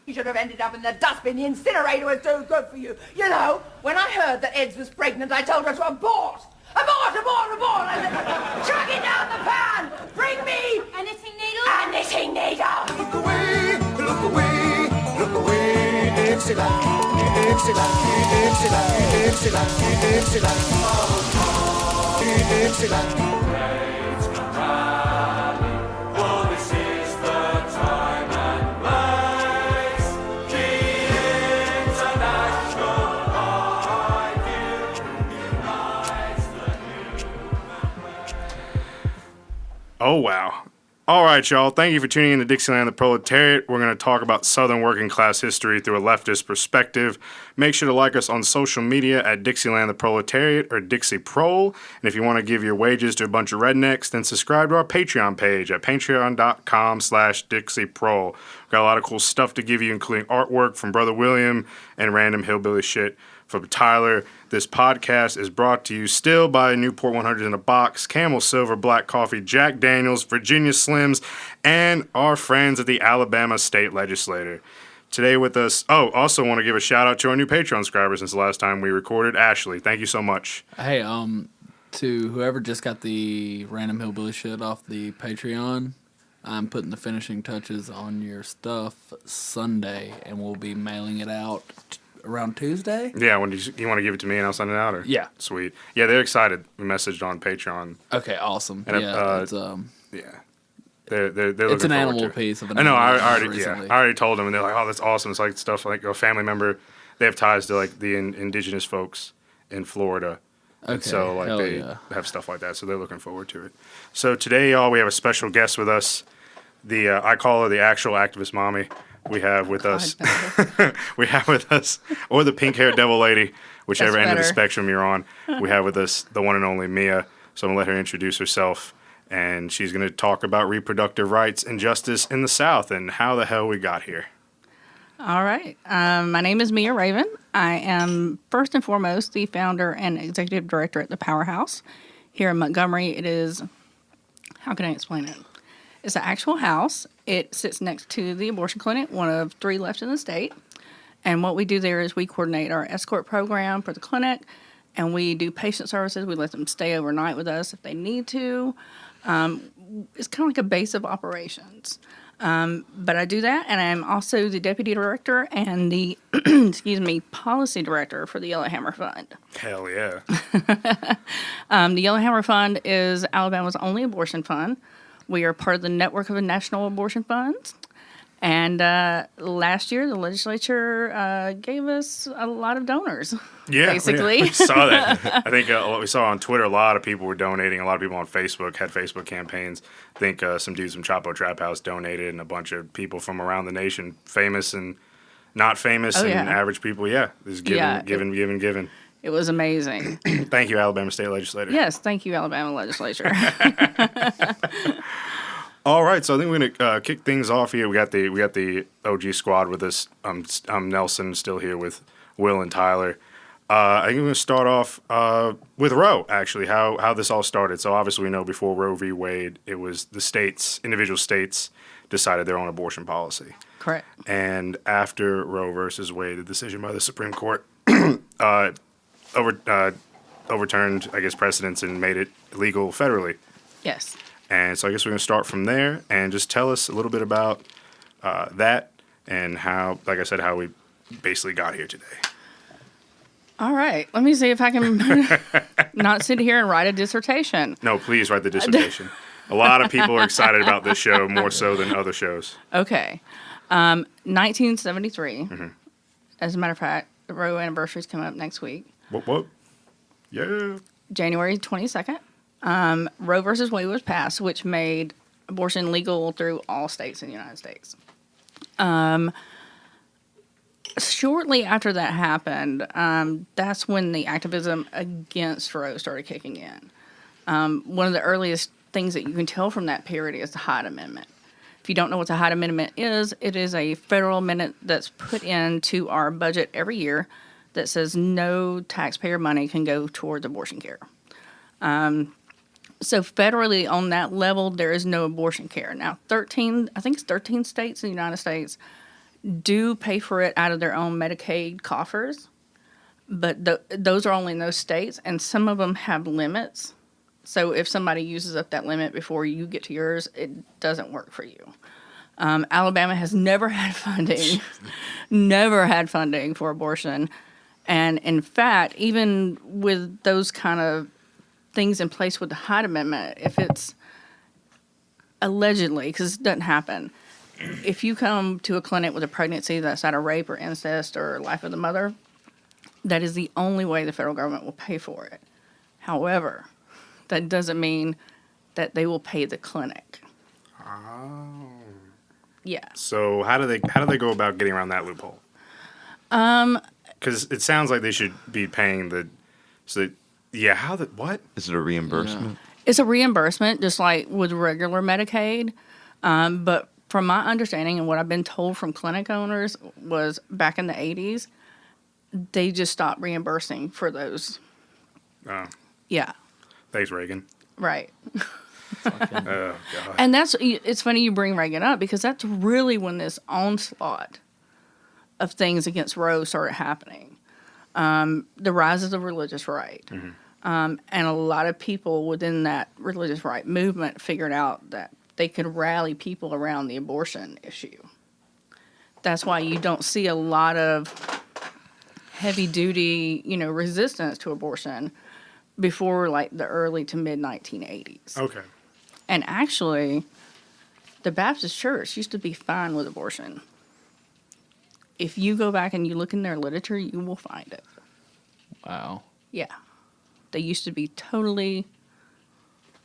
You should have ended up in the dustbin. The incinerator was too good for you. You know, when I heard that Eds was pregnant, I told her to abort. Abort, abort, abort! I said, chuck it down the pan! Bring me a knitting needle? A knitting needle! Look away, look away, look away, Dixieland, Dixieland, Dixieland, Dixieland, Dixieland, oh, Dixieland. Oh, wow. All right, y'all. Thank you for tuning in to Dixieland the Proletariat. We're going to talk about Southern working class history through a leftist perspective. Make sure to like us on social media at Dixieland the Proletariat or Dixie Prole. And if you want to give your wages to a bunch of rednecks, then subscribe to our Patreon page at patreon.com/DixieProle. We've got a lot of cool stuff to give you, including artwork from Brother William and random hillbilly shit from Tyler. This podcast is brought to you still by Newport 100 in a box, Camel Silver, Black Coffee, Jack Daniels, Virginia Slims, and our friends at the Alabama State Legislature. Today with us, also want to give a shout out to our new Patreon subscriber since the last time we recorded, Ashley. Thank you so much. Hey, to whoever just got the random hillbilly shit off the Patreon, I'm putting the finishing touches on your stuff Sunday, and we'll be mailing it out around Tuesday? Yeah, when you want to give it to me and I'll send it out? Or? Yeah. Sweet. Yeah, they're excited. We messaged on Patreon. Okay, awesome. And yeah, They're it's an animal to piece of an I know, animal I recently. already told them, and they're like, oh, that's awesome. It's like stuff like a family member. They have ties to like the indigenous folks in Florida. Okay, and so like they have stuff like that, so they're looking forward to it. So today, y'all, we have a special guest with us. I call her the actual activist mommy. We have with us, or the pink-haired devil lady, whichever end of the spectrum you're on. We have with us the one and only Mia. So I'm going to let her introduce herself, and she's going to talk about reproductive rights and justice in the South and how the hell we got here. All right. My name is Mia Raven. I am, first and foremost, the founder and executive director at the Powerhouse here in Montgomery. It is, how can I explain it? It's an actual house. It sits next to the abortion clinic, one of 3 left in the state. And what we do there is we coordinate our escort program for the clinic, and we do patient services. We let them stay overnight with us if they need to. It's kind of like a base of operations. But I do that, and I'm also the deputy director and the, policy director for the Yellowhammer Fund. Hell yeah. The Yellowhammer Fund is Alabama's only abortion fund. We are part of the network of the national abortion funds. And last year, the legislature gave us a lot of donors, basically. We saw that. I think we saw on Twitter a lot of people were donating. A lot of people on Facebook had Facebook campaigns. I think some dudes from Chapo Trap House donated, and a bunch of people from around the nation, famous and not famous, average people. Yeah, this is giving. It was amazing. Thank you, Alabama State Legislature. Yes, thank you, Alabama Legislature. All right, so I think we're gonna kick things off here. We got the OG squad with us. I'm Nelson, still here with Will and Tyler. I think we're gonna start off with Roe. Actually, how this all started. So obviously, we know before Roe v. Wade, it was the individual states decided their own abortion policy. Correct. And after Roe versus Wade, the decision by the Supreme Court overturned, I guess, precedents and made it legal federally. Yes. And so I guess we're going to start from there and just tell us a little bit about that and how, like I said, how we basically got here today. All right. Let me see if I can not sit here and write a dissertation. No, please write the dissertation. A lot of people are excited about this show more so than other shows. Okay. 1973. Mm-hmm. As a matter of fact, the Roe anniversary is coming up next week. What? Yeah. January 22nd. Roe versus Wade was passed, which made abortion legal through all states in the United States. Shortly after that happened, that's when the activism against Roe started kicking in. One of the earliest things that you can tell from that period is the Hyde Amendment. If you don't know what the Hyde Amendment is, it is a federal amendment that's put into our budget every year that says no taxpayer money can go towards abortion care. So federally on that level, there is no abortion care. Now, 13 states in the United States do pay for it out of their own Medicaid coffers, but those are only in those states, and some of them have limits. So if somebody uses up that limit before you get to yours, it doesn't work for you. Alabama has never had funding, never had funding for abortion. And in fact, even with those kind of things in place with the Hyde Amendment, if it's allegedly, because it doesn't happen, if you come to a clinic with a pregnancy that's out of rape or incest or life of the mother, that is the only way the federal government will pay for it. However, that doesn't mean that they will pay the clinic. Oh. Yeah. So how do they go about getting around that loophole? Because it sounds like they should be paying the. So yeah, what Is it a reimbursement? It's a reimbursement, just like with regular Medicaid. But from my understanding and what I've been told from clinic owners was back in the 80s, they just stopped reimbursing for those. Oh, Yeah. thanks, Reagan. Right. Oh God. And it's funny you bring Reagan up because that's really when this onslaught of things against Roe started happening. The rise of the religious right. Mm-hmm. And a lot of people within that religious right movement figured out that they could rally people around the abortion issue. That's why you don't see a lot of heavy duty, resistance to abortion before like the early to mid 1980s. Okay. And actually, the Baptist Church used to be fine with abortion. If you go back and you look in their literature, you will find it. Wow. Yeah. They used to be totally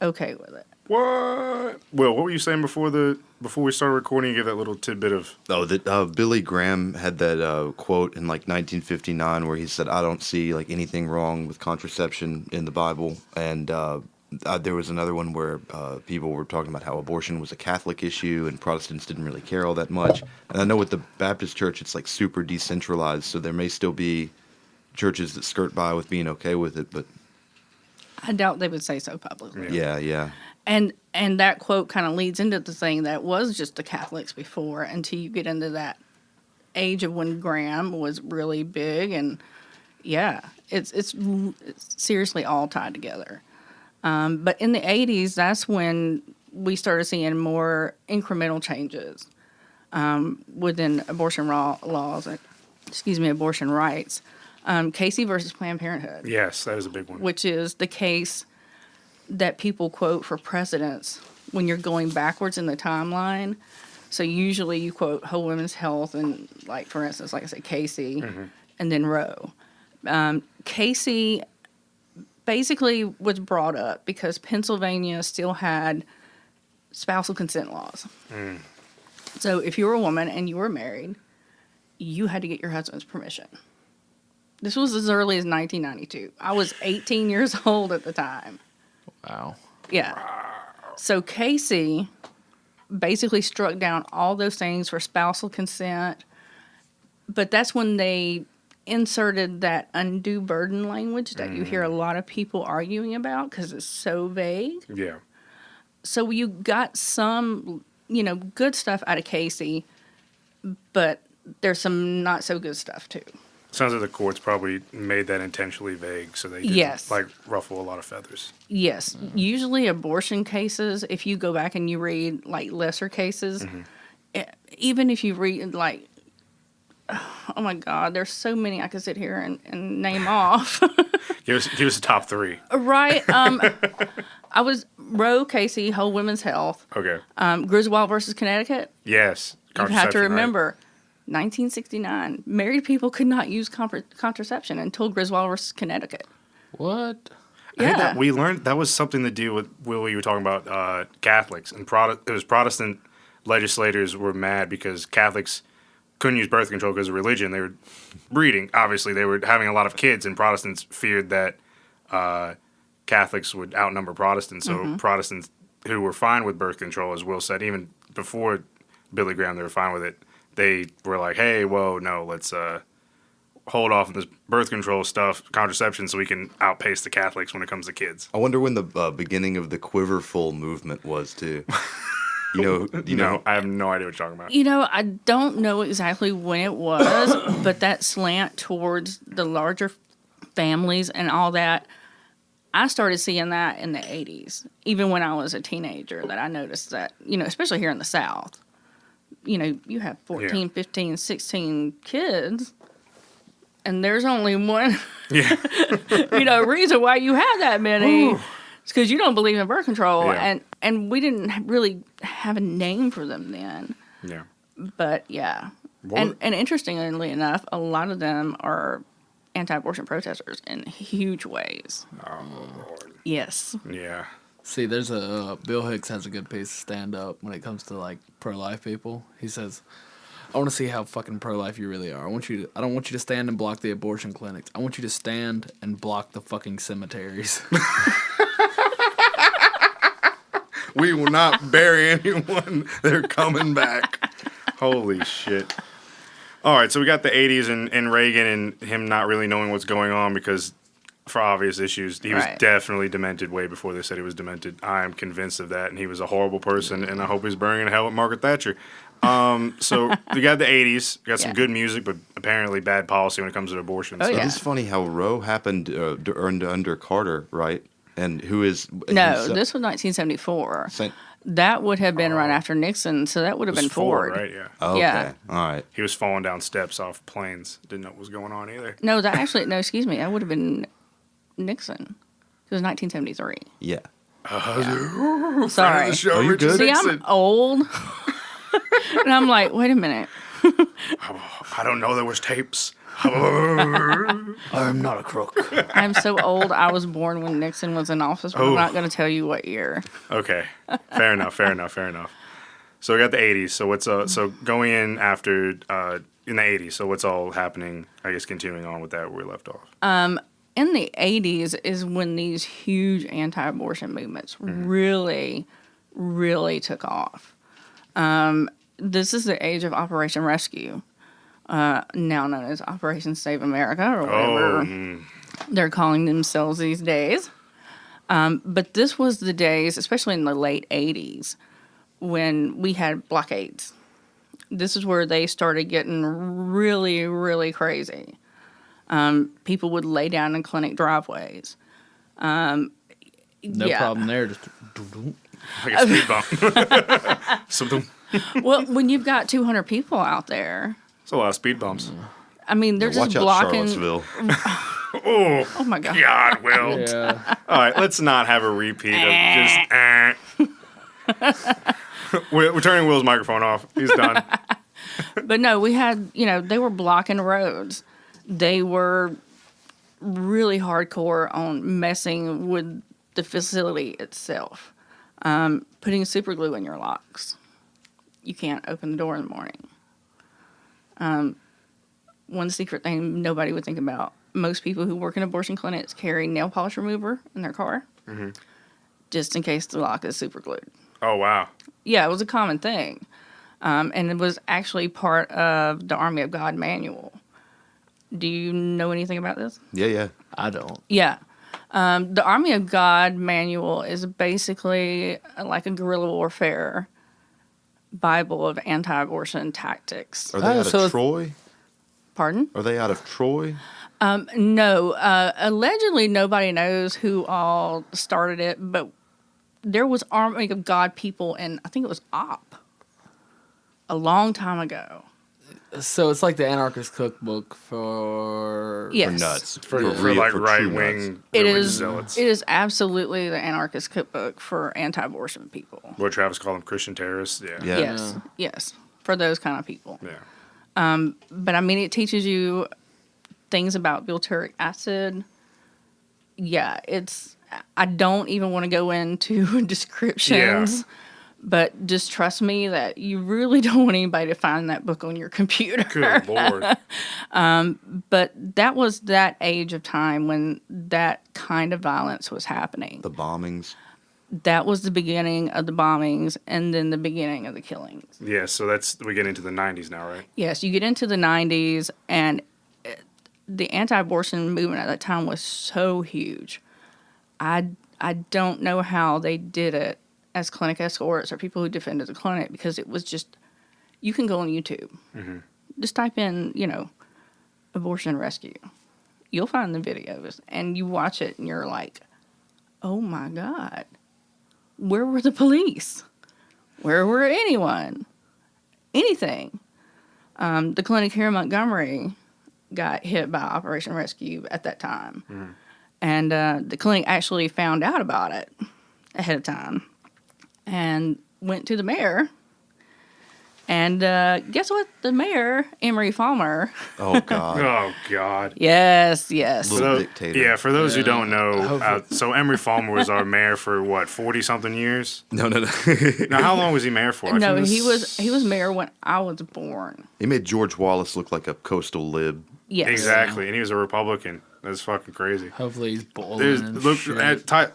okay with it. What? Will, what were you saying before we started recording? You gave that little tidbit of. Oh, that Billy Graham had that quote in like 1959 where he said, "I don't see like anything wrong with contraception in the Bible." And there was another one where people were talking about how abortion was a Catholic issue and Protestants didn't really care all that much. And I know with the Baptist Church, it's like super decentralized, so there may still be churches that skirt by with being okay with it, but I doubt they would say so publicly. yeah. And that quote kind of leads into the thing that was just the Catholics before until you get into that age of when Graham was really big. And yeah, it's seriously all tied together. But in the 80s, that's when we started seeing more incremental changes within abortion abortion rights. Casey versus Planned Parenthood. Yes, that is a big one. Which is the case that people quote for precedents when you're going backwards in the timeline. So usually you quote Whole Women's Health and, like, for instance, like I said, Casey, and then Roe. Casey basically was brought up because Pennsylvania still had spousal consent laws. So if you were a woman and you were married, you had to get your husband's permission. This was as early as 1992. I was 18 years old at the time. Wow. Yeah. So Casey basically struck down all those things for spousal consent, but that's when they inserted that undue burden language that you hear a lot of people arguing about because it's so vague. Yeah. So you got some, good stuff out of Casey, but there's some not so good stuff too. Sounds like the courts probably made that intentionally vague so they didn't ruffle a lot of feathers. Yes. Usually abortion cases, if you go back and you read like lesser cases, even if you read like, oh my God, there's so many I could sit here and name off. Give us the top three. Right. I was Roe, Casey, Whole Women's Health. Okay. Griswold versus Connecticut. Yes. You have to remember, right? 1969, married people could not use contraception until Griswold versus Connecticut. What? I think that we learned that was something to do with Will. You were talking about Catholics and it was Protestant legislators were mad because Catholics couldn't use birth control because of religion. They were breeding. Obviously, they were having a lot of kids, and Protestants feared that Catholics would outnumber Protestants. So Protestants who were fine with birth control, as Will said, even before Billy Graham, they were fine with it. They were like, hey, whoa, no, let's hold off on this birth control stuff, contraception, so we can outpace the Catholics when it comes to kids. I wonder when the beginning of the Quiverful movement was, too. You know, I have no idea what you're talking about. You know, I don't know exactly when it was, but that slant towards the larger families and all that, I started seeing that in the 80s. Even when I was a teenager, that I noticed that, especially here in the South. You have 14, 15, 16 kids, and there's only one, reason why you have that many. It's because you don't believe in birth control, and we didn't really have a name for them then. Yeah. But, yeah. And interestingly enough, a lot of them are anti-abortion protesters in huge ways. Oh, Lord. Yes. Yeah. See, there's Bill Hicks has a good piece of stand-up when it comes to, like, pro-life people. He says, I want to see how fucking pro-life you really are. I don't want you to stand and block the abortion clinics. I want you to stand and block the fucking cemeteries. We will not bury anyone. They're coming back. Holy shit. All right, so we got the 80s and Reagan and him not really knowing what's going on because, for obvious issues, he was definitely demented way before they said he was demented. I am convinced of that, and he was a horrible person, and I hope he's burning in hell with Margaret Thatcher. So we got the 80s, got some good music, but apparently bad policy when it comes to abortion. Oh, so. yeah. It's funny how Roe happened under Carter, right? And who is... No, this was 1974. That would have been right after Nixon, so that would have been Ford. Right, yeah. Okay, Yeah. all right. He was falling down steps off planes. Didn't know what was going on either. No, excuse me, that would have been Nixon. It was 1973. Yeah. Sorry. Oh, you're good. See, I'm old. And I'm like, wait a minute. I don't know there was tapes. I'm not a crook. I'm so old. I was born when Nixon was in office, but I'm not going to tell you what year. Okay, fair enough. So we got the 80s. So what's so going in after in the 80s? So what's all happening? I guess continuing on with that where we left off. In the 80s is when these huge anti-abortion movements really, really took off. This is the age of Operation Rescue, now known as Operation Save America, or whatever they're calling themselves these days. But this was the days, especially in the late 80s, when we had blockades. This is where they started getting really, really crazy. People would lay down in clinic driveways. No problem there. Just Like a speed bump. Something. Well, when you've got 200 people out there, It's a lot of speed bumps. I mean, they're just Watch out, blocking. Charlottesville. Oh my God. God, Will. yeah. All right, let's not have a repeat of just. We're turning Will's microphone off. He's done. But no, we had, they were blocking roads. They were really hardcore on messing with the facility itself. Putting super glue in your locks. You can't open the door in the morning. One secret thing nobody would think about. Most people who work in abortion clinics carry nail polish remover in their car. Mm-hmm. Just in case the lock is super glued. Oh, wow. Yeah, it was a common thing. And it was actually part of the Army of God manual. Do you know anything about this? Yeah. I don't. Yeah. The Army of God manual is basically like a guerrilla warfare Bible of anti-abortion tactics. Are they out so of it's- Troy? Pardon? Are they out of Troy? No. Allegedly, nobody knows who all started it, but there was Army of God people in, I think it was Op, a long time ago. So it's like the Anarchist Cookbook for Yes. For nuts. For real- like true right nuts. wing It religious is. zealots. It is absolutely the Anarchist Cookbook for anti-abortion people. What Travis called them Christian terrorists. Yeah. Yeah. Yes, for those kind of people. Yeah. But I mean, it teaches you things about butyric acid. Yeah, I don't even want to go into descriptions. Yeah. But just trust me that you really don't want anybody to find that book on your computer. Good Lord. But that was that age of time when that kind of violence was happening. The bombings. That was the beginning of the bombings and then the beginning of the killings. Yeah, so we get into the 90s now, right? Yes, you get into the 90s, and the anti-abortion movement at that time was so huge. I don't know how they did it as clinic escorts or people who defended the clinic because it was just, you can go on YouTube. Just type in, abortion rescue. You'll find the videos and you watch it and you're like, oh my God, where were the police? Where were anyone? Anything. The clinic here in Montgomery got hit by Operation Rescue at that time. And the clinic actually found out about it ahead of time and went to the mayor. And guess what? The mayor, Emery Falmer. Oh, God. Oh, God. Yes. Little dictator. Yeah, for those who don't know, so Emery Falmer was our mayor for, 40-something years? No. Now, how long was he mayor for? No, he was mayor when I was born. He made George Wallace look like a coastal lib. Yes. Exactly, and he was a Republican. That's fucking crazy. Hopefully he's boiling and Look shit.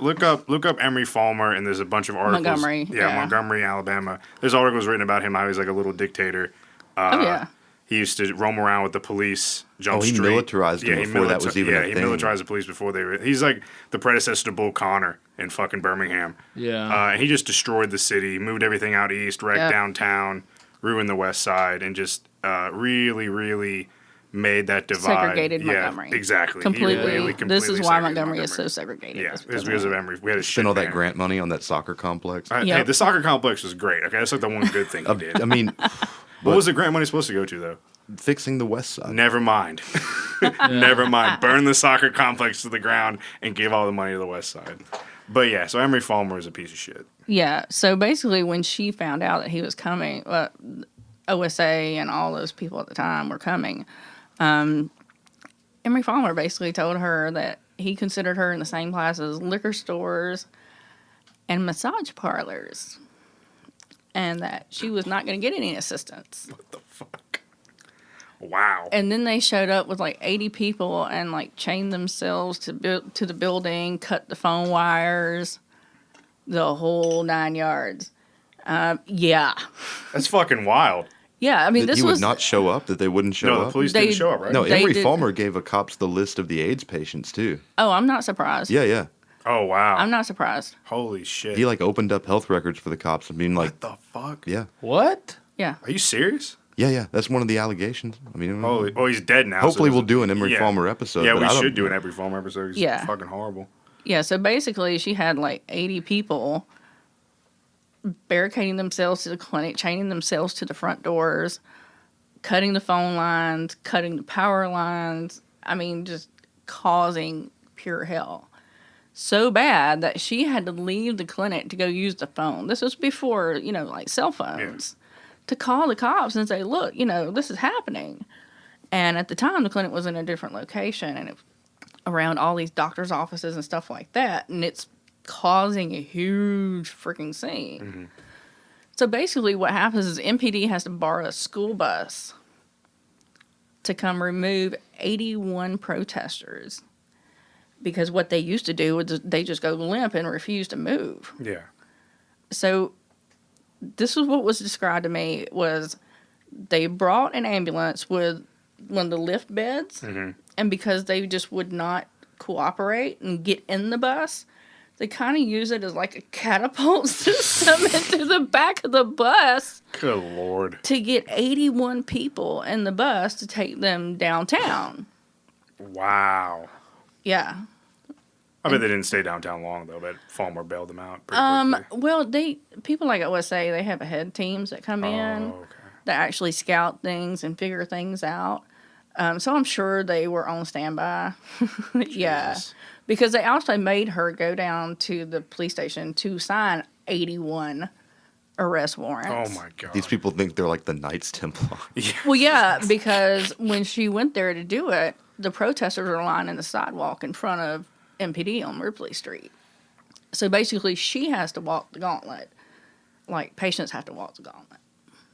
look up Emery Falmer, and there's a bunch of articles. Montgomery, yeah. Montgomery, Alabama. There's articles written about him, how he's like a little dictator. Oh, yeah. He used to roam around with the police, jump He street. militarized them before that was even a he thing. militarized the police before they were. He's like the predecessor to Bull Connor in fucking Birmingham. Yeah. And he just destroyed the city, moved everything out east, wrecked downtown, ruined the west side, and just really, really made that divide. Segregated Montgomery. Exactly. He Completely. completely This is why segregated Montgomery is so segregated. Yeah, It's it was because of Emery. We had a shit Spent all that mayor. grant money on that soccer complex. Hey, Yep. the soccer complex was great. Okay, that's like the one good thing he did. I mean, What was the grant money supposed to go to, though? fixing the west side. Never mind. Never mind. Burn the soccer complex to the ground and give all the money to the west side. But yeah, so Emery Falmer is a piece of shit. Yeah. So basically, when she found out that he was coming, OSA and all those people at the time were coming, Emery Falmer basically told her that he considered her in the same class as liquor stores and massage parlors, and that she was not going to get any assistance. What the fuck? Wow. And then they showed up with like 80 people and like chained themselves to the building, cut the phone wires, the whole 9 yards. Yeah. That's fucking wild. Yeah, I mean, That this he would was not show up, that they wouldn't show No, up. the police They- didn't show up, right? No, They Emery did- Falmer gave a cops the list of the AIDS patients too. Oh, I'm not surprised. Yeah. Oh, wow. I'm not surprised. Holy shit. He like opened up health records for the cops and being like, What the fuck? yeah. What? Yeah. Are you serious? Yeah. That's one of the allegations. I mean, Holy, oh, he's dead now. hopefully so we'll do an Emery yeah. Falmer episode. Yeah, but we I don't- should do an Emery Falmer episode. He's Yeah. fucking horrible. Yeah, so basically she had like 80 people barricading themselves to the clinic, chaining themselves to the front doors, cutting the phone lines, cutting the power lines. I mean, just causing pure hell. So bad that she had to leave the clinic to go use the phone. This was before, like cell phones. To call the cops and say, look, this is happening. And at the time, the clinic was in a different location and it around all these doctors' offices and stuff like that. And it's causing a huge freaking scene. Mm-hmm. So basically what happens is MPD has to borrow a school bus to come remove 81 protesters. Because what they used to do was they just go limp and refuse to move. Yeah. So this is what was described to me was they brought an ambulance with one of the lift beds, and because they just would not cooperate and get in the bus, they kind of use it as like a catapult system into the back of the bus Good Lord. to get 81 people in the bus to take them downtown. Wow. Yeah. I bet they didn't stay downtown long, though. But Falmer bailed them out pretty quickly. Well, people like OSA, they have head teams that come in Oh, okay. that actually scout things and figure things out. So I'm sure they were on standby. Yeah. Jesus. Because they also made her go down to the police station to sign 81 arrest warrants. Oh, my God. These people think they're like the Knights Templar. Well, yeah, because when she went there to do it, the protesters were lining the sidewalk in front of MPD on Ripley Street. So basically, she has to walk the gauntlet. Like, patients have to walk the gauntlet.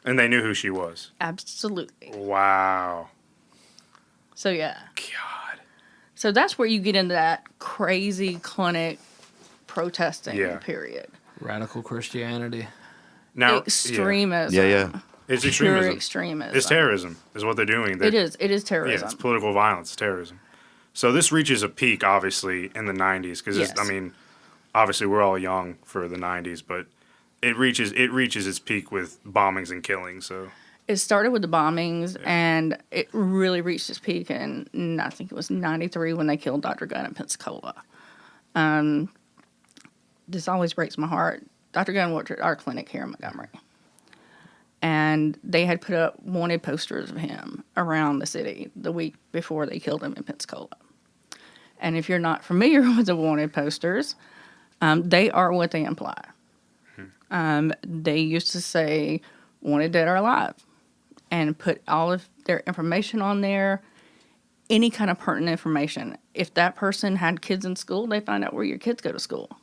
And they knew who she was. Absolutely. Wow. So, yeah. God. So that's where you get into that crazy clinic protesting period. Radical Christianity. Now, Extremism. Yeah. It's Pure extremism. extremism. It's terrorism, is what they're doing. It is Yeah, terrorism. it's political violence, terrorism. So this reaches a peak, obviously, in the 90s. Because, Yes. obviously, we're all young for the 90s, but it reaches its peak with bombings and killings. So It started with the bombings, and it really reached its peak in, I think it was 93 when they killed Dr. Gunn in Pensacola. This always breaks my heart. Dr. Gunn worked at our clinic here in Montgomery. And they had put up wanted posters of him around the city the week before they killed him in Pensacola. And if you're not familiar with the wanted posters, they are what they imply. They used to say, wanted dead or alive, and put all of their information on there, any kind of pertinent information. If that person had kids in school, they find out where your kids go to school.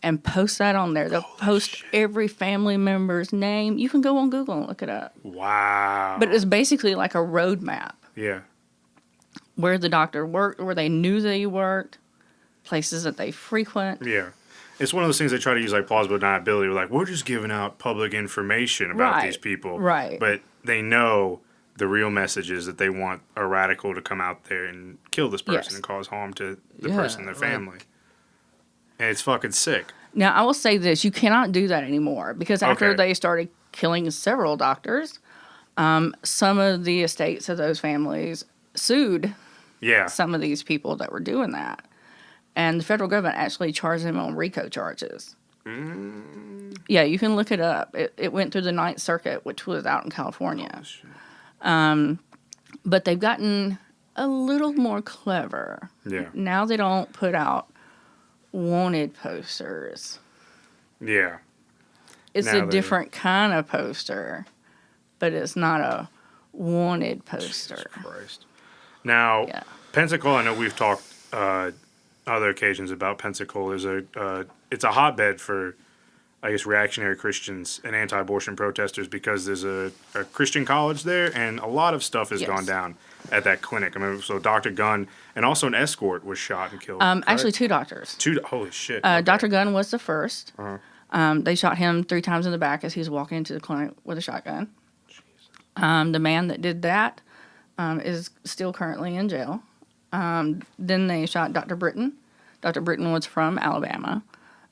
And post that on there. They'll post every family member's name. You can go on Google and look it up. wow. But it's basically like a roadmap. Yeah. Where the doctor worked, where they knew that he worked, places that they frequent. Yeah. It's one of those things they try to use like plausible deniability. We're like, we're just giving out public information about Right. these people. Right. But they know the real message is that they want a radical to come out there and kill this person Yes. and cause harm to the Yeah, person and their like- family. And it's fucking sick. Now, I will say this. You cannot do that anymore because after Okay. they started killing several doctors, some of the estates of those families sued Yeah. some of these people that were doing that. And the federal government actually charged them on RICO charges. Yeah, you can look it up. It went through the Ninth Circuit, which was out in California. But they've gotten a little more clever. Yeah. Now they don't put out wanted posters. Yeah. It's Now a they- different kind of poster, but it's not a wanted poster. Christ. Now, Yeah. Pensacola, I know we've talked other occasions about Pensacola. It's a hotbed for, I guess, reactionary Christians and anti-abortion protesters because there's a Christian college there, and a lot of stuff has Yes. gone down at that clinic. I mean, so Dr. Gunn and also an escort was shot and killed. Actually, correct? two doctors. Holy shit. Okay. Dr. Gunn was the first. Uh-huh. They shot him 3 times in the back as he was walking into the clinic with a shotgun. The man that did that is still currently in jail. Then they shot Dr. Britton. Dr. Britton was from Alabama.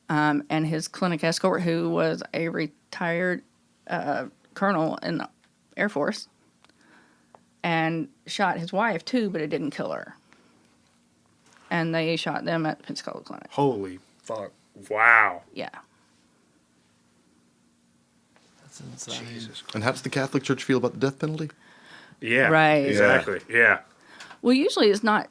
And his clinic escort, who was a retired colonel in the Air Force, and shot his wife too, but it didn't kill her. And they shot them at the Pensacola clinic. Holy fuck. Wow. Yeah. That's insane. Jesus. And how does the Catholic Church feel about the death penalty? Yeah. Right. Exactly. Yeah. Well, usually it's not.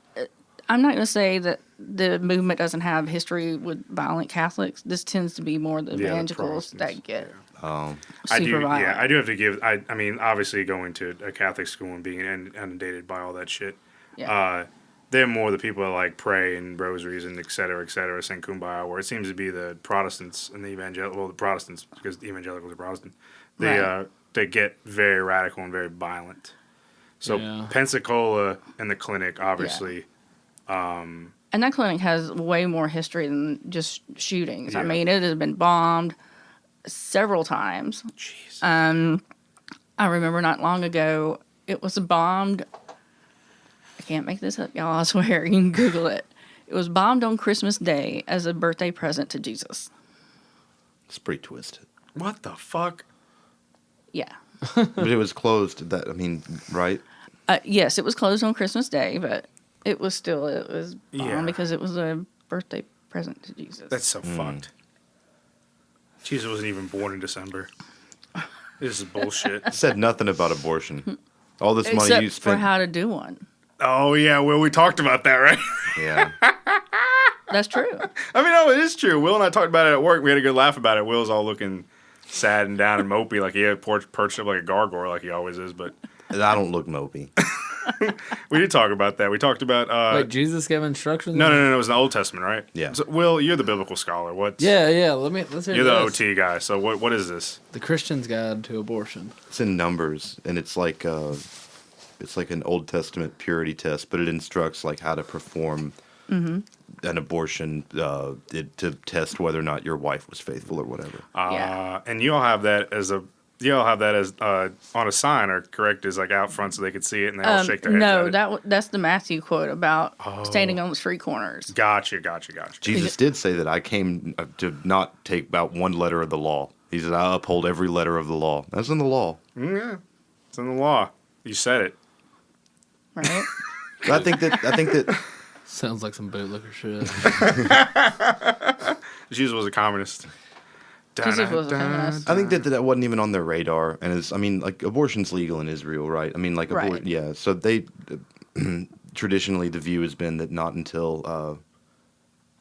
I'm not going to say that the movement doesn't have history with violent Catholics. This tends to be more the Yeah, the evangelicals Protestants, that get Oh, super violent. I do have to give. I mean, obviously, going to a Catholic school and being inundated by all that shit. Yeah. They're more the people that like pray and rosaries and et cetera, sing Kumbaya. Where it seems to be the Protestants and the the Protestants, because the evangelicals are Protestant. Right. They get very radical and very violent. So Yeah. Pensacola and the clinic, obviously. And that clinic has way more history than just shootings. I Yeah. mean, it has been bombed several times. Jeez. I remember not long ago, it was bombed. I can't make this up, y'all. I swear. You can Google it. It was bombed on Christmas Day as a birthday present to Jesus. it's pretty twisted. What the fuck? Yeah. But it was closed. Right? Yes, it was closed on Christmas Day, but it was bombed Yeah. because it was a birthday present to Jesus. That's so fucked. Jesus wasn't even born in December. This is bullshit. It said nothing about abortion. All this money Except you for spent. how to do one. Oh yeah, well we talked about that, right? Yeah. That's true. I mean, no, it is true. Will and I talked about it at work. We had a good laugh about it. Will's all looking sad and down and mopey, like he had perched up like a gargoyle, like he always is. But I don't look mopey. we did talk about that. We talked about. Wait, Jesus gave instructions? No. It was in the Old Testament, right? Yeah. So, Will, you're the biblical scholar. What? Yeah. Let's hear You're the this. OT guy. So what is this? The Christian's Guide to Abortion. It's in Numbers, and it's like an Old Testament purity test, but it instructs like how to perform an abortion to test whether or not your wife was faithful or whatever. Yeah. And you all have that as a You all have that as on a sign, or correct, is like out front so they could see it and they all shake their heads No, at it. that's the Matthew quote about standing on the street corners. Gotcha. Jesus did say that I came to not take about one letter of the law. He said, I uphold every letter of the law. That's in the law. Yeah, it's in the law. You said it. Right? I think that Sounds like some bootlicker shit. Jesus was a communist. Jesus was a feminist. I think that wasn't even on their radar, and like abortion's legal in Israel, right? I mean, like Right. yeah. So they traditionally the view has been that not until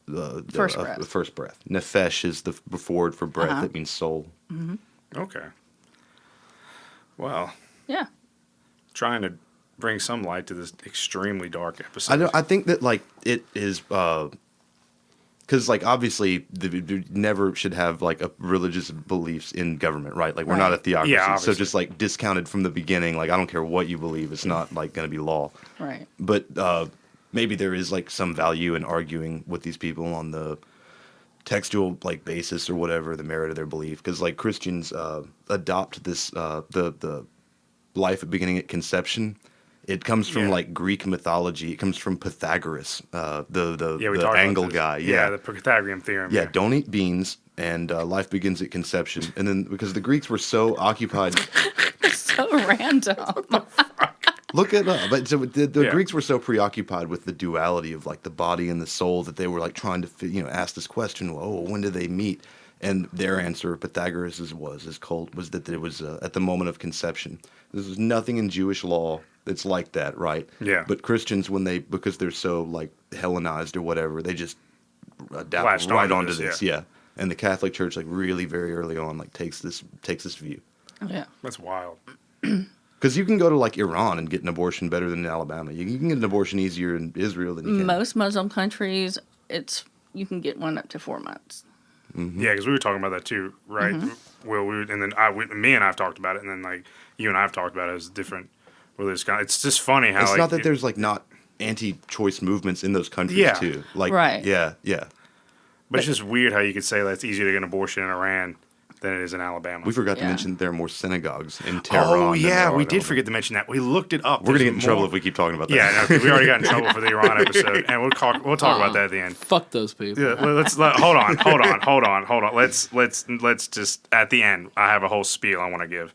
the first breath. Nefesh is the word for breath. That means soul. Okay. Well, Yeah. trying to bring some light to this extremely dark episode. I think that like it is because like obviously you never should have like a religious beliefs in government, right? Like we're not a theocracy, Yeah, so obviously. just like discounted from the beginning. Like I don't care what you believe, it's not like going to be law. Right. But maybe there is like some value in arguing with these people on the textual like basis or whatever, the merit of their belief, because like Christians adopt this the life at beginning at conception. It comes from like Greek mythology. It comes from Pythagoras, we the talked about angle this. guy. Yeah, the Pythagorean theorem. Yeah, don't eat beans, and life begins at conception. And then because the Greeks were so occupied, So random. look it up. But so the Greeks were so preoccupied with the duality of like the body and the soul that they were like trying to ask this question: oh, when did they meet? And their answer, Pythagoras' was that it was at the moment of conception. There's nothing in Jewish law that's like that, right? Yeah. But Christians, because they're so like Hellenized or whatever, they just adapt Latched right onto onto this, this. Yeah. And the Catholic Church, like really very early on, like takes this view. Yeah. That's wild. Because you can go to like Iran and get an abortion better than in Alabama. You can get an abortion easier in Israel than you can. Most Muslim countries, you can get one up to 4 months. Mm-hmm. Yeah, because we were talking about that too, right? Well, and then me and I've talked about it, and then like you and I've talked about it as different religious. It's just funny how It's like, not that there's like not anti-choice movements in those countries Yeah. too. Like, Right. Yeah. but it's just weird how you could say that it's easier to get an abortion in Iran than it is in Alabama. We forgot to Yeah. mention there are more synagogues in Tehran. Oh than there yeah, are we in did Alabama. forget to mention that. We looked it up. We're gonna There's get in trouble more- if we keep talking about that. Yeah, no, we already got in trouble for the Iran episode, and we'll talk about that at the end. Fuck those people. Yeah, hold on. Let's just at the end. I have a whole spiel I want to give.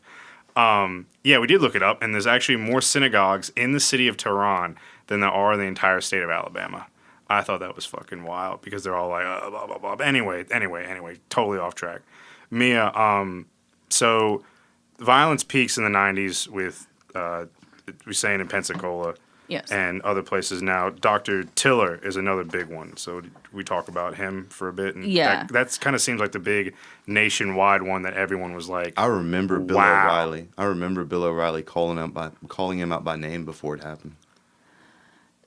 Yeah, we did look it up, and there's actually more synagogues in the city of Tehran than there are in the entire state of Alabama. I thought that was fucking wild because they're all like blah blah blah. Anyway, totally off track. Mia, so violence peaks in the 90s with we're saying in Pensacola. Yes. And other places now. Dr. Tiller is another big one. So we talk about him for a bit. And Yeah. That kind of seems like the big nationwide one that everyone was like, I remember Bill Wow. O'Reilly. I remember Bill O'Reilly calling him out by name before it happened.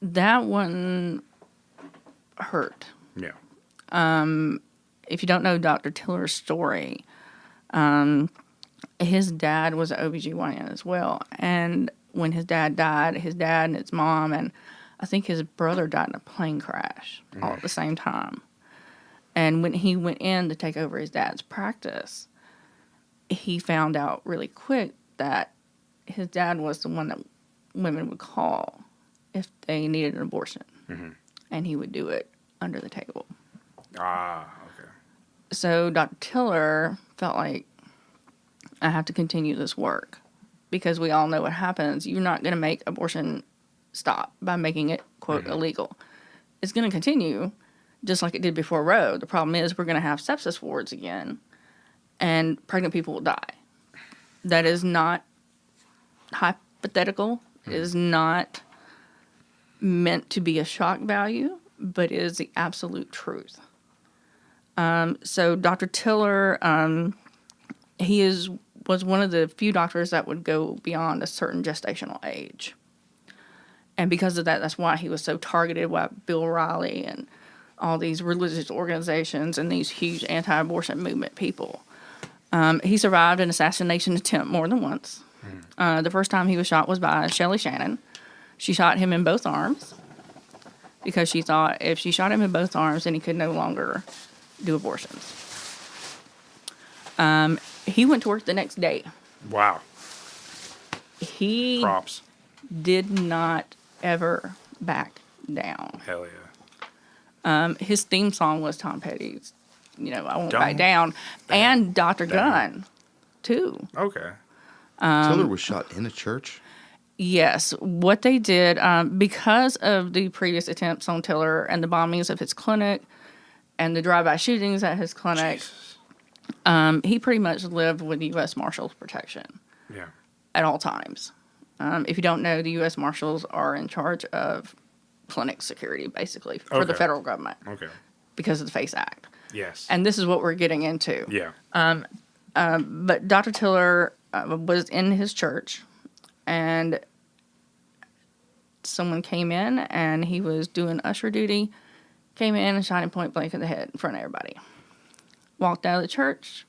That one hurt. yeah. If you don't know Dr. Tiller's story, his dad was an OBGYN as well. And when his dad and his mom, and I think his brother died in a plane crash all at the same time. And when he went in to take over his dad's practice, he found out really quick that his dad was the one that women would call if they needed an abortion. And he would do it under the table. Okay. So Dr. Tiller felt like, I have to continue this work because we all know what happens. You're not going to make abortion stop by making it, quote, illegal. It's going to continue just like it did before Roe. The problem is we're going to have sepsis wards again, and pregnant people will die. That is not hypothetical. It is not meant to be a shock value, but it is the absolute truth. So Dr. Tiller, was one of the few doctors that would go beyond a certain gestational age. And because of that, that's why he was so targeted by Bill O'Reilly and all these religious organizations and these huge anti-abortion movement people. He survived an assassination attempt more than once. The first time he was shot was by Shelley Shannon. She shot him in both arms because she thought if she shot him in both arms, then he could no longer do abortions. He went to work the next day Wow. He Props. did not ever back down. Hell yeah. His theme song was Tom Petty's, I Won't Back Don't Down, and Dr. Down. Gunn, too. Okay. Tiller was shot in a church. Yes, what they did, because of the previous attempts on Tiller and the bombings of his clinic and the drive-by shootings at his clinic, he pretty much lived with U.S. Marshals protection Yeah. at all times. If you don't know, the U.S. Marshals are in charge of clinic security, basically, for the Okay. federal government Okay. because of the FACE Act. Yes. And this is what we're getting into. Yeah. But Dr. Tiller was in his church, and someone came in, and he was doing usher duty, came in and shot him point blank in the head in front of everybody. Walked out of the church,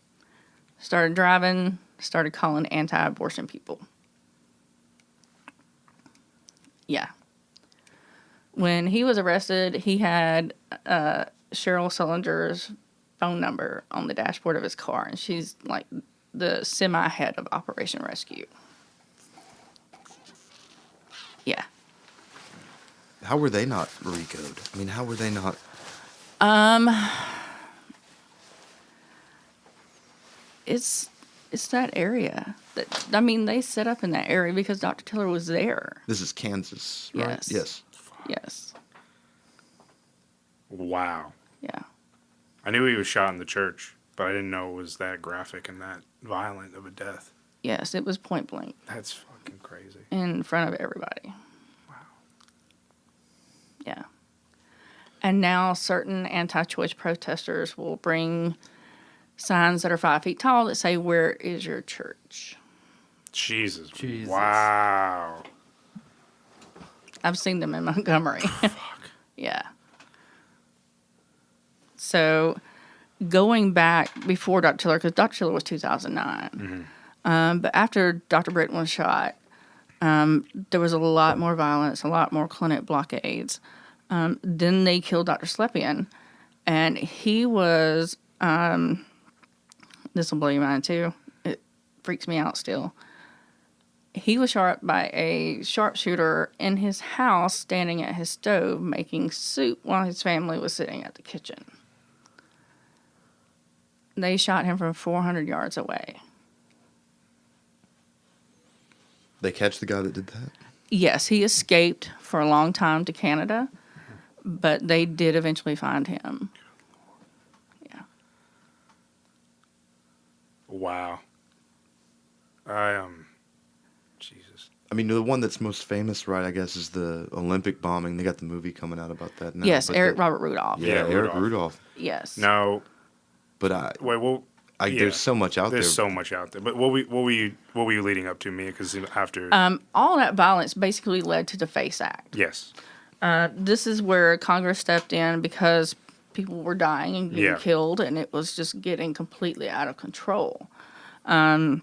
started driving, started calling anti-abortion people. Yeah. When he was arrested, he had Cheryl Sullinger's phone number on the dashboard of his car, and she's like the semi-head of Operation Rescue. Yeah. How were they not RICO'd? I mean, how were they not? It's that area. They set up in that area because Dr. Tiller was there. This is Kansas, right? Yes. Yes. Yes. Wow. Yeah. I knew he was shot in the church, but I didn't know it was that graphic and that violent of a death. Yes, it was point blank That's fucking crazy. in front of everybody. Wow. Yeah. And now certain anti-choice protesters will bring signs that are 5 feet tall that say, "Where is your church?" Jesus. Jesus. Wow. I've seen them in Montgomery. Fuck. Yeah. So going back before Dr. Tiller, because Dr. Tiller was 2009, but after Dr. Britton was shot, there was a lot more violence, a lot more clinic blockades. Then they killed Dr. Slepian, and he was, this will blow your mind too, it freaks me out still. He was shot by a sharpshooter in his house, standing at his stove making soup while his family was sitting at the kitchen. They shot him from 400 yards away. They catch the guy that did that? Yes, he escaped for a long time to Canada, but they did eventually find him. Yeah. Wow. Jesus. I mean, the one that's most famous, right, I guess, is the Olympic bombing. They got the movie coming out about that now. Yes, but Eric Robert Rudolph. Yeah, Yeah, Eric Rudolph. Rudolph. Yes. No. But Wait. Well. Yeah. there's so much out there. There's so much out there. But what were you leading up to, Mia? Because after. All that violence basically led to the FACE Act. Yes. This is where Congress stepped in because people were dying and getting Yeah. killed, and it was just getting completely out of control. And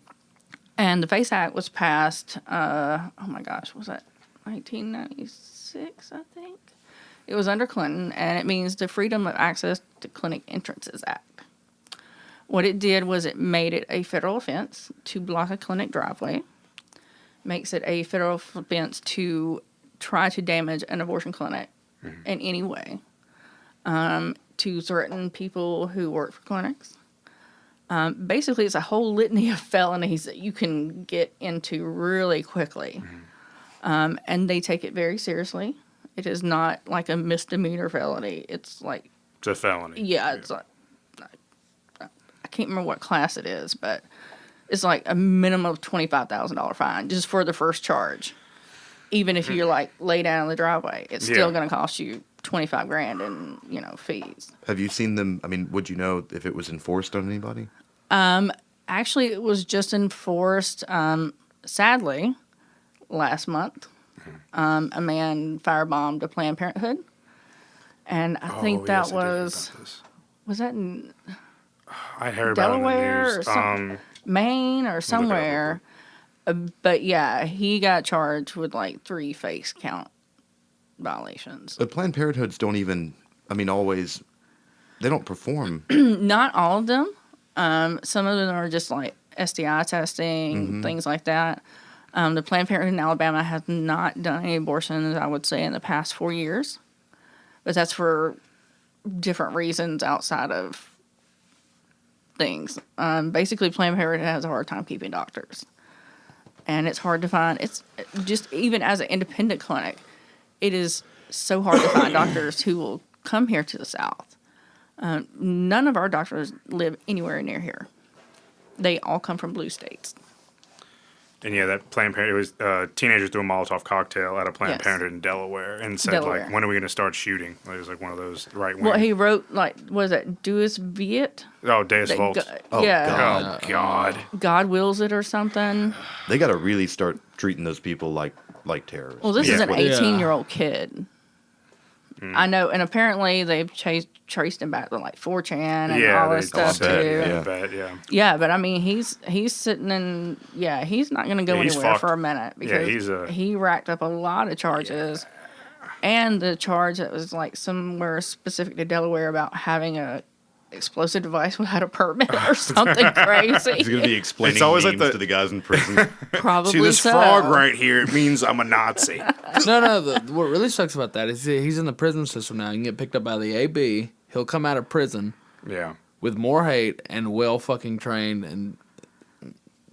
the FACE Act was passed, oh my gosh, was that 1996, I think? It was under Clinton, and it means the Freedom of Access to Clinic Entrances Act. What it did was it made it a federal offense to block a clinic driveway, makes it a federal offense to try to damage an abortion clinic in any way, to threaten people who work for clinics. Basically, it's a whole litany of felonies that you can get into really quickly. And they take it very seriously. It is not like a misdemeanor felony. It's like, It's a felony. yeah, it's like, I can't remember what class it is, but it's like a minimum of $25,000 fine just for the first charge. Even if you're like lay down in the driveway, it's still Yeah. going to cost you $25,000 in fees. Have you seen them? I mean, would you know if it was enforced on anybody? Actually, it was just enforced, sadly, last month. A man firebombed a Planned Parenthood. And I think that yes, I did hear was about this. that in I heard about it in the Delaware or news. something? Maine or somewhere? But yeah, he got charged with like 3 face count violations. But Planned Parenthoods don't even, I mean, they don't perform. Not all of them. Some of them are just like STI testing, things like that. The Planned Parenthood in Alabama has not done any abortions, I would say, in the past 4 years. But that's for different reasons outside of things. Basically, Planned Parenthood has a hard time keeping doctors. And it's hard to find. It's just, even as an independent clinic, it is so hard to find doctors who will come here to the South. None of our doctors live anywhere near here. They all come from blue states. And yeah, that Planned Parenthood, it was teenagers threw a Molotov cocktail at a Planned Yes. Parenthood in Delaware and said, Delaware. like, when are we going to start shooting? Like, it was like one of those right wing. Well, he wrote, like, what is that, Deus Viet? Oh, Deus That Vult. yeah, Oh, God. God wills it or something. They got to really start treating those people like terrorists. Well, this is an Yeah. 18-year-old kid. I know, and apparently they've traced him back to, like, 4chan and all this stuff, bet, too. yeah. I bet, yeah. Yeah, but I mean, he's sitting in. Yeah, he's not going to go Yeah, he's anywhere fucked. for a minute because he racked up a lot of charges, and the charge that was like somewhere specific to Delaware about having a explosive device without a permit or something crazy. He's going to be explaining It's always like memes the- to the guys in prison. Probably See this so. frog right here? It means I'm a Nazi. No. What really sucks about that is he's in the prison system now. He can get picked up by the AB. He'll come out of prison Yeah. with more hate and well fucking trained and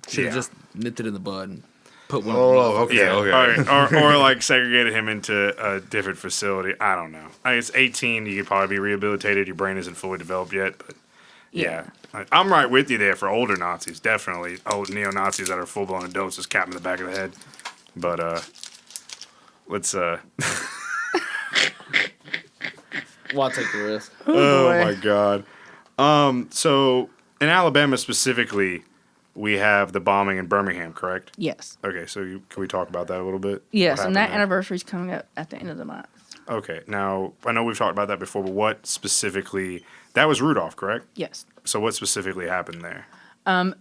should have Yeah. just nipped it in the bud and put one. okay, Yeah. okay. Or like segregated him into a different facility. I don't know. I guess 18, you could probably be rehabilitated. Your brain isn't fully developed yet, but yeah. I'm right with you there for older Nazis. Definitely. Old neo-Nazis that are full-blown adults just cap in the back of the head. But, let's, Why take the risk? Oh boy. my God. So in Alabama specifically, we have the bombing in Birmingham, correct? Yes. Okay, so can we talk about that a little bit? Yes, What and that happened there? anniversary is coming up at the end of the month. Okay, now I know we've talked about that before, but what specifically? That was Rudolph, correct? Yes. So what specifically happened there?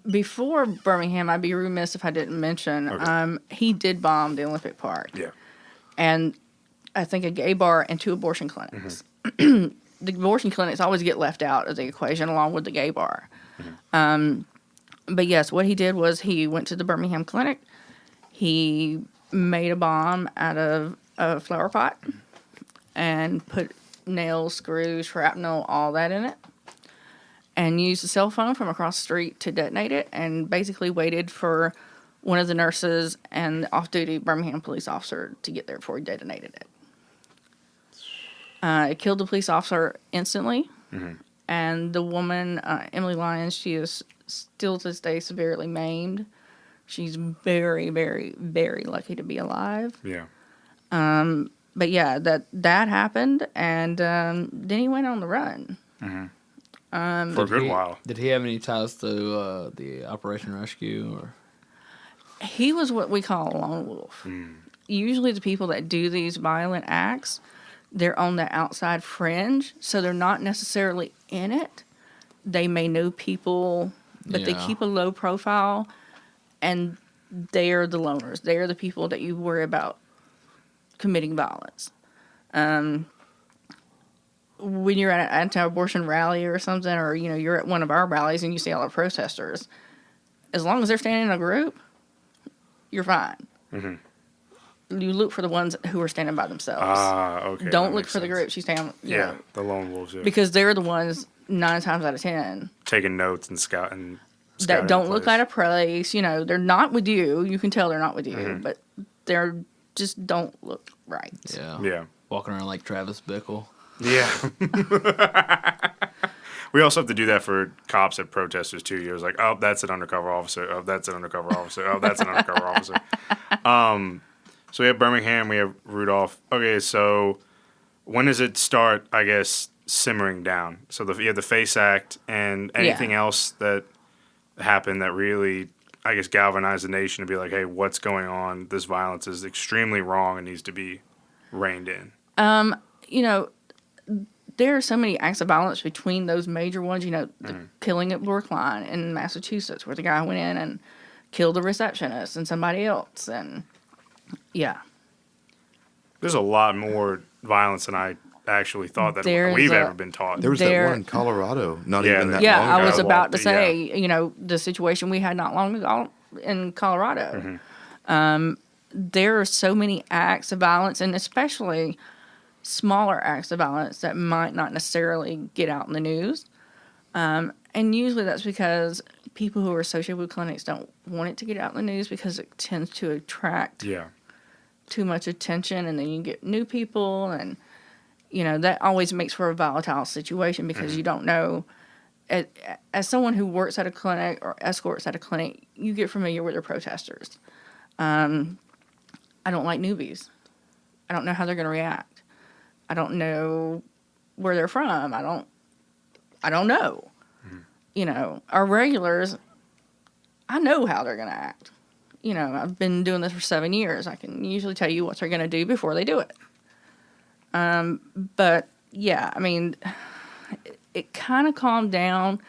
Before Birmingham, I'd be remiss if I didn't mention Okay. he did bomb the Olympic Park. Yeah. And I think a gay bar and 2 abortion clinics. Mm-hmm. The abortion clinics always get left out of the equation along with the gay bar. But yes, what he did was he went to the Birmingham clinic. He made a bomb out of a flower pot and put nails, screws, shrapnel, all that in it. And used a cell phone from across the street to detonate it and basically waited for one of the nurses and the off-duty Birmingham police officer to get there before he detonated it. It killed the police officer instantly. And the woman, Emily Lyons, she is still to this day severely maimed. She's very, very, very lucky to be alive. Yeah. But yeah, that happened, and then he went on the run. For a good while. Did he have any ties to the Operation Rescue? Or He was what we call a lone wolf. Usually the people that do these violent acts, they're on the outside fringe, so they're not necessarily in it. They may know people, but they Yeah. keep a low profile, and they're the loners. They're the people that you worry about committing violence. When you're at an anti-abortion rally or something, or you're at one of our rallies and you see all the protesters, as long as they're standing in a group, you're fine. You look for the ones who are standing by themselves. Okay. Don't that look makes for the sense. groups. You stand, Yeah, the lone wolves. Yeah. because they're the ones 9 times out of 10 Taking notes and scouting. that don't look out of place. They're not with you. You can tell they're not with you, but they're just don't look right. Yeah. walking around like Travis Bickle. Yeah. We also have to do that for cops at protesters too. You're like, oh, that's an undercover officer. Oh, that's an undercover officer. Oh, that's an undercover officer. So we have Birmingham. We have Rudolph. Okay, so when does it start, I guess, simmering down? So you have the FACE Act and anything else that happened that really, I guess, galvanized the nation to be like, hey, what's going on? This violence is extremely wrong and needs to be reined in. There are so many acts of violence between those major ones. The killing at Brookline in Massachusetts, where the guy went in and killed the receptionist and somebody else, and There's a lot more violence than I actually thought that There's we've a- ever been taught. There was that There- one in Colorado, not Yeah, even that Yeah, long I ago. was about to Yeah. say, you know, the situation we had not long ago in Colorado. There are so many acts of violence, and especially smaller acts of violence that might not necessarily get out in the news. And usually that's because people who are associated with clinics don't want it to get out in the news because it tends to attract Yeah. too much attention, and then you get new people, and you know that always makes for a volatile situation because you don't know. As someone who works at a clinic or escorts at a clinic, you get familiar with the protesters. I don't like newbies. I don't know how they're going to react. I don't know where they're from. I don't know. You know, our regulars, I know how they're going to act. You know, I've been doing this for 7 years. I can usually tell you what they're going to do before they do it. But yeah, I mean, it kind of calmed down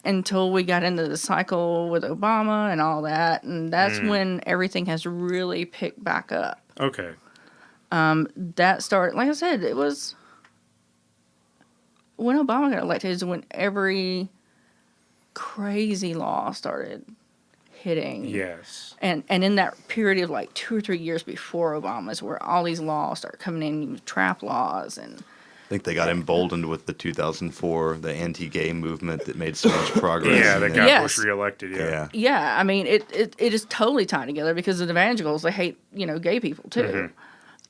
until we got into the cycle with Obama and all that, and that's when everything has really picked back up. Okay. That started, like I said, it was when Obama got elected is when every crazy law started hitting. Yes. And in that period of like 2 or 3 years before Obama's, where all these laws start coming in, trap laws, and I think they got emboldened with the 2004, the anti-gay movement that made so much progress. Yeah, and that then- got Yes. Bush reelected. Yeah. yeah, I mean, it is totally tied together because the evangelicals, they hate, you know, gay people too.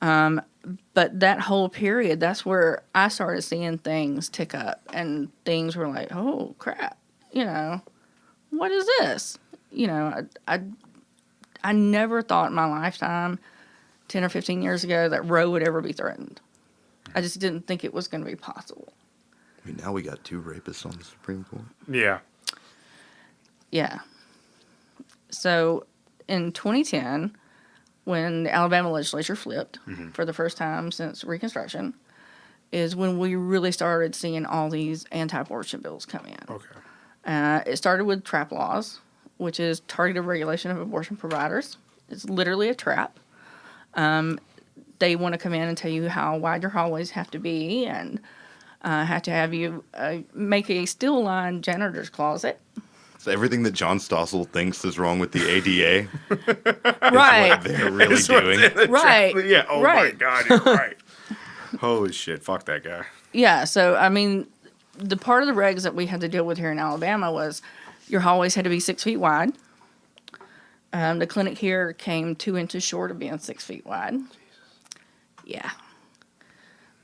But that whole period, that's where I started seeing things tick up, and things were like, oh crap, you know, what is this? You know, I never thought in my lifetime, 10 or 15 years ago, that Roe would ever be threatened. I just didn't think it was going to be possible. I mean, now we got 2 rapists on the Supreme Court. Yeah. Yeah. So in 2010, when the Alabama legislature flipped for the first time since Reconstruction, is when we really started seeing all these anti-abortion bills come in. Okay. It started with trap laws, which is targeted regulation of abortion providers. It's literally a trap. They want to come in and tell you how wide your hallways have to be, and have to have you make a still line janitor's closet. So everything that John Stossel thinks is wrong with the ADA, Right. they're really That's what doing. Right. Yeah. Oh Right. my God. You're right. Holy shit. Fuck that guy. Yeah, so I mean, the part of the regs that we had to deal with here in Alabama was your hallways had to be 6 feet wide. The clinic here came 2 inches short of being 6 feet wide. Yeah.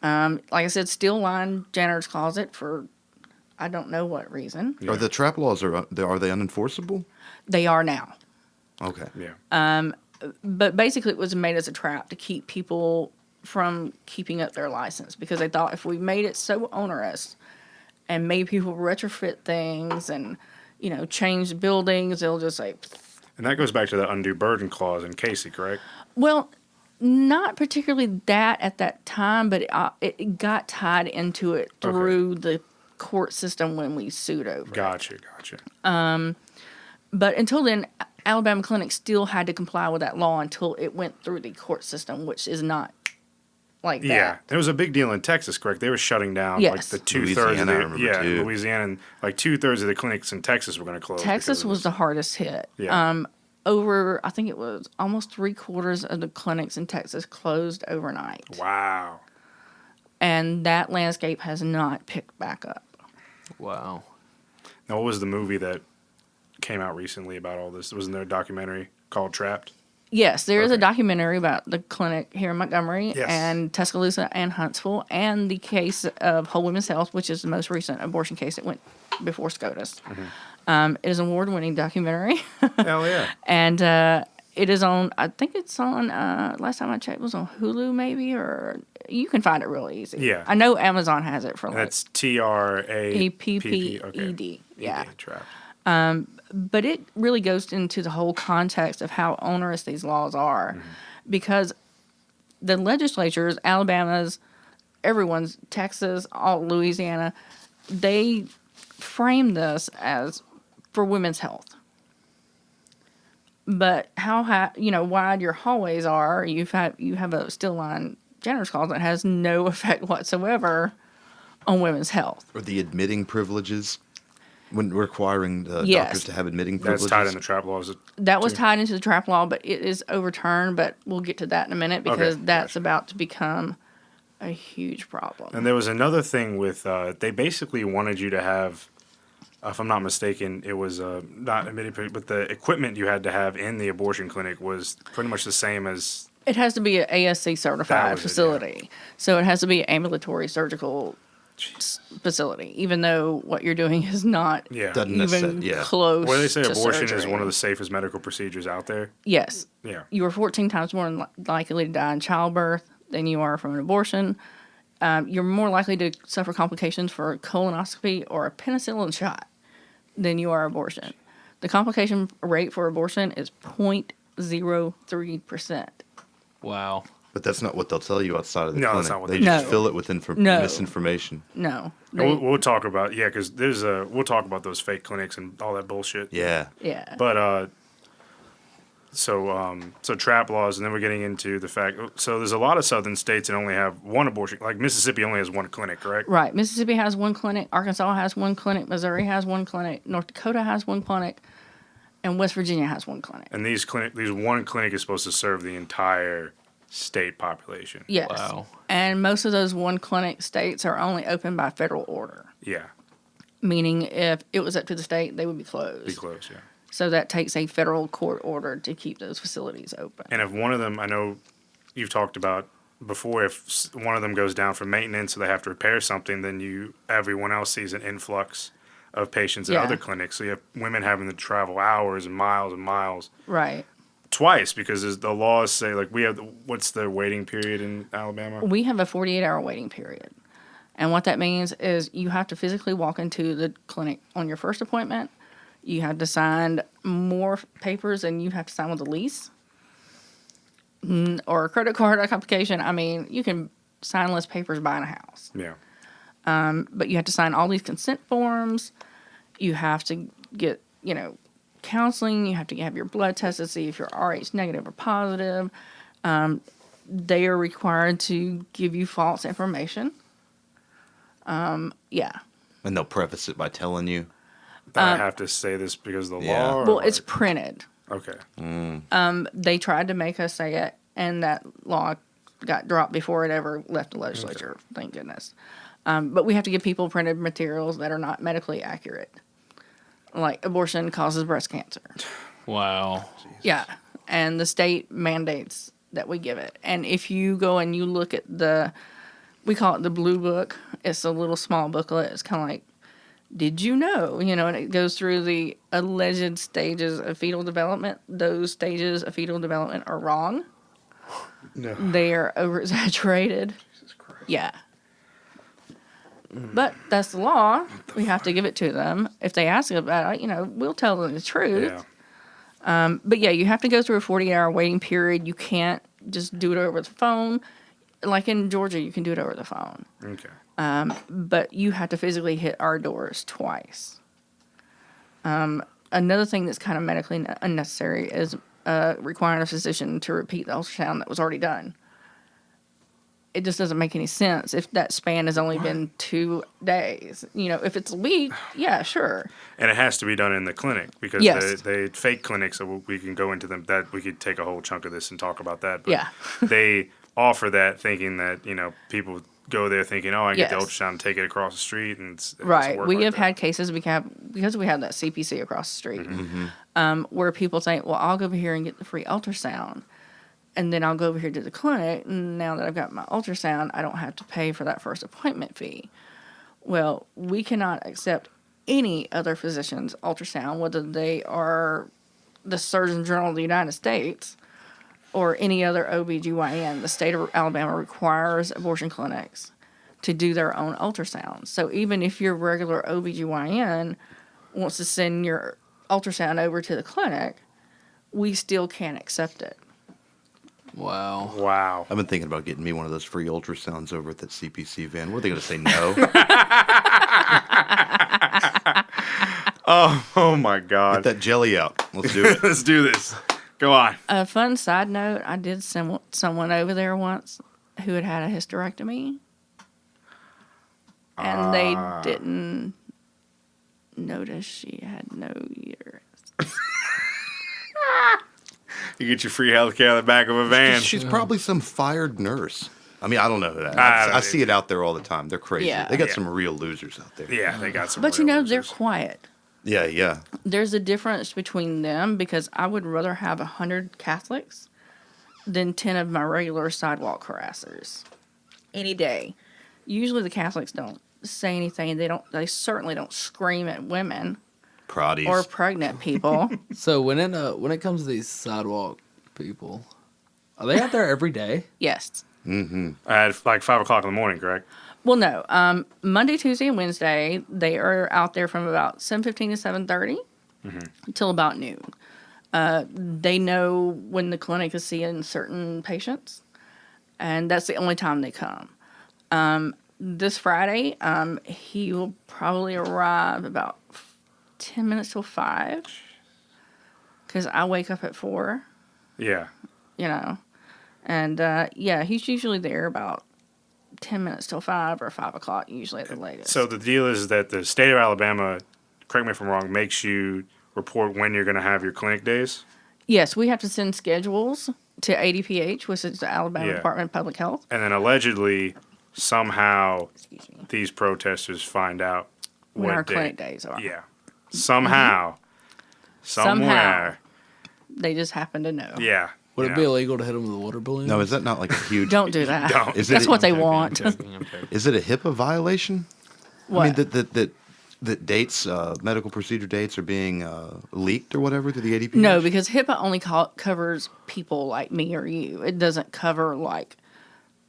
Like I said, steel line janitor's closet for I don't know what reason. Are the trap laws, are they unenforceable? They are now. Okay. Yeah. But basically, it was made as a trap to keep people from keeping up their license because they thought if we made it so onerous and made people retrofit things and, you know, change buildings, they'll just say, And that goes back to the undue burden clause in Casey, correct? well, not particularly that at that time, but it got tied into it through the court system when we sued over it. Gotcha. But until then, Alabama clinics still had to comply with that law until it went through the court system, which is not like Yeah. that. There was a big deal in Texas, correct? They were shutting down like Yes. the 2/3 of Louisiana, I the remember, too. Louisiana, and like 2/3 of the clinics in Texas were going to close. Texas because of was this. the hardest hit. Yeah. I think it was almost 3/4 of the clinics in Texas closed overnight. Wow. And that landscape has not picked back up. Wow. Now, what was the movie that came out recently about all this? Wasn't there a documentary called Trapped? Yes, there is a Okay. documentary about the clinic here in Montgomery Yes. and Tuscaloosa and Huntsville and the case of Whole Women's Health, which is the most recent abortion case that went before SCOTUS. It is an award-winning documentary. Hell yeah. And it is on, I think it's on, last time I checked, it was on Hulu maybe, or you can find it real easy. Yeah. I know Amazon has it for And like that's TRAPPED. EPPED. Yeah. Trapped. But it really goes into the whole context of how onerous these laws are. Because the legislatures, Alabama's, everyone's, Texas, all Louisiana, they frame this as for women's health. But how wide your hallways are, you have a still line janitor's closet has no effect whatsoever on women's health. Or the admitting privileges, when requiring Yes. doctors to have admitting That's privileges. tied in the trap laws. That was tied into the trap law, but it is overturned. But we'll get to that in a minute because Okay, that's gotcha. about to become a huge problem. And there was another thing with they basically wanted you to have, if I'm not mistaken, it was not admitted, but the equipment you had to have in the abortion clinic was pretty much the same as. It has to be an ASC That certified was it, facility. So it has to be an ambulatory surgical facility, even though what you're doing is not Yeah. Doesn't even necessarily- yeah. close Where they say to abortion is surgery. one of the safest medical procedures out there. Yes. Yeah. You are 14 times more likely to die in childbirth than you are from an abortion. You're more likely to suffer complications for a colonoscopy or a penicillin shot than you are abortion. The complication rate for abortion is 0.03%. Wow. But that's not what they'll tell you outside of the No, clinic. that's not what they they just do. fill it with No. misinformation. No. We'll talk about because we'll talk about those fake clinics and all that bullshit. Yeah. Yeah. But so trap laws, and then we're getting into the fact. So there's a lot of southern states that only have one abortion. Like Mississippi only has one clinic, correct? Right. Mississippi has one clinic. Arkansas has one clinic. Missouri has one clinic. North Dakota has one clinic. And West Virginia has one clinic. And these one clinic is supposed to serve the entire state population. Yes. Wow. And most of those one clinic states are only open by federal order, Yeah, meaning if it was up to the state, they would be closed. be close. Yeah. So that takes a federal court order to keep those facilities open. And if one of them, I know you've talked about before, if one of them goes down for maintenance, so they have to repair something, then everyone else sees an influx of patients at Yeah. other clinics. So you have women having to travel hours and miles Right. twice because the laws say like what's the waiting period in Alabama? We have a 48-hour waiting period. And what that means is you have to physically walk into the clinic on your first appointment. You have to sign more papers than you have to sign with a lease or a credit card application. I mean, you can sign less papers buying a house. Yeah. But you have to sign all these consent forms. You have to get, counseling. You have to have your blood tested to see if you're Rh negative or positive. They are required to give you false information. Yeah. And they'll preface it by telling you. I have to say this because of the Yeah. law? or Well, it's what? printed. Okay. They tried to make us say it, and that law got dropped before it ever left the legislature. Thank goodness. But we have to give people printed materials that are not medically accurate. Like abortion causes breast cancer. Wow. Yeah. And the state mandates that we give it. And if you go and you look at we call it the blue book. It's a little small booklet. It's kind of like, did you know? And it goes through the alleged stages of fetal development. Those stages of fetal development are wrong. No. They are over-exaggerated. Jesus Christ. Yeah. But that's the law. We have to give it to them. If they ask about it, we'll tell them the truth. Yeah. But yeah, you have to go through a 40-hour waiting period. You can't just do it over the phone. Like in Georgia, you can do it over the phone. Okay. But you have to physically hit our doors twice. Another thing that's kind of medically unnecessary is requiring a physician to repeat the ultrasound that was already done. It just doesn't make any sense if that span has only been 2 days. If it's a week, yeah, sure. And it has to be done in the clinic because Yes. they fake clinics, so we can go into them. That we could take a whole chunk of this and talk about that. But Yeah. they offer that thinking that people go there thinking, oh, I get the Yes. ultrasound and take it across the street, and it doesn't Right. work We like have that. had cases because we have that CPC across the street, where people say, well, I'll go over here and get the free ultrasound. And then I'll go over here to the clinic. And now that I've got my ultrasound, I don't have to pay for that first appointment fee. Well, we cannot accept any other physician's ultrasound, whether they are the Surgeon General of the United States or any other OBGYN. The state of Alabama requires abortion clinics to do their own ultrasounds. So even if your regular OBGYN wants to send your ultrasound over to the clinic, we still can't accept it. Wow. Wow. I've been thinking about getting me one of those free ultrasounds over at that CPC van. What are they going to say? No. Oh my Get God. that jelly out. Let's do it. Let's do this. Go on. A fun side note, I did send someone over there once who had had a hysterectomy, and they didn't notice she had no uterus. You get your free healthcare on the back of a van. She's probably some fired nurse. I mean, I don't know that. I don't I see it out there all the time. They're crazy. Yeah. They got Yeah. some real losers out there. Yeah, they got some. But real they're losers. quiet. Yeah, yeah. There's a difference between them because I would rather have 100 Catholics than 10 of my regular sidewalk harassers any day. Usually the Catholics don't say anything. They certainly don't scream at women Proddies. or pregnant people. So when it comes to these sidewalk people, are they out there every day? Yes. At like 5 o'clock in the morning, correct? Well, no. Monday, Tuesday, and Wednesday, they are out there from about 7:15 to 7:30 until about noon. They know when the clinic is seeing certain patients, and that's the only time they come. This Friday, he will probably arrive about 10 minutes till 5 because I wake up at 4, Yeah. you know. And, yeah, he's usually there about 10 minutes till 5 or 5 o'clock, usually at the latest. So the deal is that the state of Alabama, correct me if I'm wrong, makes you report when you're going to have your clinic days. Yes, we have to send schedules to ADPH, which is the Alabama Yeah. Department of Public Health. And then allegedly, somehow, Excuse me. these protesters find out When what our day. clinic days are. Yeah. Somehow. Somewhere. They just happen to know. Yeah. Would yeah. it be illegal to hit them with a water balloon? No, is that not like a huge... Don't do that. Don't. Is That's it- what they I'm want. I'm joking. Is it a HIPAA violation? What? I mean, that dates, medical procedure dates are being leaked or whatever to the ADP? No, because HIPAA only covers people like me or you. It doesn't cover, like,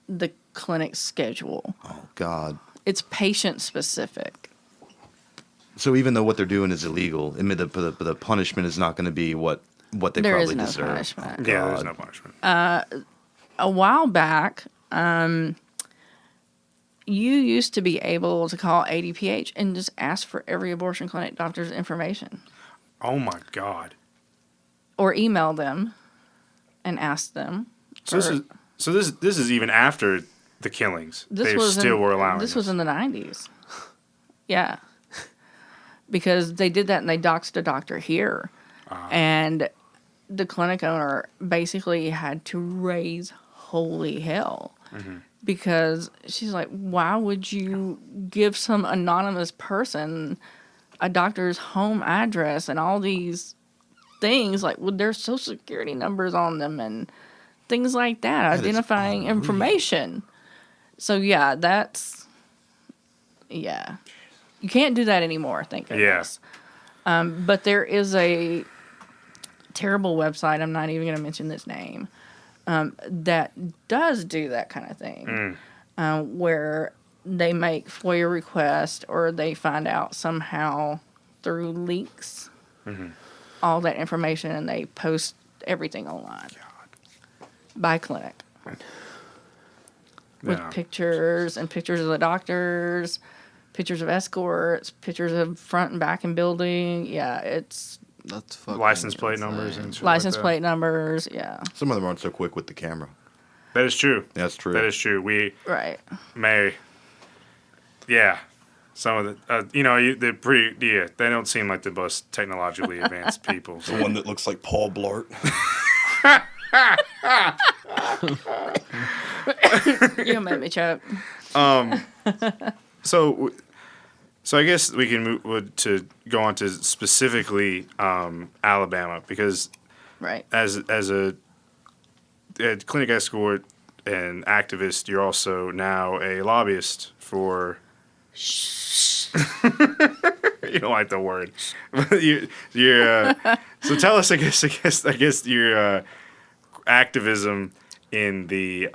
the clinic schedule. Oh, God. It's patient-specific. So even though what they're doing is illegal, I mean, the punishment is not going to be what they There probably is no deserve. punishment. Yeah, there's God. no punishment. A while back, you used to be able to call ADPH and just ask for every abortion clinic doctor's information. Oh, my God. Or email them and ask them. So this is even after the killings. They still were allowing This was in the 90s. Yeah. Because they did that and they doxed a doctor here. And the clinic owner basically had to raise holy hell. Because she's like, why would you give some anonymous person a doctor's home address and all these things, like with their social security numbers on them and things like that, That is identifying unreal. information. So, yeah, you can't do that anymore, thank goodness. But there is a terrible website, I'm not even going to mention this name, that does do that kind of thing, where they make FOIA requests or they find out somehow through leaks all that information and they post everything online by clinic with Yeah. pictures and pictures of the doctors, pictures of escorts, pictures of front and back in building. Yeah, it's That's fucking License plate insane. numbers and shit license like that. plate numbers. Yeah, Some of them aren't so quick with the camera. That is true. That's true. That is true. We right. may, yeah. Some of the, they're pretty, yeah, they don't seem like the most technologically advanced people. The one that looks like Paul Blart. You made me choke. So I guess we can move to go on to specifically Alabama, because Right. as a clinic escort and activist, you're also now a lobbyist for. You don't like the word. You're so tell us. I guess your activism in the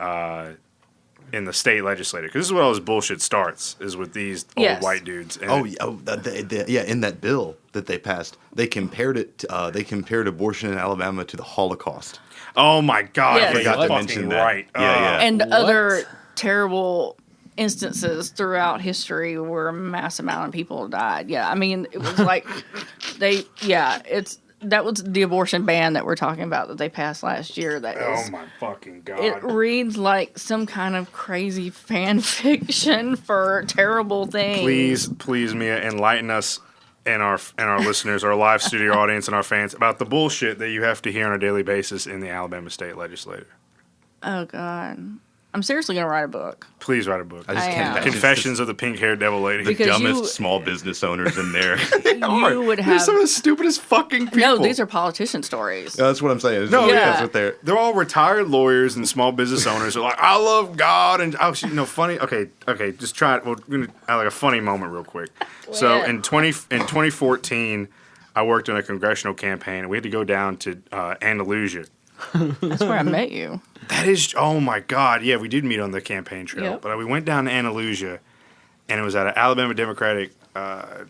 state legislature, because this is where all this bullshit starts, is with these old Yes. white dudes. And Yeah, in that bill that they passed, they compared it. They compared abortion in Alabama to the Holocaust. oh my God, Yes. I Forgot to fucking mention that. right. Yeah. And What? other terrible instances throughout history where a mass amount of people died. Yeah, I mean, it was like it's that was the abortion ban that we're talking about that they passed last year. That Oh is, my fucking god! it reads like some kind of crazy fan fiction for terrible things. Please, Mia, enlighten us and our listeners, our live studio audience, and our fans about the bullshit that you have to hear on a daily basis in the Alabama State Legislature. Oh God, I'm seriously gonna write a book. Please write a book. I just I can't am. imagine Confessions of the Pink-Haired Devil Lady. the Because dumbest you- small business owners in there. You would They're have some of the stupidest fucking people. no. These are politician stories. That's what I'm saying. No, yeah. That's what They're all retired lawyers and small business owners. They're like, I love God, and funny. Okay, just try it. We're gonna have like a funny moment real quick. So Yeah. in 2014, I worked on a congressional campaign, and we had to go down to Andalusia. That's where I met you. That is, oh my God, yeah, we did meet on the campaign trail. Yep. But we went down to Andalusia, and it was at an Alabama Democratic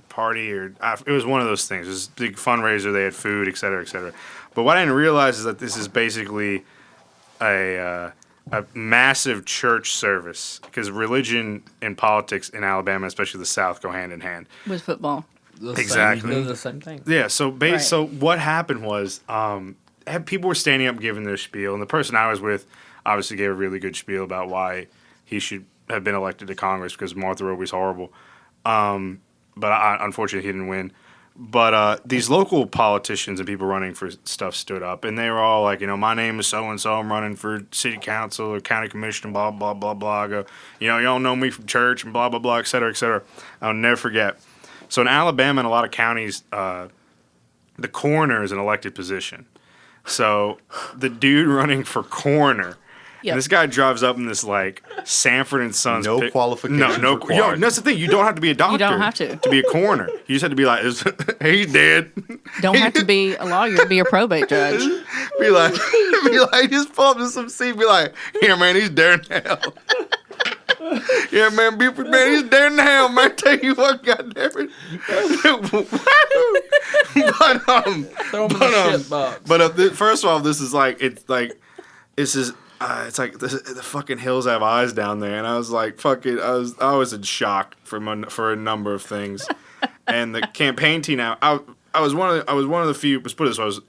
party, or it was one of those things. It was a big fundraiser. They had food, et cetera, et cetera. But what I didn't realize is that this is basically a massive church service, because religion and politics in Alabama, especially the South, go hand in hand. With football. Exactly. They're the same thing. Yeah. So Right. so what happened was, people were standing up giving their spiel, and the person I was with obviously gave a really good spiel about why he should have been elected to Congress because Martha Roby's horrible. But unfortunately, he didn't win. But these local politicians and people running for stuff stood up, and they were all like, my name is so-and-so, I'm running for city council or county commission, blah, blah, blah, blah. I go, you don't know me from church, and blah, blah, blah, et cetera, et cetera. I'll never forget. So in Alabama and a lot of counties, the coroner is an elected position. So the dude running for coroner, Yep. and this guy drives up in this like Sanford and Sons. No qualifications required. That's the thing. You don't have to be a doctor. don't have to. be a coroner. You just have to be like, he's dead. Don't have to be a lawyer to be a probate judge. be like, just pull up to some seat, be like, yeah, man, he's dead now. Yeah, man, he's dead now, man. Tell you what, goddamn it. Throw them in the shit box. But first of all, this is like it's like the fucking hills have eyes down there, and I was like, fucking, I was in shock for a number of things, and the campaign team. I was one of the few. Let's put it this way, I was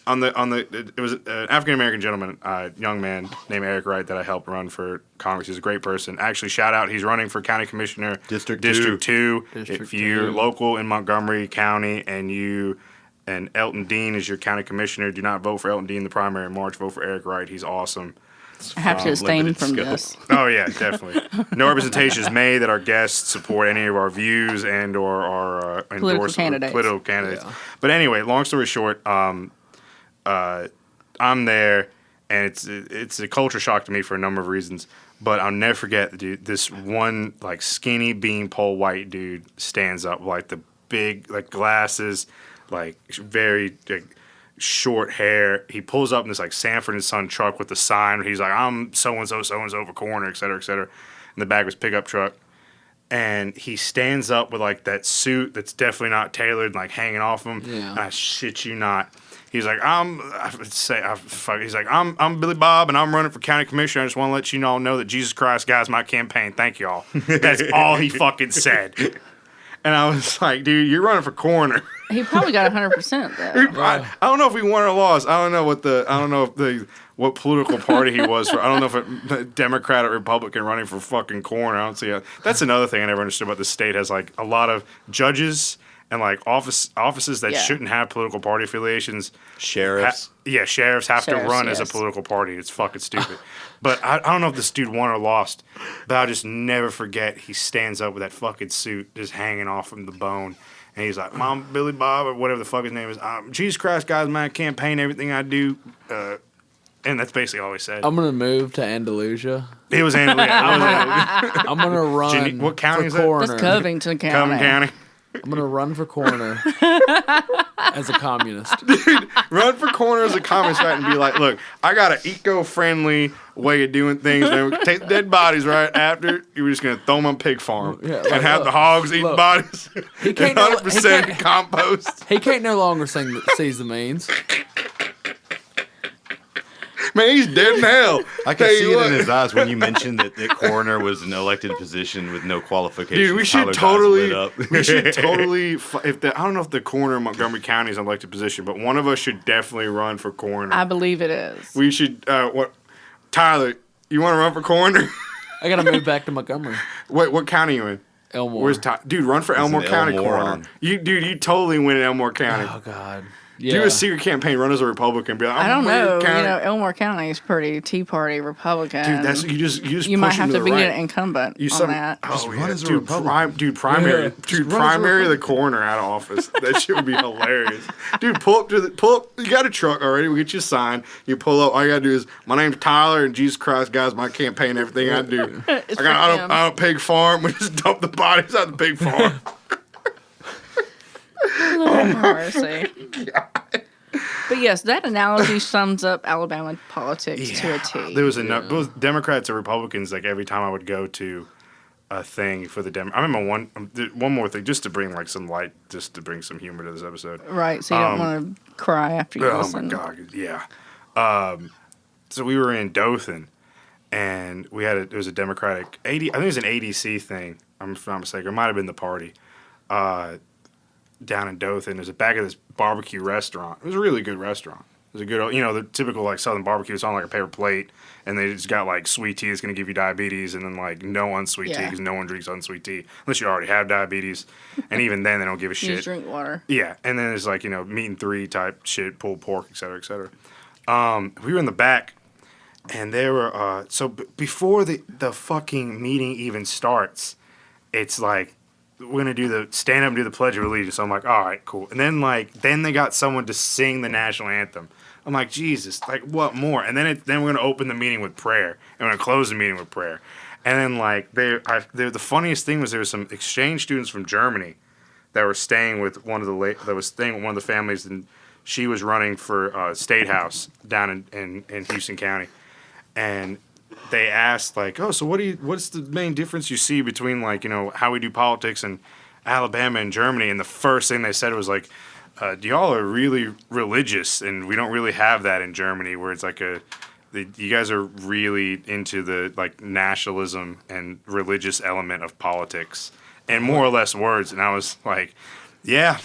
it was an African American gentleman, young man named Eric Wright that I helped run for Congress. He's a great person. Actually, shout out, he's running for county commissioner, District 2. If you're local in Montgomery County and Elton Dean is your county commissioner, do not vote for Elton Dean in the primary in March. Vote for Eric Wright. He's awesome. I have to abstain limited from scope. this. Oh yeah, definitely. No representation is made that our guests support any of our views and or our endorse candidates. political candidates. Yeah. But anyway, long story short, I'm there, and it's a culture shock to me for a number of reasons. But I'll never forget, dude. This one like skinny beanpole white dude stands up, like the big like glasses, like very like, short hair. He pulls up in this like Sanford and Son truck with the sign. He's like, I'm so and so for corner, et cetera, et cetera. And the back was pickup truck. And he stands up with like that suit that's definitely not tailored, and, like hanging off him. Yeah. And I shit you not. He's like, I'm Billy Bob, and I'm running for county commissioner. I just want to let you all know that Jesus Christ, guys, my campaign. Thank y'all. That's all he fucking said. And I was like, dude, you're running for coroner. He probably got 100% though. I don't know if he won or lost. I don't know what political party he was for. I don't know if a Democrat or Republican running for fucking coroner. I don't see it. That's another thing I never understood about the state. Has like a lot of judges and like offices that Yeah. shouldn't have political party affiliations. Sheriffs. Sheriffs have to Sheriffs, run as a yes. political party. It's fucking stupid. But I don't know if this dude won or lost. But I'll just never forget. He stands up with that fucking suit just hanging off from the bone. And he's like, Mom, Billy Bob, or whatever the fuck his name is. Jesus Christ, guys, my campaign, everything I do. And that's basically all he said. I'm gonna move to Andalusia. It was Andalusia. I'm gonna run. What county for is that? coroner. That's Covington County. Cumberland County. I'm gonna run for coroner as a communist. Run for corner as a communist, right, and be like, look, I got an eco-friendly way of doing things. Man. We take the dead bodies right after. You're just going to throw them on pig farm Yeah, and like, have the hogs eat look. bodies. He can't. 100% compost. He can't no longer sees the means. Man, he's dead in hell. I can Tell see you it in what. his eyes when you mentioned that the coroner was an elected position with no qualifications. Dude, we should Tyler's eyes lit totally, up. we should totally. I don't know if the coroner of Montgomery County is an elected position, but one of us should definitely run for coroner. I believe it is. We should. Tyler, you want to run for coroner? I gotta move back to Montgomery. What county you in? Elmore. Where's Dude, run for Elmore an County Elmore coroner. on. You totally win in Elmore County. Oh God. Do Yeah. a secret campaign, run as a Republican. Be like, I don't winning know. County. You know, Elmore County is pretty Tea Party Republican. Dude, that's you just you might push have them to be the an right. incumbent You on that. Just run as a dude, Republican. primary, Yeah. dude, run as a primary the coroner out of office. That shit would be hilarious. Dude, pull up. You got a truck already. We get you a sign. You pull up. All you gotta do is, my name's Tyler, and Jesus Christ, guys, my campaign, everything I do. It's I don't pig farm. We just dump the bodies out the pig farm. Lord mercy. But yes, that analogy sums up Alabama politics to a T. There was enough. Both Democrats and Republicans. Like every time I would go to a thing for the I remember one more thing, just to bring like some light, just to bring some humor to this episode. Right, so you don't want to cry after you Oh listen. my god, yeah. So we were in Dothan, and it was a Democratic I think it was an ADC thing. If I'm not mistaken, it might have been the party. Down in Dothan, there's a back of this barbecue restaurant. It was a really good restaurant. It was a good, the typical like Southern barbecue. It's on like a paper plate, and they just got like sweet tea that's gonna give you diabetes, and then like no unsweet tea Yeah. because no one drinks unsweet tea unless you already have diabetes, and even then they don't give a You shit. just drink water. Yeah, and then there's like meat and three type shit, pulled pork, et cetera, et cetera. We were in the back, and there were before the fucking meeting even starts, it's like, we're gonna do the stand up and do the Pledge of Allegiance. So I'm like, all right, cool. And then they got someone to sing the national anthem. I'm like, Jesus, like what more? And then we're gonna open the meeting with prayer, and we're gonna close the meeting with prayer. And then like the funniest thing was there was some exchange students from Germany that were staying with one of the families, and she was running for State House down in Houston County, and they asked like, oh, so what's the main difference you see between like how we do politics in Alabama and Germany? And the first thing they said was like, do y'all are really religious, and we don't really have that in Germany, where it's like you guys are really into the like nationalism and religious element of politics, and more or less words. And I was like, yeah,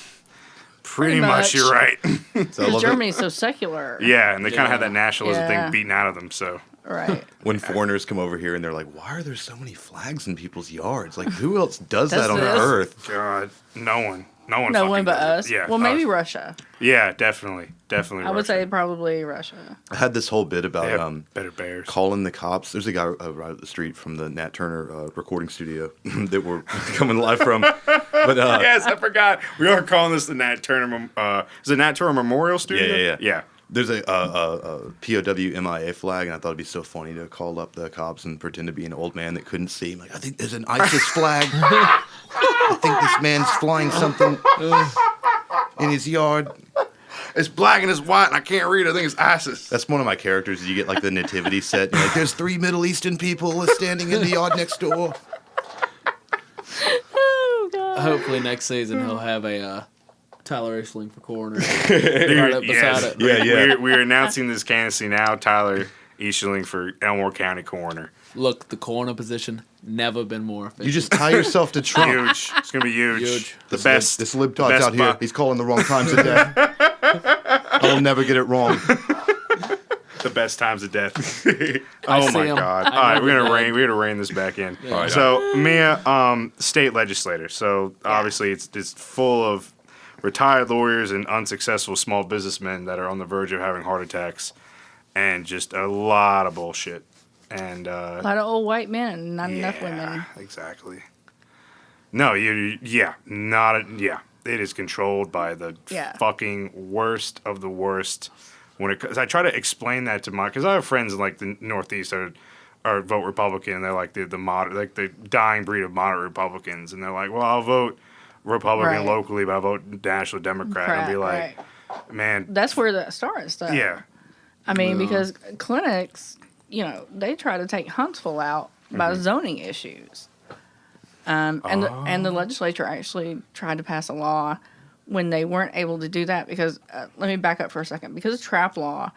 pretty much you're right. Because Germany's so secular. Yeah, and they kind of had that nationalism Yeah. thing beaten out of them. So Right. When foreigners come over here and they're like, why are there so many flags in people's yards? Like, who else does Does that on this? Earth? God, no one No fucking one but does us. it. Yeah, Well, maybe us. Russia. Yeah, definitely. I would say probably Russia. I had this whole bit They about have better bears. calling the cops. There's a guy right up the street from the Nat Turner recording studio that we're coming live from. But Yes, I forgot. We are calling this the Nat Turner. Is it Nat Turner Memorial Studio? Yeah. There's a POW MIA flag, and I thought it'd be so funny to call up the cops and pretend to be an old man that couldn't see. I'm like, I think there's an ISIS flag. I think this man's flying something in his yard. It's black and it's white, and I can't read it. I think it's ISIS. That's one of my characters. You get like the nativity set. You're like, there's 3 Middle Eastern people standing in the yard next door. Oh, God. Hopefully next season he'll have a Tyler Ishling for coroner right up beside Yes. it. Yeah. We're announcing this candidacy now. Tyler Easterling for Elmore County Coroner. Look, the coroner position never been more efficient. You just tie yourself to Trump. Huge. It's gonna be huge. Huge. The best. This libtard's best out here. He's calling the wrong times of day. I'll never get it wrong. The best times of death. I Oh see my 'em. God! I All right, know we're the gonna day. rein this back in. Yeah. All right. So Mia, state legislator. So obviously it's full of retired lawyers and unsuccessful small businessmen that are on the verge of having heart attacks, and just a lot of bullshit. And A lot of old white men, not enough women. Exactly. No, it is controlled by the Yeah. fucking worst of the worst. Because I try to explain that to because I have friends in like the Northeast that are vote Republican, and they're like the moderate, like the dying breed of moderate Republicans, and they're like, well, I'll vote Republican Right. locally, but I'll vote National Democrat. And I'll be like, right. man, That's where that starts, though. yeah, I mean, because clinics, they try to take Huntsville out by zoning issues. And the legislature actually tried to pass a law when they weren't able to do that because, let me back up for a second, because of trap law,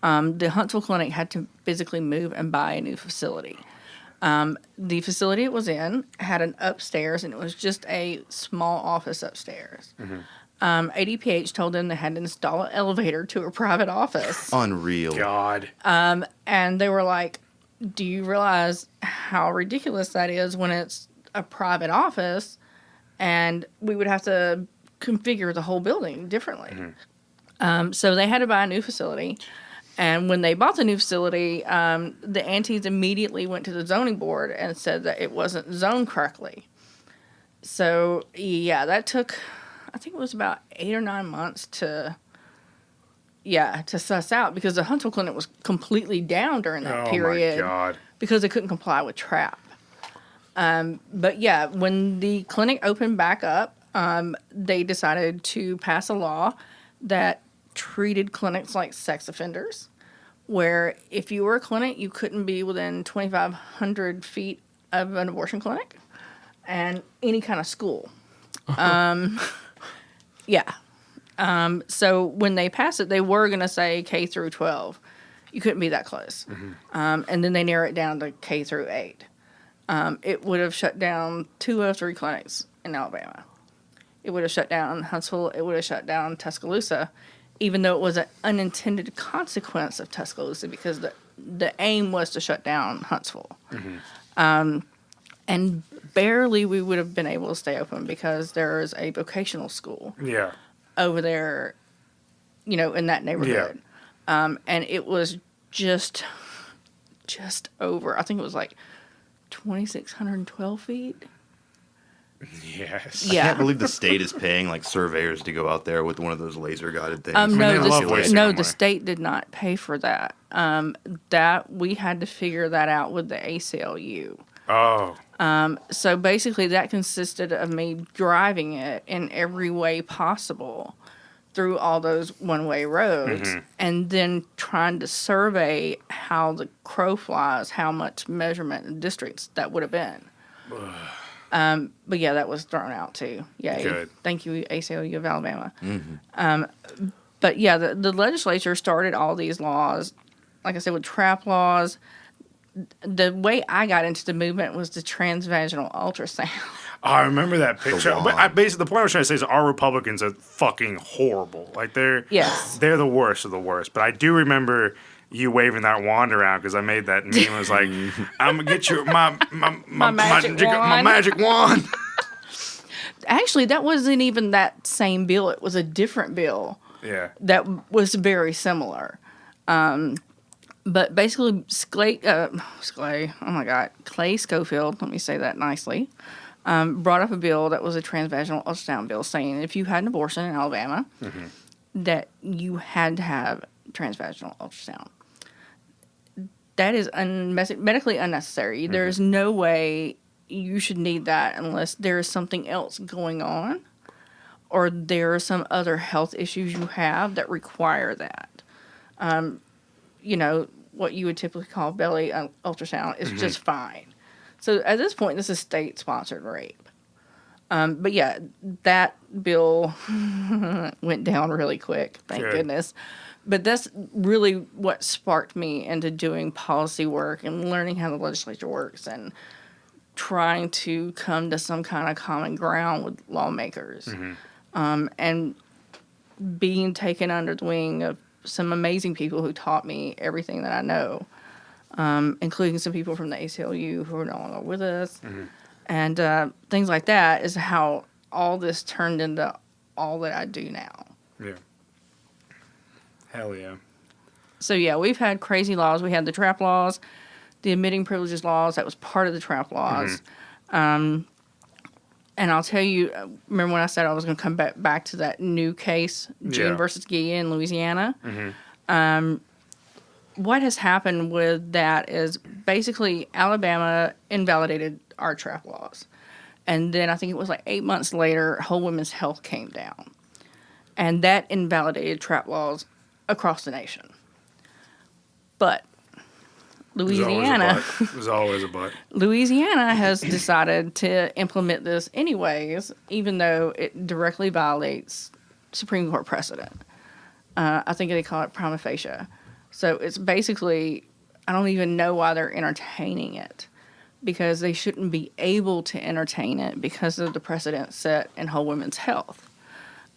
The Huntsville clinic had to physically move and buy a new facility. The facility it was in had an upstairs, and it was just a small office upstairs. ADPH told them they had to install an elevator to a private office. Unreal. God. And they were like, do you realize how ridiculous that is when it's a private office and we would have to configure the whole building differently? So they had to buy a new facility. And when they bought the new facility, the aunties immediately went to the zoning board and said that it wasn't zoned correctly. So, yeah, that took, I think it was about 8 or 9 months to suss out, because the Huntsville clinic was completely down during that period. Oh, my God. Because they couldn't comply with TRAP. But, yeah, when the clinic opened back up, they decided to pass a law that treated clinics like sex offenders, where if you were a clinic, you couldn't be within 2,500 feet of an abortion clinic and any kind of school. So when they passed it, they were going to say K through 12. You couldn't be that close. And then they narrow it down to K through 8. It would have shut down 2 of 3 clinics in Alabama. It would have shut down Huntsville. It would have shut down Tuscaloosa, even though it was an unintended consequence of Tuscaloosa, because the aim was to shut down Huntsville. And barely we would have been able to stay open because there is a vocational school over there, in that neighborhood. And it was just over, I think it was like 2,612 feet. Yes. I can't believe the state is paying like surveyors to go out there with one of those laser guided things. The state did not pay for that. That we had to figure that out with the ACLU. Oh. So basically, that consisted of me driving it in every way possible through all those one-way roads, and then trying to survey how the crow flies, how much measurement and districts that would have been. But yeah, that was thrown out too. Yay. Good. Thank you, ACLU of Alabama. But yeah, the legislature started all these laws, like I said, with TRAP laws. The way I got into the movement was the transvaginal ultrasound. I remember that picture. But basically, the point I was trying to say is our Republicans are fucking horrible. Like, they're the worst of the worst. But I do remember you waving that wand around, because I made that meme. It was like, I'm going to get you my magic wand. Actually, that wasn't even that same bill. It was a different bill. Yeah. That was very similar. But basically, Clay Schofield, let me say that nicely, brought up a bill that was a transvaginal ultrasound bill, saying if you had an abortion in Alabama, that you had to have transvaginal ultrasound. That is medically unnecessary. There's no way you should need that unless there is something else going on, or there are some other health issues you have that require that. What you would typically call belly ultrasound is just fine. So at this point, this is state-sponsored rape. But yeah, that bill went down really quick, thank goodness. But that's really what sparked me into doing policy work and learning how the legislature works and trying to come to some kind of common ground with lawmakers. And being taken under the wing of some amazing people who taught me everything that I know, including some people from the ACLU who are no longer with us. And things like that is how all this turned into all that I do now. Yeah. Hell yeah. So yeah, we've had crazy laws. We had the TRAP laws, the admitting privileges laws. That was part of the TRAP laws. And I'll tell you, remember when I said I was going to come back to that new case, Jean versus Guillen in Louisiana? What has happened with that is basically Alabama invalidated our TRAP laws. And then I think it was like 8 months later, Whole Women's Health came down. And that invalidated TRAP laws across the nation. But Louisiana... There's always a but. Louisiana has decided to implement this anyways, even though it directly violates Supreme Court precedent. I think they call it prima facie. So it's basically, I don't even know why they're entertaining it, because they shouldn't be able to entertain it because of the precedent set in whole women's health.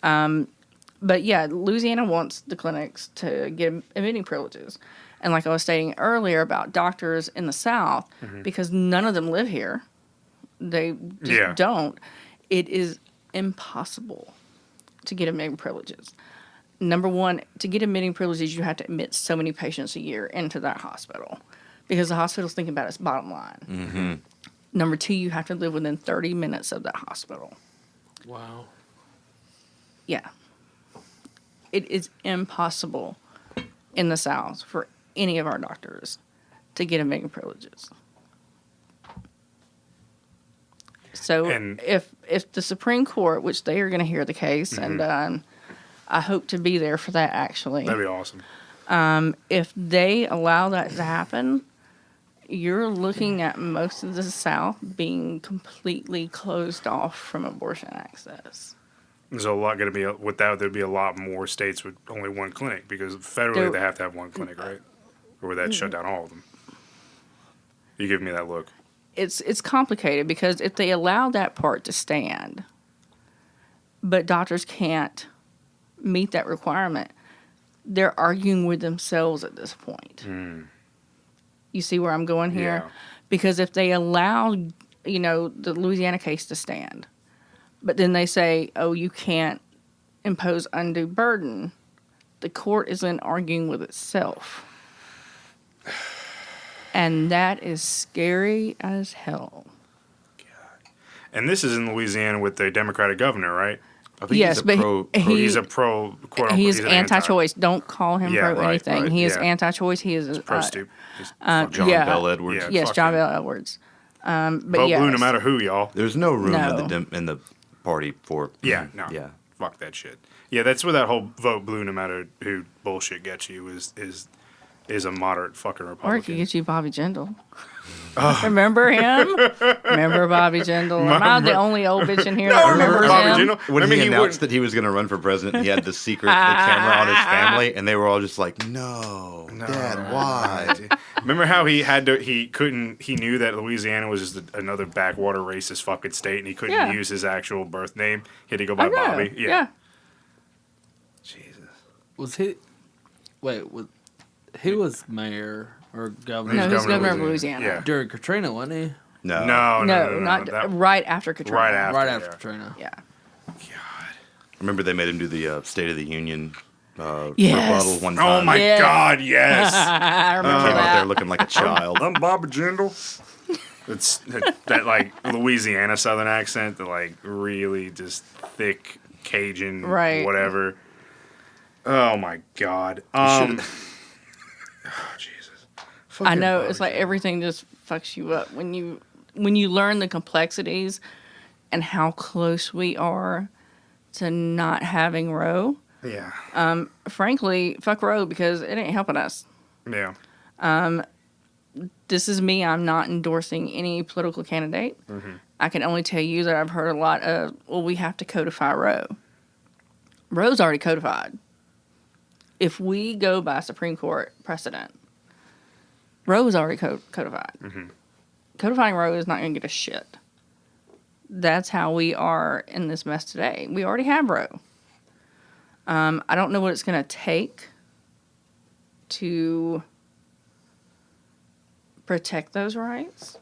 But yeah, Louisiana wants the clinics to get admitting privileges. And like I was stating earlier about doctors in the South, because none of them live here, they just don't, it is impossible to get admitting privileges. Number one, to get admitting privileges, you have to admit so many patients a year into that hospital, because the hospital's thinking about its bottom line. Mm-hmm. Number two, you have to live within 30 minutes of that hospital. Wow. Yeah. It is impossible in the South for any of our doctors to get admitting privileges. So if the Supreme Court, which they are going to hear the case, and I hope to be there for that, actually. That'd be awesome. If they allow that to happen, you're looking at most of the South being completely closed off from abortion access. There's a lot going to be, with that, there'd be a lot more states with only one clinic, because federally they have to have one clinic, right? Or would that shut down all of them? You give me that look. It's complicated, because if they allow that part to stand, but doctors can't meet that requirement, they're arguing with themselves at this point. You see where I'm going here? Yeah. Because if they allow, the Louisiana case to stand, but then they say, oh, you can't impose undue burden, the court is then arguing with itself. And that is scary as hell. And this is in Louisiana with the Democratic governor, right? I think Yes, but He's a pro, quote unquote. He is he's an anti-choice. Don't call him pro anything. He is anti-choice. He is pro stoop. John Bell Edwards. Yes, John Bell Edwards. But vote blue no matter who, y'all. There's no room in the party for. Yeah, no. Yeah. Fuck that shit. Yeah, that's where that whole vote blue no matter who bullshit gets you is a moderate fucking Republican. Or it could get you Bobby Jindal. Remember him? Remember Bobby Jindal? Am I the only old bitch in here that remembers Bobby him? Jindal? When he announced that he was going to run for president, he had the camera on his family, and they were all just like, no, Dad, why? Remember how he knew that Louisiana was just another backwater racist fucking state, and he couldn't use his actual birth name? He had to go by Bobby. Yeah. Jesus. Was he? Wait, he was mayor or governor? No, he was governor of Louisiana. Yeah. During Katrina, wasn't he? No, not right after Katrina. Right after. Right after Katrina. Yeah. God. Remember they made him do the State of the Union Yes. rebuttal one time. Oh my God, yes. I remember Came out that. there looking like a child. I'm Bobby Jindal. It's that like Louisiana Southern accent, that like really just thick Cajun, whatever. Oh my God. Oh, Jesus. I know, it's like everything just fucks you up when you learn the complexities and how close we are to not having Roe. Yeah. Frankly, fuck Roe, because it ain't helping us. Yeah. This is me. I'm not endorsing any political candidate. I can only tell you that I've heard a lot of, well, we have to codify Roe. Roe's already codified. If we go by Supreme Court precedent, Roe is already codified. Codifying Roe is not going to get us shit. That's how we are in this mess today. We already have Roe. I don't know what it's going to take to protect those rights.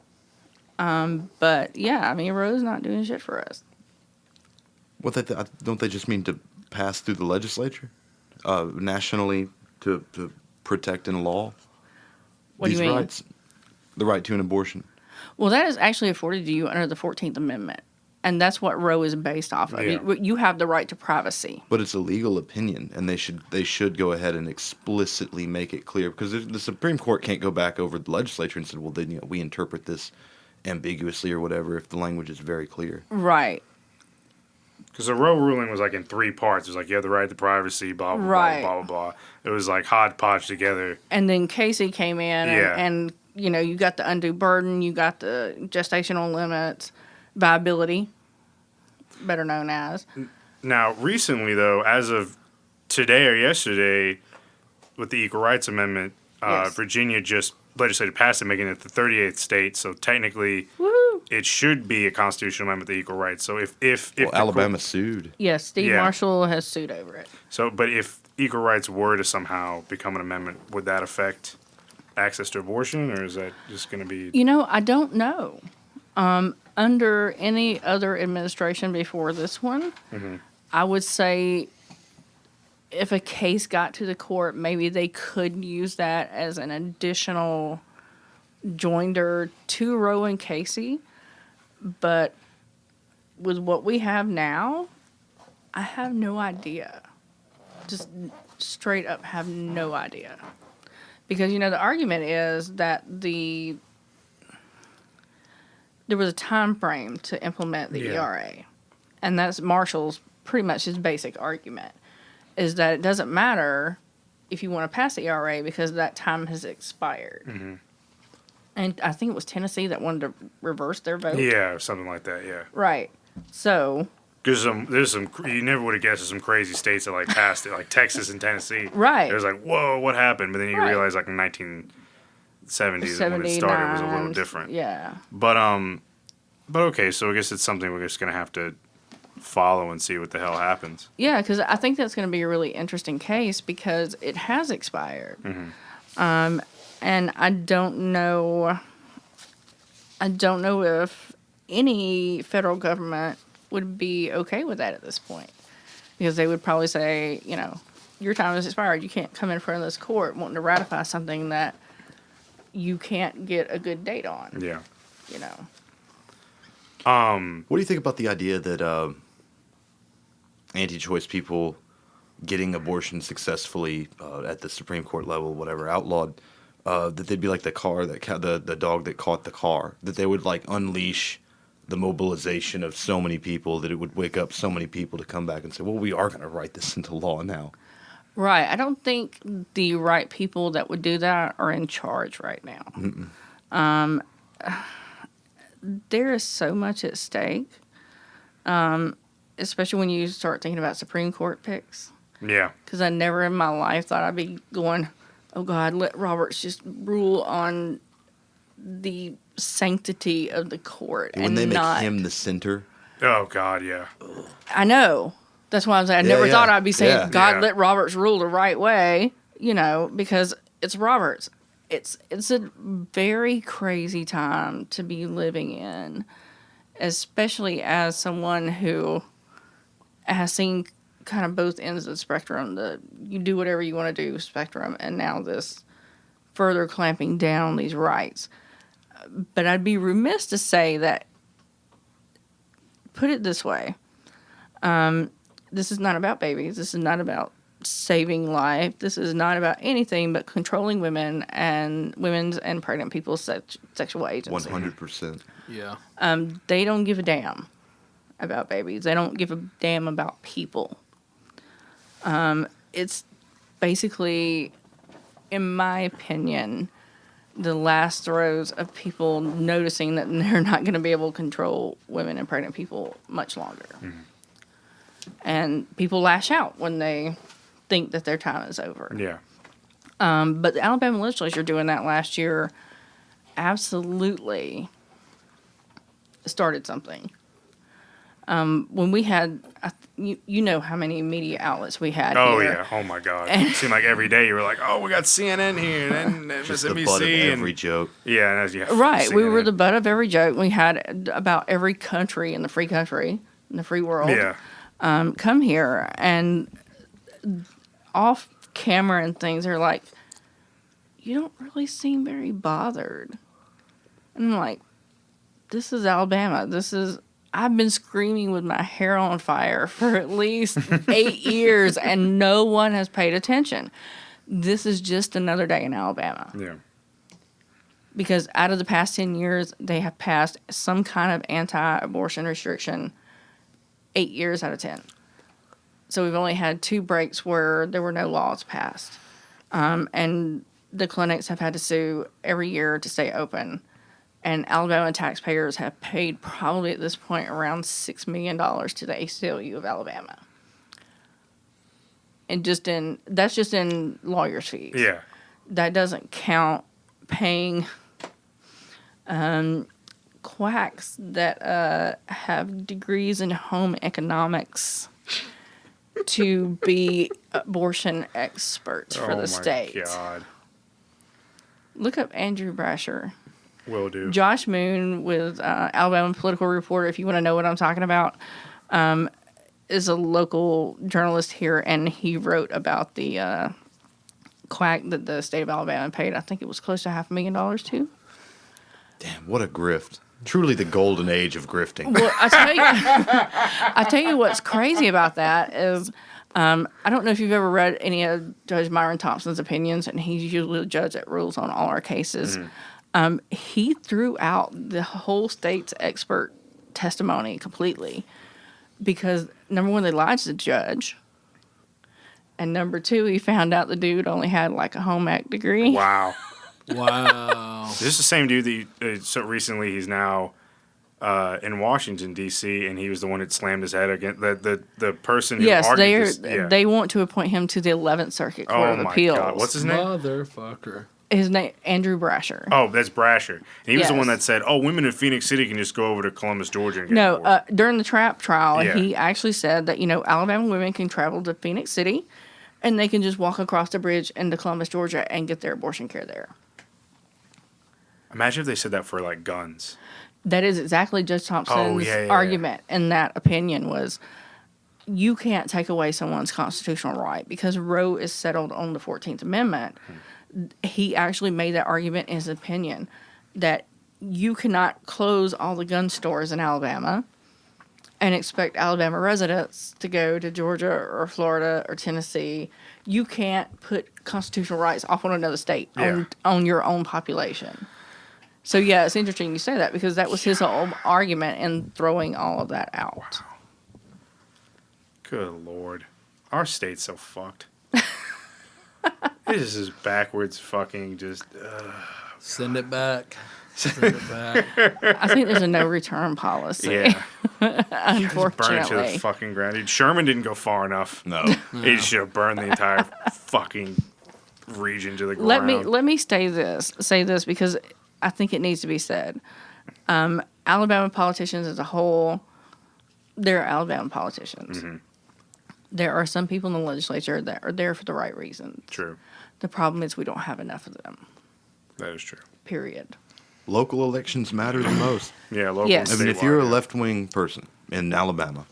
But yeah, I mean, Roe's not doing shit for us. What don't they just mean to pass through the legislature nationally to protect in law What these do you mean? rights? The right to an abortion. Well, that is actually afforded to you under the 14th Amendment. And that's what Roe is based off of. Yeah. You have the right to privacy. But it's a legal opinion, and they should go ahead and explicitly make it clear, because the Supreme Court can't go back over the legislature and say, well, then we interpret this ambiguously or whatever if the language is very clear. Right. Because the Roe ruling was like in 3 parts. It was like you have the right to privacy, blah, blah, blah, blah, blah, blah. It was like hodgepodge together. And then Casey came in, and you got the undue burden, you got the gestational limits, viability, better known as. Now, recently, though, as of today or yesterday, with the Equal Rights Amendment, Yes. Virginia just legislated passed it, making it the 38th state. So technically, it should be a constitutional amendment to equal rights. So if the Alabama sued. Yes, Steve Yeah. Marshall has sued over it. but if equal rights were to somehow become an amendment, would that affect access to abortion, or is that just going to be? You know, I don't know. Under any other administration before this one, I would say if a case got to the court, maybe they could use that as an additional joinder to Roe and Casey. But with what we have now, I have no idea. Just straight up have no idea. Because, you know, the argument is that there was a time frame to implement the ERA. And that's Marshall's pretty much his basic argument, is that it doesn't matter if you want to pass the ERA because that time has expired. Mm-hmm. And I think it was Tennessee that wanted to reverse their vote. Yeah, something like that. Yeah. Right. So. There's some you never would have guessed there's some crazy states that like passed it, like Texas and Tennessee. Right. It was like, whoa, what happened? But then you Right. realize like in 1970s when it started it was a little different. Yeah. But okay, so I guess it's something we're just gonna have to follow and see what the hell happens. Yeah, because I think that's going to be a really interesting case because it has expired. And I don't know if any federal government would be okay with that at this point. Because they would probably say, you know, your time has expired. You can't come in front of this court wanting to ratify something that you can't get a good date on. Yeah. You know. What do you think about the idea that anti-choice people getting abortion successfully at the Supreme Court level, whatever, outlawed, that they'd be like the car that the dog that caught the car, that they would like unleash the mobilization of so many people that it would wake up so many people to come back and say, well, we are going to write this into law now. Right. I don't think the right people that would do that are in charge right now. There is so much at stake, especially when you start thinking about Supreme Court picks. Yeah. Because I never in my life thought I'd be going, oh, God, let Roberts just rule on the sanctity of the court. When they make him the center. Oh, God, yeah. I know. That's why I was like, I never thought I'd be saying, God, let Roberts rule the right way, you know, because it's Roberts. It's a very crazy time to be living in, especially as someone who has seen kind of both ends of the spectrum, the you do whatever you want to do spectrum, and now this further clamping down on these rights. But I'd be remiss to say that, put it this way, this is not about babies. This is not about saving life. This is not about anything but controlling women's and pregnant people's sexual agency. 100%. Yeah. They don't give a damn about babies. They don't give a damn about people. It's basically, in my opinion, the last throes of people noticing that they're not going to be able to control women and pregnant people much longer. Mm-hmm. And people lash out when they think that their time is over. Yeah. But the Alabama legislature doing that last year absolutely started something. When we had, you know how many media outlets we had Oh, here. yeah. Oh, my God. It seemed like every day you were like, oh, we got CNN here and Just MSNBC. the butt of every joke. Yeah. And as you Right. CNN. We were the butt of every joke. We had about every country in the free world. Yeah. Come here, and off camera and things are like, you don't really seem very bothered. And I'm like, this is Alabama. I've been screaming with my hair on fire for at least 8 years, and no one has paid attention. This is just another day in Alabama. Yeah. Because out of the past 10 years, they have passed some kind of anti-abortion restriction 8 years out of 10. So we've only had 2 breaks where there were no laws passed. And the clinics have had to sue every year to stay open. And Alabama taxpayers have paid probably at this point around $6 million to the ACLU of Alabama. and that's just in lawyers' fees. Yeah. That doesn't count paying quacks that have degrees in home economics to be abortion experts for the state. Oh, my God. Look up Andrew Brasher. Will do. Josh Moon with Alabama Political Reporter, if you want to know what I'm talking about, is a local journalist here, and he wrote about the quack that the state of Alabama paid. I think it was close to $500,000 to. Damn, what a grift. Truly the golden age of grifting. Well, I tell you what's crazy about that is, I don't know if you've ever read any of Judge Myron Thompson's opinions, and he's usually the judge that rules on all our cases. He threw out the whole state's expert testimony completely because, number one, they lied to the judge, and number two, he found out the dude only had like a home ec degree. Wow. Wow. Is this the same dude that so recently he's now in Washington, D.C., and he was the one that slammed his head against the person who argued this? Yeah. They want to appoint him to the 11th Circuit Court of Appeals. God. What's his name? Motherfucker. His name, Andrew Brasher. Oh, that's Brasher. And he was the Yes. one that said, women in Phoenix City can just go over to Columbus, Georgia and get divorced. During the trap trial, Yeah. he actually said that, Alabama women can travel to Phoenix City and they can just walk across the bridge into Columbus, Georgia and get their abortion care there. Imagine if they said that for, like, guns. That is exactly Judge Thompson's argument in that opinion was you can't take away someone's constitutional right because Roe is settled on the 14th Amendment. He actually made that argument in his opinion that you cannot close all the gun stores in Alabama and expect Alabama residents to go to Georgia or Florida or Tennessee. You can't put constitutional rights off on another state on your own population. So, yeah, it's interesting you say that because that was his whole argument in throwing all of that out. Wow. Good Lord. Our state's so fucked. This is backwards fucking just... Send it back. Send it back. I think there's a no return policy. Yeah. Unfortunately. Burn it to the fucking ground. Dude, Sherman didn't go far enough. No. He should have burned the entire fucking region to the ground. Let me say this because I think it needs to be said. Alabama politicians as a whole, they're Alabama politicians. Mm-hmm. There are some people in the legislature that are there for the right reasons. True. The problem is we don't have enough of them. That is true. Period. Local elections matter the most. Yeah, local Yes. I and mean, if statewide, you're a yeah. left-wing person in Alabama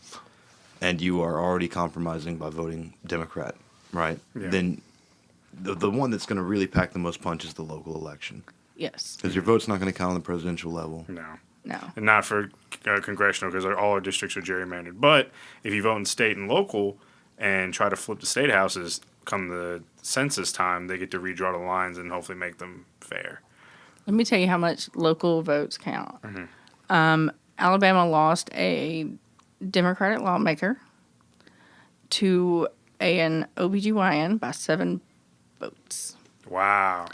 and you are already compromising by voting Democrat, right? Yeah. Then the one that's going to really pack the most punch is the local election. Yes. Because your vote's not going to count on the presidential level. No. No. And not for congressional because all our districts are gerrymandered. But if you vote in state and local and try to flip the state houses come the census time, they get to redraw the lines and hopefully make them fair. Let me tell you how much local votes count. Alabama lost a Democratic lawmaker to an OBGYN by 7 votes. Wow.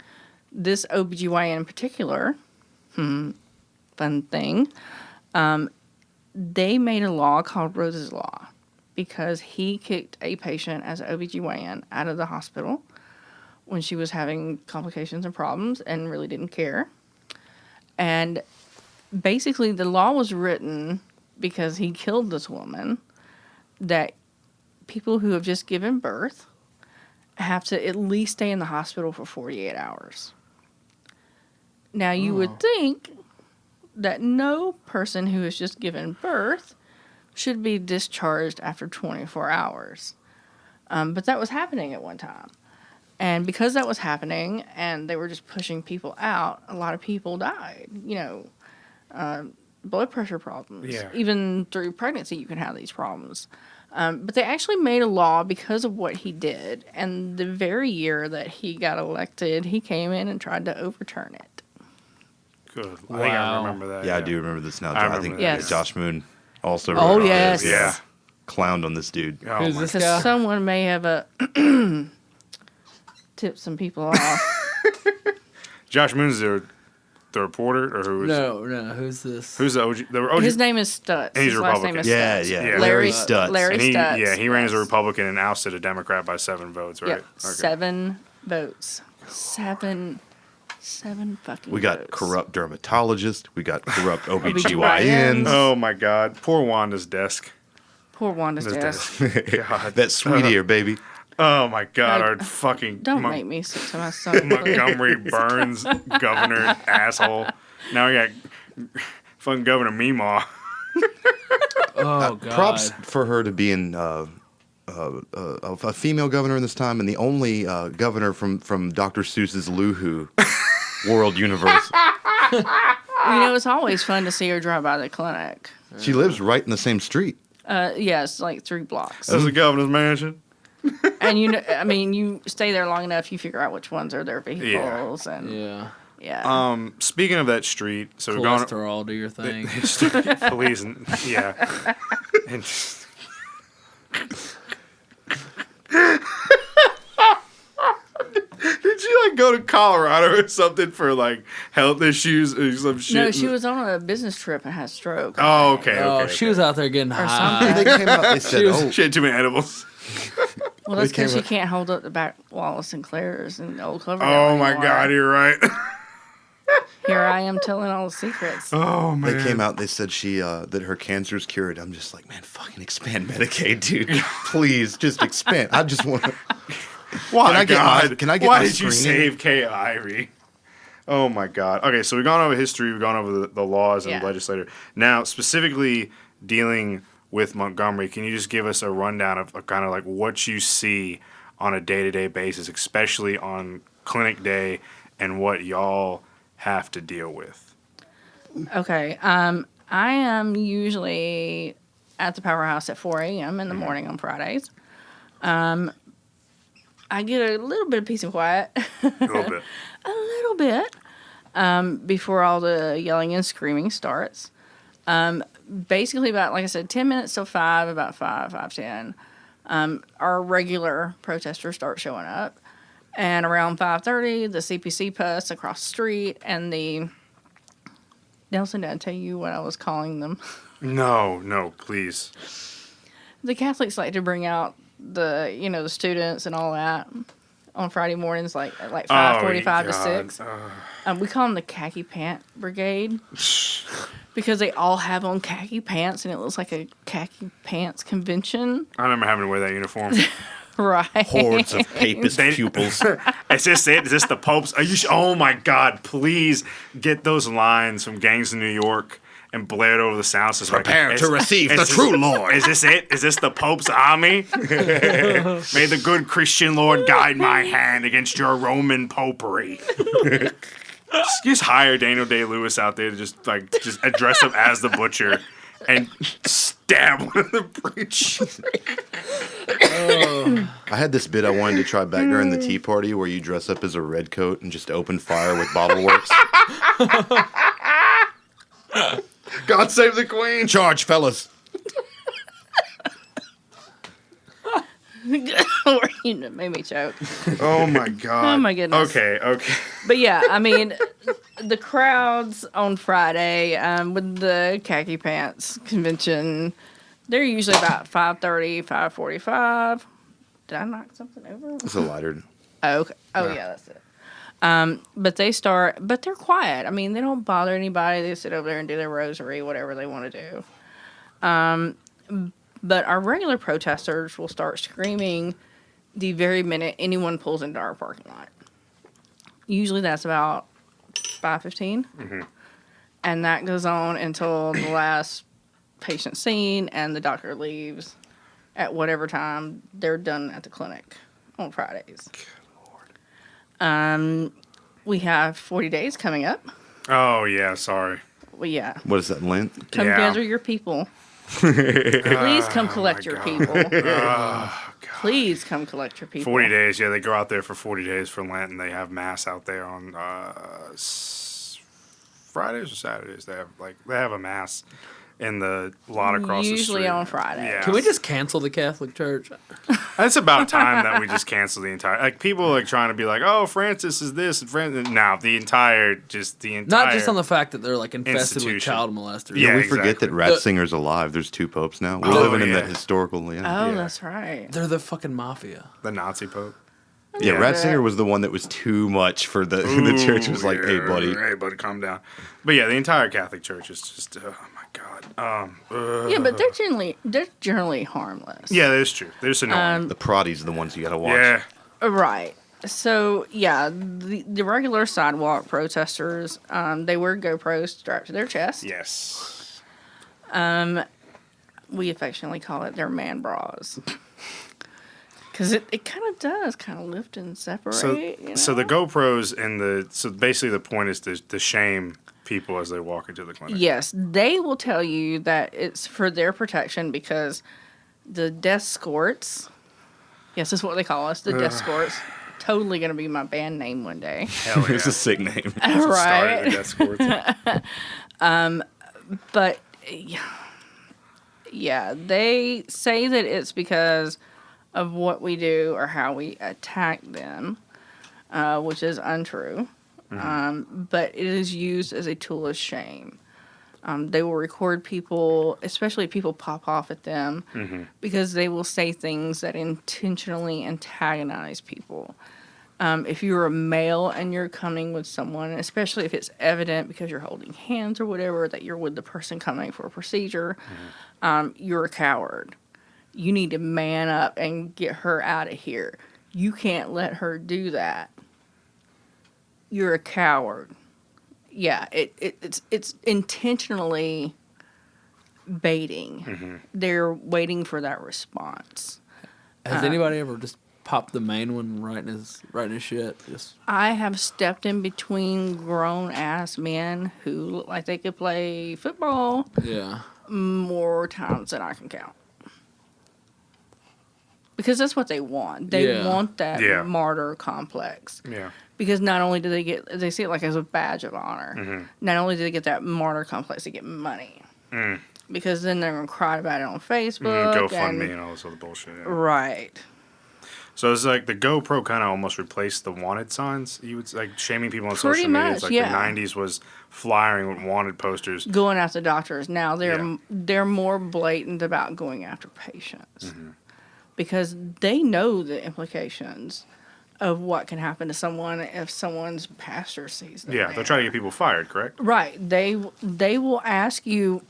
This OBGYN in particular, fun thing, they made a law called Rose's Law because he kicked a patient as an OBGYN out of the hospital when she was having complications and problems and really didn't care. And basically the law was written because he killed this woman that people who have just given birth have to at least stay in the hospital for 48 hours. Now, you would think that no person who has just given birth should be discharged after 24 hours. But that was happening at one time. And because that was happening and they were just pushing people out, a lot of people died. Blood pressure problems. Yeah. Even through pregnancy, you can have these problems. But they actually made a law because of what he did. And the very year that he got elected, he came in and tried to overturn it. Good. I think I Wow. remember that. Yeah, I do remember this now. I I remember think that. Yes. Josh Moon also wrote Oh, on yes. this. Yeah. Clowned on this dude. Oh, Who's my this Because guy? someone may have tipped some people off. Josh Moon's the the reporter, or who is? No. Who's this? Who's the OG? The OG? His name is Stutz. He's His last name Republican. is Yeah, Stutz. yeah. Larry Stutz. Larry And he, Stutz. yeah, he ran as a yes. Republican and ousted a Democrat by 7 votes, right? Yep. Okay. 7 votes. Seven fucking We got votes. corrupt dermatologists. We got corrupt OBGYNs. OBGYNs. Oh my God! Poor Wanda's desk. Poor Wanda's His desk. God. That sweet ear, baby. Oh my God! No, Our fucking Don't make me sick to my stomach. Montgomery Burns governor asshole. Now we got fucking Governor Meemaw. Oh God. Props for her to being a female governor in this time, and the only governor from Dr. Seuss's Loohoo world universe. It's always fun to see her drive by the clinic. She lives right in the same street. Yes, like 3 blocks. That's the governor's mansion. And you stay there long enough, you figure out which ones are their vehicles. And Yeah. Speaking of that street, so we're going. Cholesterol, do your thing. Please, yeah. And did you go to Colorado or something for health issues or some shit? No, she was on a business trip and had a stroke. Oh, okay. Oh, she was out there getting high. something. They came out. They said, She had too many edibles. Well, that's They came because she up- can't hold up the back wall of Sinclair's and Old Cloverdale Oh my anymore. God, you're right. Here I am telling all the secrets. Oh man. They came out. They said she that her cancer's cured. I'm just like, man, fucking expand Medicaid, dude. Please, just expand. I just want to. Why, Can I get God? my- can I get Why my did you screening? save Kay Ivey? Oh my God. Okay, so we've gone over history. We've gone over the laws and Yeah. the legislator. Now, specifically dealing with Montgomery, can you just give us a rundown of kind of what you see on a day-to-day basis, especially on clinic day, and what y'all have to deal with? Okay. I am usually at the Powerhouse at 4 a.m. in the morning on Fridays. I get a little bit of peace and quiet. A little bit. A little bit. Before all the yelling and screaming starts. Basically about, like I said, 10 minutes till 5, about 5:10. Our regular protesters start showing up. And around 5:30, the CPC bus across the street and the... Nelson, did I tell you what I was calling them? No, please. The Catholics like to bring out the students and all that on Friday mornings, at 5:45 to 6. We call them the Khaki Pant Brigade because they all have on khaki pants, and it looks like a khaki pants convention. I remember having to wear that uniform. Right. Hordes of papist pupils. Is this it? Is this the Pope's? Are you? Oh my God! Please get those lines from Gangs in New York and blare it over the sound system. Prepare to receive the true Lord. Is this it? Is this the Pope's army? May the good Christian Lord guide my hand against your Roman popery. Just hire Daniel Day-Lewis out there to just address him as the butcher and stab one of the preachers. I had this bit I wanted to try back during the Tea Party where you dress up as a redcoat and just open fire with bottle works. God save the Queen. Charge, fellas. You made me choke. Oh my God. Oh my goodness. Okay. But yeah, the crowds on Friday with the khaki pants convention, they're usually about 5:30, 5:45. Did I knock something over? It's a lighter. Oh, okay. Yeah, that's it. But they're quiet. They don't bother anybody. They sit over there and do their rosary, whatever they want to do. But our regular protesters will start screaming the very minute anyone pulls into our parking lot. Usually that's about 5:15. Mm-hmm. And that goes on until the last patient seen and the doctor leaves at whatever time they're done at the clinic on Fridays. We have 40 days coming up. Oh yeah, sorry. Well, yeah. What is that, Lent? Come Yeah. gather your people. Please come collect your people. Please come collect your people. 40 days, yeah. They go out there for 40 days for Lent, and they have mass out there on Fridays or Saturdays. They have a mass, in the lot across the street. Usually on Friday. Yeah. Can we just cancel the Catholic Church? It's about time that we just cancel the entire. Like people like trying to be like, oh, Francis is this and Francis. No, the entire. Not just on the fact that they're like infested with institution. child molesters. Yeah, we exactly. forget that Ratzinger's alive. There's 2 popes now. We're living in that historical. Oh, Yeah. that's right. They're the fucking mafia. The Nazi Pope. Yeah, Yeah. Ratzinger was the one that was too much for the church. Was like, hey, buddy. Hey, buddy, calm down. But yeah, the entire Catholic Church is just. Oh my God. Yeah, but they're generally harmless. Yeah, that is true. There's annoying. The Proddies are the ones you got to watch. Yeah. Right. So yeah, the regular sidewalk protesters, they wear GoPros strapped to their chest. Yes. We affectionately call it their man bras. Because it kind of does kind of lift and separate. So, you know? so the GoPros and so basically the point is to shame people as they walk into the clinic. Yes, they will tell you that it's for their protection because the death escorts, yes, that's what they call us, the death escorts, totally going to be my band name one day. Hell yeah. It's a sick name. Right. Death Escorts. But yeah, they say that it's because of what we do or how we attack them, which is untrue. But it is used as a tool of shame. They will record people, especially if people pop off at them, because they will say things that intentionally antagonize people. If you're a male and you're coming with someone, especially if it's evident because you're holding hands or whatever, that you're with the person coming for a procedure, you're a coward. You need to man up and get her out of here. You can't let her do that. You're a coward. Yeah, it's intentionally baiting. They're waiting for that response. Has anybody ever just popped the main one right in his shit? Just I have stepped in between grown ass men who look like they could play football yeah. more times than I can count. Because that's what they want. They want that martyr complex. Yeah. Because not only do they see it like as a badge of honor. Not only do they get that martyr complex, they get money. Because then they're going to cry about it on Facebook. GoFundMe and all this other bullshit. Yeah. Right. So it's like the GoPro kind of almost replaced the wanted signs. You would like shaming people on Pretty social media. much, It's like yeah. the 90s was flying with wanted posters. Going after doctors. Now Yeah. they're more blatant about going after patients. Because they know the implications of what can happen to someone if someone's pastor sees them. Yeah, they'll try to get people fired, correct? Right. They will ask you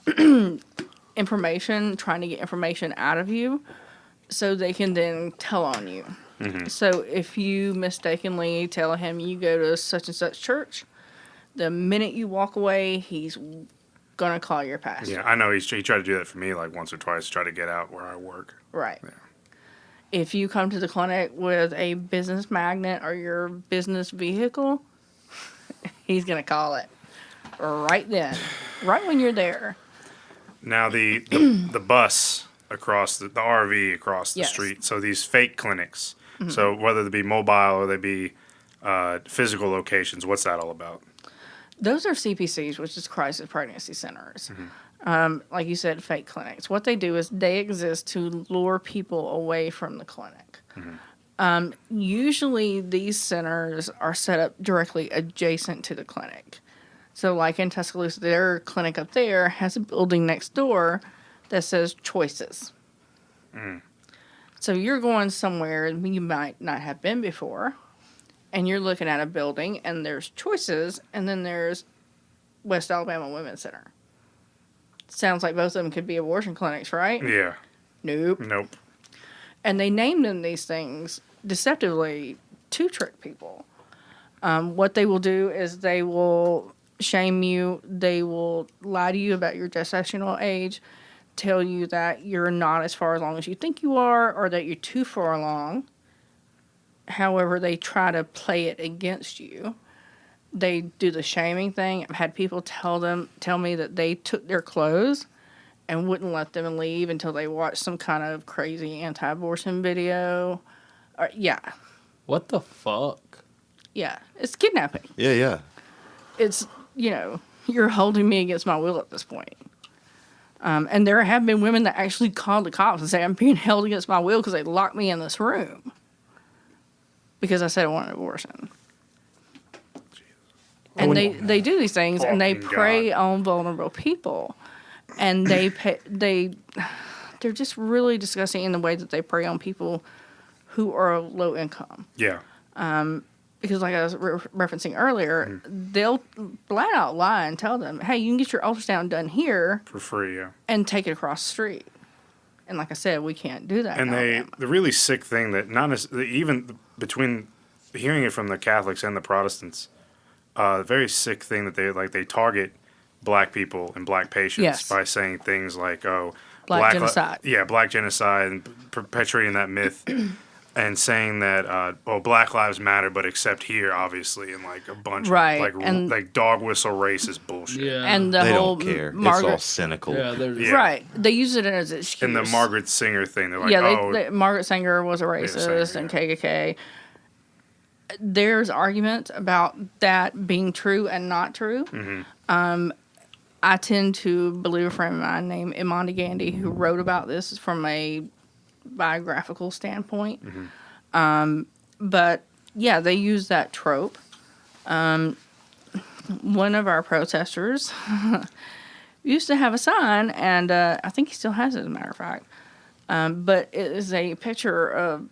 information, trying to get information out of you, so they can then tell on you. So if you mistakenly tell him you go to such and such church, the minute you walk away, he's gonna call your pastor. Yeah, I know he tried to do that for me like once or twice to try to get out where I work. Right. Yeah. If you come to the clinic with a business magnet or your business vehicle, he's going to call it right then, right when you're there. Now the bus across the RV across the Yes. street. So these fake clinics. So whether they be mobile or they be physical locations, what's that all about? Those are CPCs, which is crisis pregnancy centers. Like you said, fake clinics. What they do is they exist to lure people away from the clinic. Usually these centers are set up directly adjacent to the clinic. So like in Tuscaloosa, their clinic up there has a building next door that says choices. So you're going somewhere you might not have been before, and you're looking at a building, and there's choices, and then there's West Alabama Women's Center. Sounds like both of them could be abortion clinics, right? Yeah. Nope. Nope. And they named them these things deceptively to trick people. What they will do is they will shame you. They will lie to you about your gestational age, tell you that you're not as far along as you think you are, or that you're too far along. However, they try to play it against you. They do the shaming thing. I've had people tell me that they took their clothes and wouldn't let them leave until they watched some kind of crazy anti-abortion video. Yeah. What the fuck? Yeah. It's kidnapping. Yeah. It's, you're holding me against my will at this point. And there have been women that actually called the cops and say, I'm being held against my will because they locked me in this room because I said I wanted an abortion. And they do these things, and they prey on vulnerable people. And they're just really disgusting in the way that they prey on people who are low income. Yeah. Because like I was referencing earlier, they'll flat out lie and tell them, hey, you can get your ultrasound done here. For free, yeah. And take it across the street. And like I said, we can't do that. And the really sick thing that even between hearing it from the Catholics and the Protestants, the very sick thing that they target black people and black patients by saying things like, oh, black genocide. Black genocide, and perpetuating that myth. And saying that, Black Lives Matter, but except here, obviously, and like a bunch of like dog whistle racist bullshit. Yeah. And they don't care. It's all cynical. Right. They use it as an excuse. And the Margaret Singer thing, they're like, Margaret Singer was a racist and KKK. There's argument about that being true and not true. Mm-hmm. I tend to believe a friend of mine named Imani Gandhi who wrote about this from a biographical standpoint. But yeah, they use that trope. One of our protesters used to have a sign, and I think he still has it, as a matter of fact. But it is a picture of,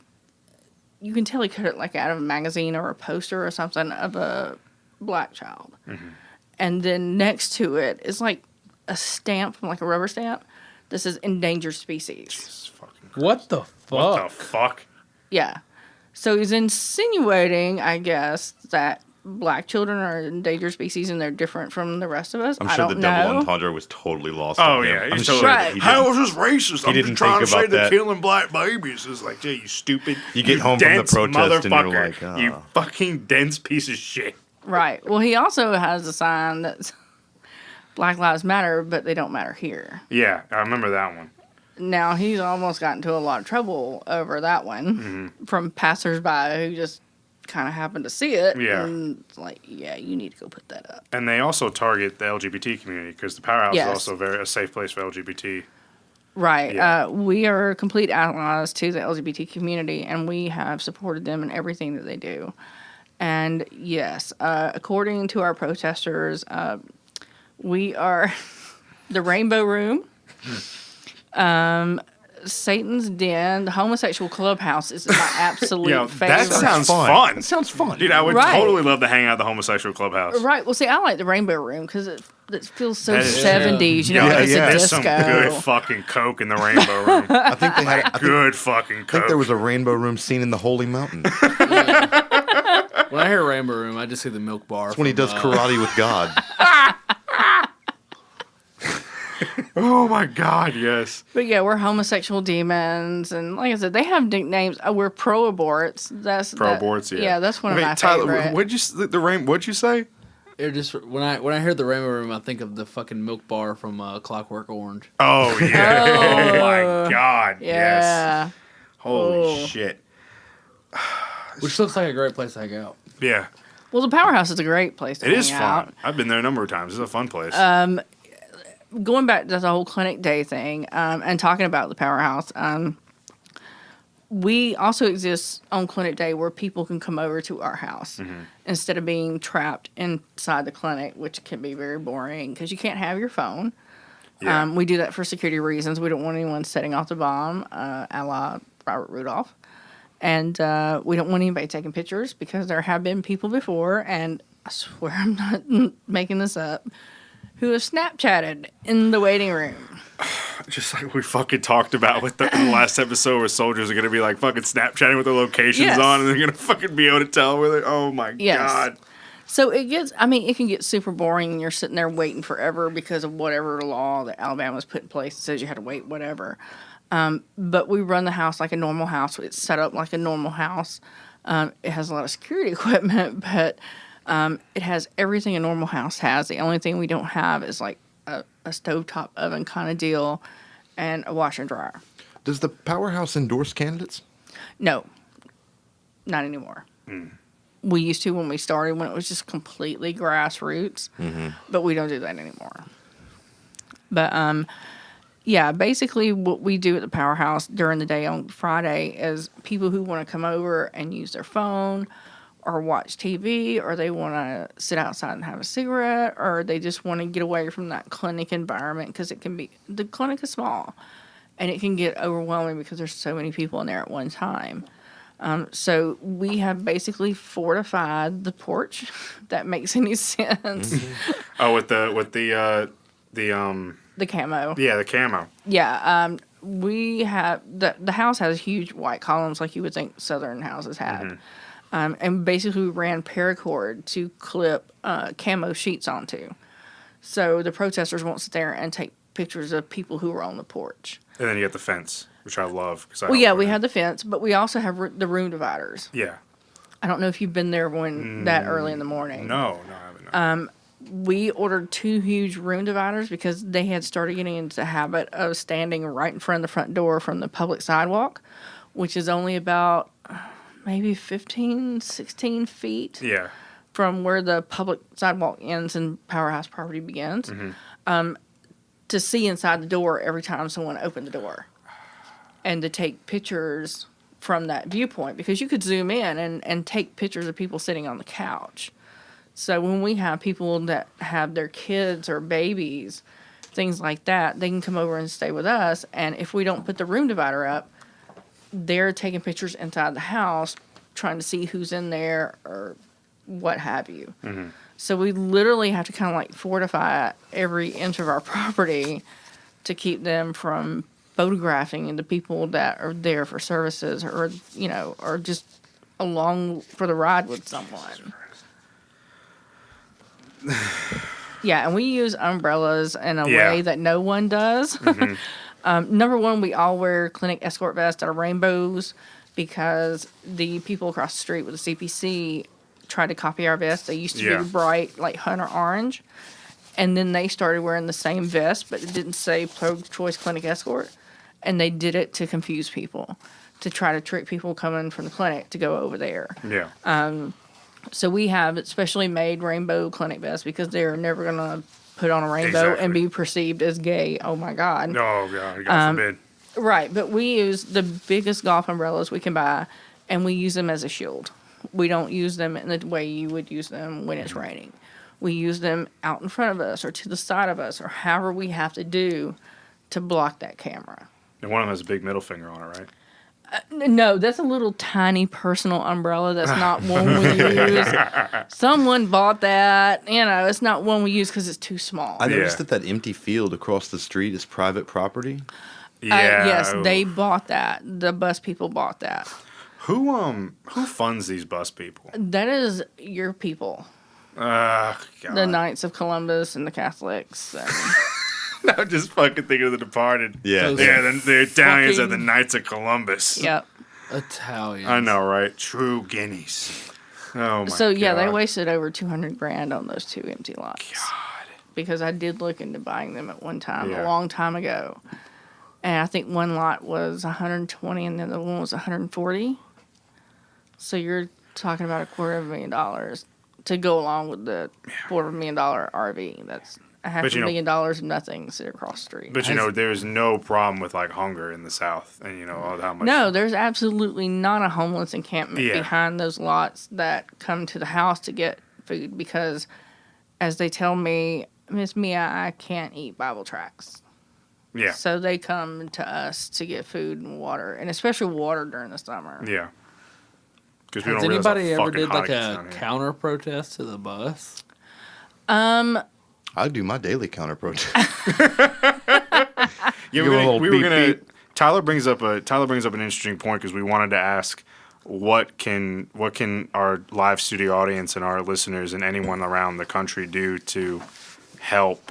you can tell he cut it like out of a magazine or a poster or something, of a black child. And then next to it is like a stamp, like a rubber stamp. This is endangered species. What the fuck? What the fuck? Yeah. So he's insinuating, I guess, that black children are endangered species and they're different from the rest of us. I'm I sure don't the double know. entendre was totally lost Oh, on him. yeah. I'm He's sure totally that he how didn't- is this racist? he I'm didn't just trying think to say about they're that. killing black babies. It's like, yeah, you stupid. You get home from the dense protest and you're motherfucker. like, You fucking dense piece of shit. Right. Well, he also has a sign that's Black Lives Matter, but they don't matter here. Yeah, I remember that one. Now, he's almost gotten into a lot of trouble over that one from passersby who just kind of happened to see it. Yeah. And it's like, yeah, you need to go put that up. And they also target the LGBT community because the Powerhouse Yes. is also a safe place for LGBT. Right. Yeah. We are complete allies to the LGBT community, and we have supported them in everything that they do. And yes, according to our protesters, we are the Rainbow Room, Satan's Den, the homosexual clubhouse is my absolute favorite. That sounds fun. It sounds fun. Dude, I would Right. totally love to hang out at the homosexual clubhouse. Right. Well, see, I like the Rainbow Room because it feels so That is- 70s. You know, Yeah, it's yeah. a There's disco. some good fucking coke in the Rainbow Room. I think they had. Good fucking I coke. think there was a rainbow room scene in the Holy Mountain. When I hear Rainbow Room, I just see the milk bar. That's when he does karate with God. Oh my God, yes. But yeah, we're homosexual demons, and like I said, they have nicknames. We're pro-aborts. Pro-aborts, yeah. Yeah, that's one of my Tyler, favorite. what'd you say? It just when I hear the Rainbow Room, I think of the fucking milk bar from Clockwork Orange. Oh yeah. Oh my God. Yeah. Yes. Holy shit. Which looks like a great place to hang out. Yeah. Well, the Powerhouse is a great place to It hang is fun. out. I've been there a number of times. It's a fun place. Going back to the whole clinic day thing, and talking about the Powerhouse, we also exist on clinic day where people can come over to our house instead of being trapped inside the clinic, which can be very boring because you can't have your phone. Yeah. We do that for security reasons. We don't want anyone setting off the bomb, a la Robert Rudolph. And we don't want anybody taking pictures because there have been people before, and I swear I'm not making this up, who have Snapchatted in the waiting room. Just like we fucking talked about with the last episode where soldiers are going to be like fucking Snapchatting with their locations Yes. on and they're going to fucking be able to tell where they're. Oh my Yes. God. So it can get super boring and you're sitting there waiting forever because of whatever law that Alabama's put in place that says you had to wait, whatever. But we run the house like a normal house. It's set up like a normal house. It has a lot of security equipment, but it has everything a normal house has. The only thing we don't have is like a stovetop oven kind of deal and a washer and dryer. Does the Powerhouse endorse candidates? No, not anymore. We used to when we started, when it was just completely grassroots, but we don't do that anymore. But Yeah, basically what we do at the Powerhouse during the day on Friday is people who want to come over and use their phone or watch TV, or they want to sit outside and have a cigarette, or they just want to get away from that clinic environment because the clinic is small and it can get overwhelming because there's so many people in there at one time. So we have basically fortified the porch, if that makes any sense. Oh, with the The camo. yeah, the camo. Yeah, we have the house has huge white columns like you would think southern houses have, and basically we ran paracord to clip camo sheets onto, so the protesters won't sit there and take pictures of people who are on the porch. And then you got the fence, which I love. Well, yeah, we have the fence, but we also have the room dividers. Yeah. I don't know if you've been there when that early in the morning. No, I haven't. We ordered 2 huge room dividers because they had started getting into the habit of standing right in front of the front door from the public sidewalk, which is only about maybe 15, 16 feet from where the public sidewalk ends and Powerhouse property begins, to see inside the door every time someone opened the door and to take pictures from that viewpoint because you could zoom in and take pictures of people sitting on the couch. So when we have people that have their kids or babies, things like that, they can come over and stay with us. And if we don't put the room divider up, they're taking pictures inside the house, trying to see who's in there or what have you. So we literally have to kind of like fortify every inch of our property to keep them from photographing the people that are there for services or, or just along for the ride with someone. Yeah, and we use umbrellas in a way that no one does. Number one, we all wear clinic escort vests that are rainbows because the people across the street with the CPC tried to copy our vests. They used to be bright, like hunter orange, and then they started wearing the same vest, but it didn't say pro-choice clinic escort, and they did it to confuse people, to try to trick people coming from the clinic to go over there. Yeah. So we have specially made rainbow clinic vests because they're never going to put on a rainbow and be perceived as gay. Oh, my God. Oh, God forbid. Right, but we use the biggest golf umbrellas we can buy, and we use them as a shield. We don't use them in the way you would use them when it's raining. We use them out in front of us or to the side of us or however we have to do to block that camera. And one of them has a big middle finger on it, right? No, that's a little tiny personal umbrella. That's not one we use. Someone bought that. It's not one we use because it's too small. I noticed that empty field across the street is private property. Yeah. Yes, they bought that. The bus people bought that. Who funds these bus people? That is your people. God. The Knights of Columbus and the Catholics. And I'm just fucking thinking of The Departed. Yeah. The Italians are the Knights of Columbus. Yep. Italians. I know, right? True guineas. Oh, my So, God. yeah, they wasted over $200,000 on those 2 empty lots. God. Because I did look into buying them at one time, Yeah. a long time ago. And I think one lot was 120 and the other one was 140. So you're talking about $250,000 to go along with the $250,000 RV. That's $500,000 of nothing sit across the street. But there's no problem with like hunger in the South, and how much. No, there's absolutely not a homeless encampment behind those lots that come to the house to get food because, as they tell me, Miss Mia, I can't eat Bible tracts. Yeah. So they come to us to get food and water, and especially water during the summer. Yeah. Has anybody ever did like a counter protest to the bus? I do my daily counter protest. Tyler brings up an interesting point because we wanted to ask what can our live studio audience and our listeners and anyone around the country do to help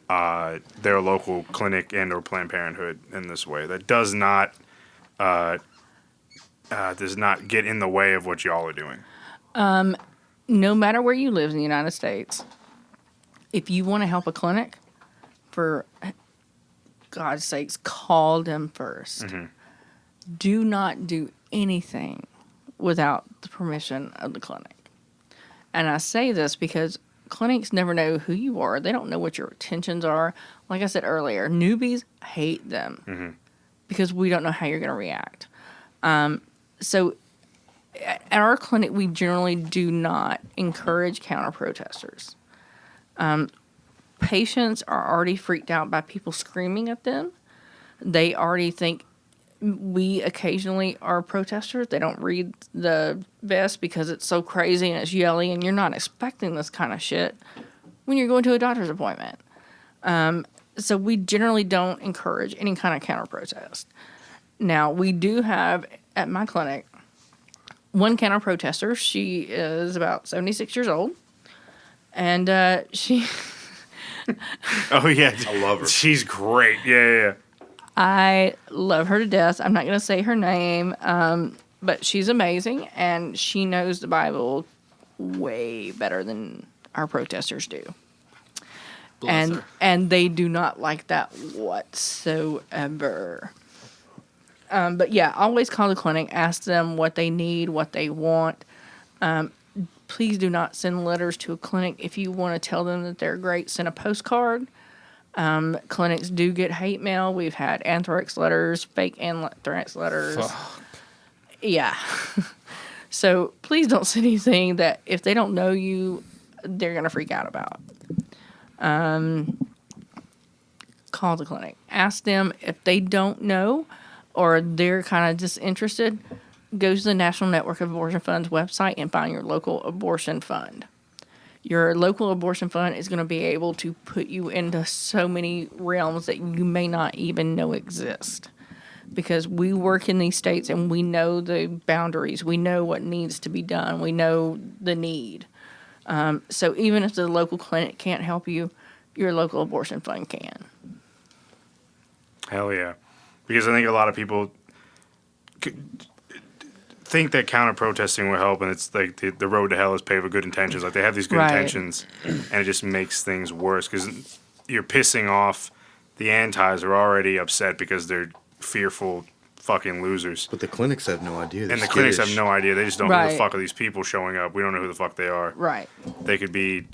their local clinic and or Planned Parenthood in this way that does not get in the way of what y'all are doing. No matter where you live in the United States, if you want to help a clinic, for God's sakes, call them first. Mm-hmm. Do not do anything without the permission of the clinic. And I say this because clinics never know who you are. They don't know what your intentions are. Like I said earlier, newbies hate them because we don't know how you're going to react. So at our clinic, we generally do not encourage counter-protesters. Patients are already freaked out by people screaming at them. They already think we occasionally are protesters. They don't read the vest because it's so crazy and it's yelly, and you're not expecting this kind of shit when you're going to a doctor's appointment. So we generally don't encourage any kind of counter-protest. Now, we do have, at my clinic, one counter-protester. She is about 76 years old, and she... Oh, yeah. I love her. She's great. Yeah. I love her to death. I'm not going to say her name, but she's amazing, and she knows the Bible way better than our protesters do. Bless her. And they do not like that whatsoever. But yeah, always call the clinic, ask them what they need, what they want. Please do not send letters to a clinic. If you want to tell them that they're great, send a postcard. Clinics do get hate mail. We've had anthrax letters, fake anthrax letters. Fuck. Yeah. So please don't send anything that if they don't know you, they're going to freak out about. Call the clinic. Ask them if they don't know or they're kind of disinterested. Go to the National Network of Abortion Funds website and find your local abortion fund. Your local abortion fund is going to be able to put you into so many realms that you may not even know exist. Because we work in these states and we know the boundaries. We know what needs to be done. We know the need. So even if the local clinic can't help you, your local abortion fund can. Hell yeah. Because I think a lot of people think that counter-protesting will help, and it's like the road to hell is paved with good intentions. Like, they have these good intentions, and it just makes things worse because you're pissing off the antis who are already upset because they're fearful fucking losers. But the clinics have no idea. And the clinics have no idea. They just don't know who the Right. fuck are these people showing up. We don't know who the fuck they are. Right. They could be,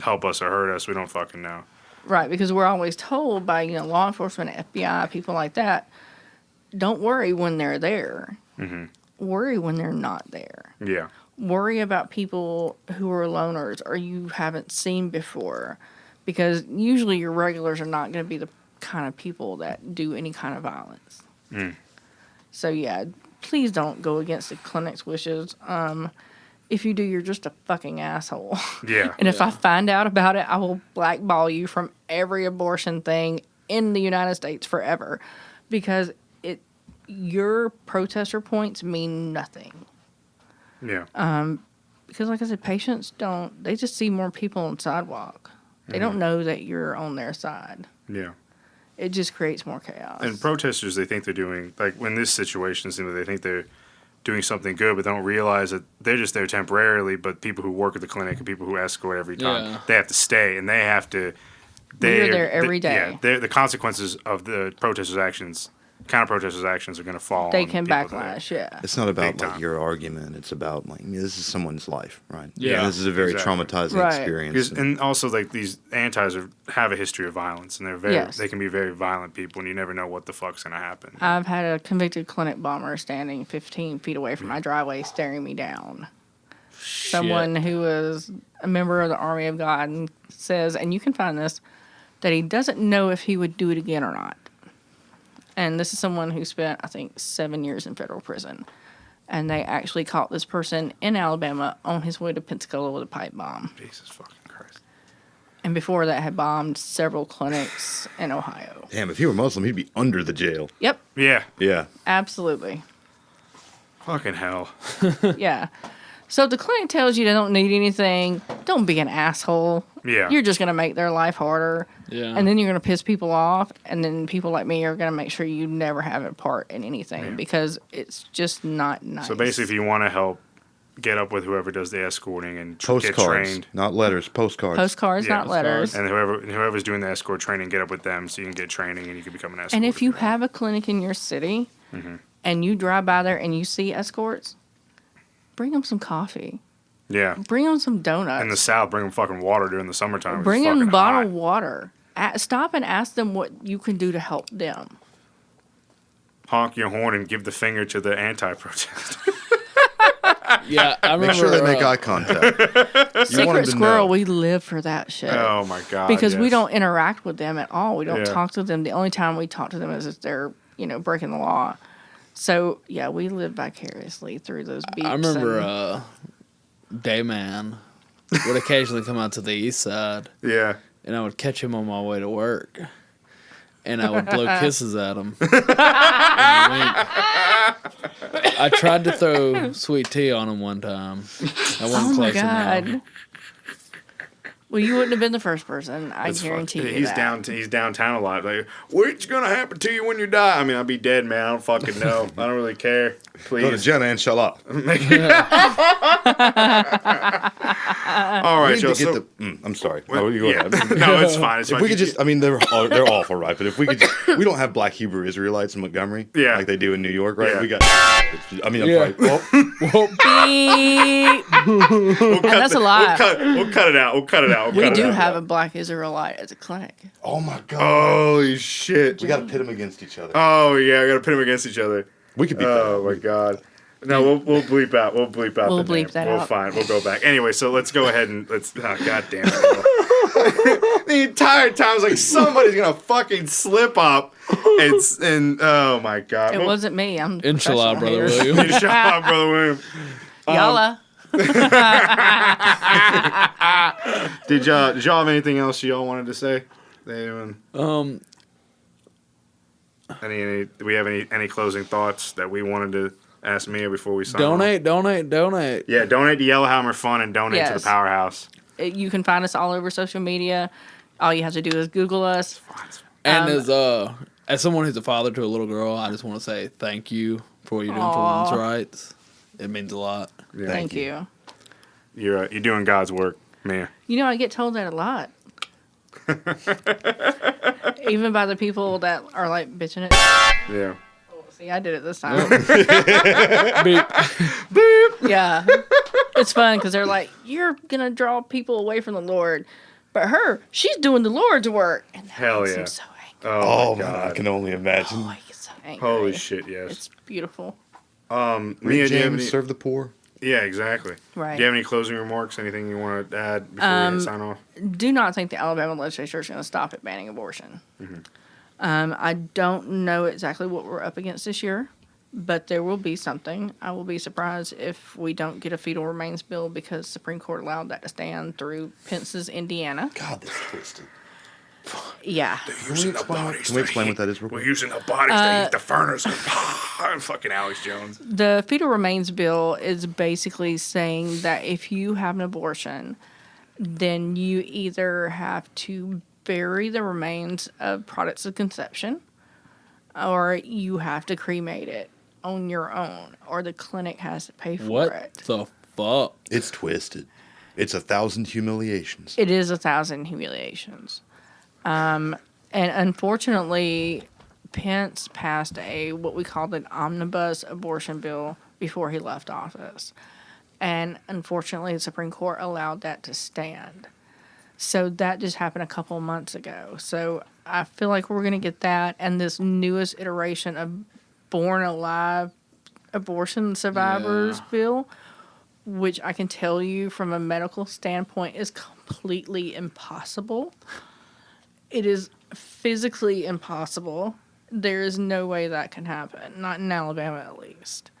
help us or hurt us. We don't fucking know. Right, because we're always told by, law enforcement, FBI, people like that, don't worry when they're there. Mm-hmm. Worry when they're not there. Yeah. Worry about people who are loners or you haven't seen before. Because usually your regulars are not going to be the kind of people that do any kind of violence. So, yeah, please don't go against the clinic's wishes. If you do, you're just a fucking asshole. Yeah. And if I find out about it, I will blackball you from every abortion thing in the United States forever. Because your protester points mean nothing. Yeah. Because, like I said, patients they just see more people on the sidewalk. They don't know that you're on their side. Yeah. It just creates more chaos. And protesters, they think they're doing, like, when this situation seems like they think they're doing something good, but don't realize that they're just there temporarily, but people who work at the clinic and people who escort every time, they have to stay, and they have to... You're there every day. Yeah, the consequences of the protesters' actions, counter-protesters' actions are going to fall They on can people there. backlash, yeah. It's not about Big like time. your argument. It's about like this is someone's life, right? Yeah. This is a very Exactly. traumatizing Right. experience. Because, and also, like, these antis have a history of violence, and they can be very violent people, and you never know what the fuck's going to happen. I've had a convicted clinic bomber standing 15 feet away from my driveway staring me down. Someone who is a member of the Army of God and says, and you can find this, that he doesn't know if he would do it again or not. And this is someone who spent, I think, 7 years in federal prison. And they actually caught this person in Alabama on his way to Pensacola with a pipe bomb. Jesus fucking Christ. And before that had bombed several clinics in Ohio. Damn, if he were Muslim, he'd be under the jail. Yep, Yeah. Yeah. absolutely. Fucking hell. Yeah. So if the clinic tells you they don't need anything, don't be an asshole. Yeah. You're just going to make their life harder. Yeah. And then you're going to piss people off. And then people like me are going to make sure you never have a part in anything because it's just not nice. So basically, if you want to help, get up with whoever does the escorting and get Postcards, trained. not letters. Postcards. Postcards, Yeah, not letters. And whoever's doing the escort training, get up with them so you can get training and you can become an escort. And if you have a clinic in your city and you drive by there and you see escorts, bring them some coffee. Yeah. Bring them some donuts. In the South, bring them fucking water during the summertime. which Bring is them fucking bottled hot. water. Stop and ask them what you can do to help them. Honk your horn and give the finger to the anti-protest. Yeah, I remember. Make sure they make eye contact. You want them Secret to Squirrel, know. we live for that shit. Oh my god! Because we yes. don't interact with them at all. We don't Yeah. talk to them. The only time we talk to them is if they're, breaking the law. So, yeah, we live vicariously through those beeps. I remember Dayman would occasionally come out to the east side, Yeah. and I would catch him on my way to work, and I would blow kisses at him. I tried to throw sweet tea on him one time. I wasn't oh, my close enough. God. Well, you wouldn't have been the first person. I It's guarantee fucking- you that. He's downtown a lot. Like, what's gonna happen to you when you die? I mean, I'll be dead, man. I don't fucking know. I don't really care. Go to Please. Jenna and shut up. All right, We Joe. need to So, get I'm sorry. No, you go yeah. ahead. No, it's fine. It's If fine. we could just, I mean, they're awful, right? But if we could, we don't have Black Hebrew Israelites in Montgomery, Yeah. like they do in New York, right? Yeah. We got. I mean, I'm Yeah. sorry. Well, Beep. That's a lie. We'll cut it out. We'll cut it out. We do have a Black Israelite at the clinic. oh my God, Holy shit. we got to pit them against each other. Oh yeah, I gotta pit them against each other. We could be. Oh my god. No, we'll bleep out. We'll bleep out. We'll the bleep name. that We'll out. fine. We'll go back. Anyway, so let's go ahead and let's. Oh, god damn it. The entire time I was like, somebody's gonna fucking slip up. And oh my god. It wasn't me. I'm Inshallah, professional brother hater. William. Shut up, brother William. Yalla. Did y'all have anything else y'all wanted to say? Anyone? Do we have any closing thoughts that we wanted to ask Mia before we sign off? Donate. Yeah, donate to Yellowhammer Fun and donate to the Yes. Powerhouse. You can find us all over social media. All you have to do is Google us. And as someone who's a father to a little girl, I just want to say thank you for what you're doing for Aw. women's rights. It means a lot. Yeah. Thank you. You're doing God's work, Mia. I get told that a lot. Even by the people that are like bitching it. Yeah. See, I did it this time. Beep. Yeah. It's fun because they're like, you're going to draw people away from the Lord. But she's doing the Lord's work. And that Hell makes yeah. him so angry. Oh, Oh my man, I God. can only imagine. Oh, I get so angry. Holy shit, yes. It's beautiful. Mia, Read do you have James, any? serve the poor. Yeah, exactly. Right. Do you have any closing remarks? Anything you want to add before we sign off? Do not think the Alabama legislature is going to stop at banning abortion. Mm-hmm. I don't know exactly what we're up against this year, but there will be something. I will be surprised if we don't get a fetal remains bill because Supreme Court allowed that to stand through Pence's Indiana. God, that's twisted. Yeah. Using the bodies. Can we explain what that is real We're quick? using the bodies to eat the furnace. Fucking Alex Jones. The fetal remains bill is basically saying that if you have an abortion, then you either have to bury the remains of products of conception or you have to cremate it on your own or the clinic has to pay for What it. the fuck? It's twisted. It's 1,000 humiliations. It is 1,000 humiliations. And unfortunately, Pence passed what we called an omnibus abortion bill before he left office. And unfortunately, the Supreme Court allowed that to stand. So that just happened a couple of months ago. So I feel like we're going to get that and this newest iteration of Born Alive abortion survivors bill, which I can tell you from a medical standpoint is completely impossible. It is physically impossible. There is no way that can happen, not in Alabama at least.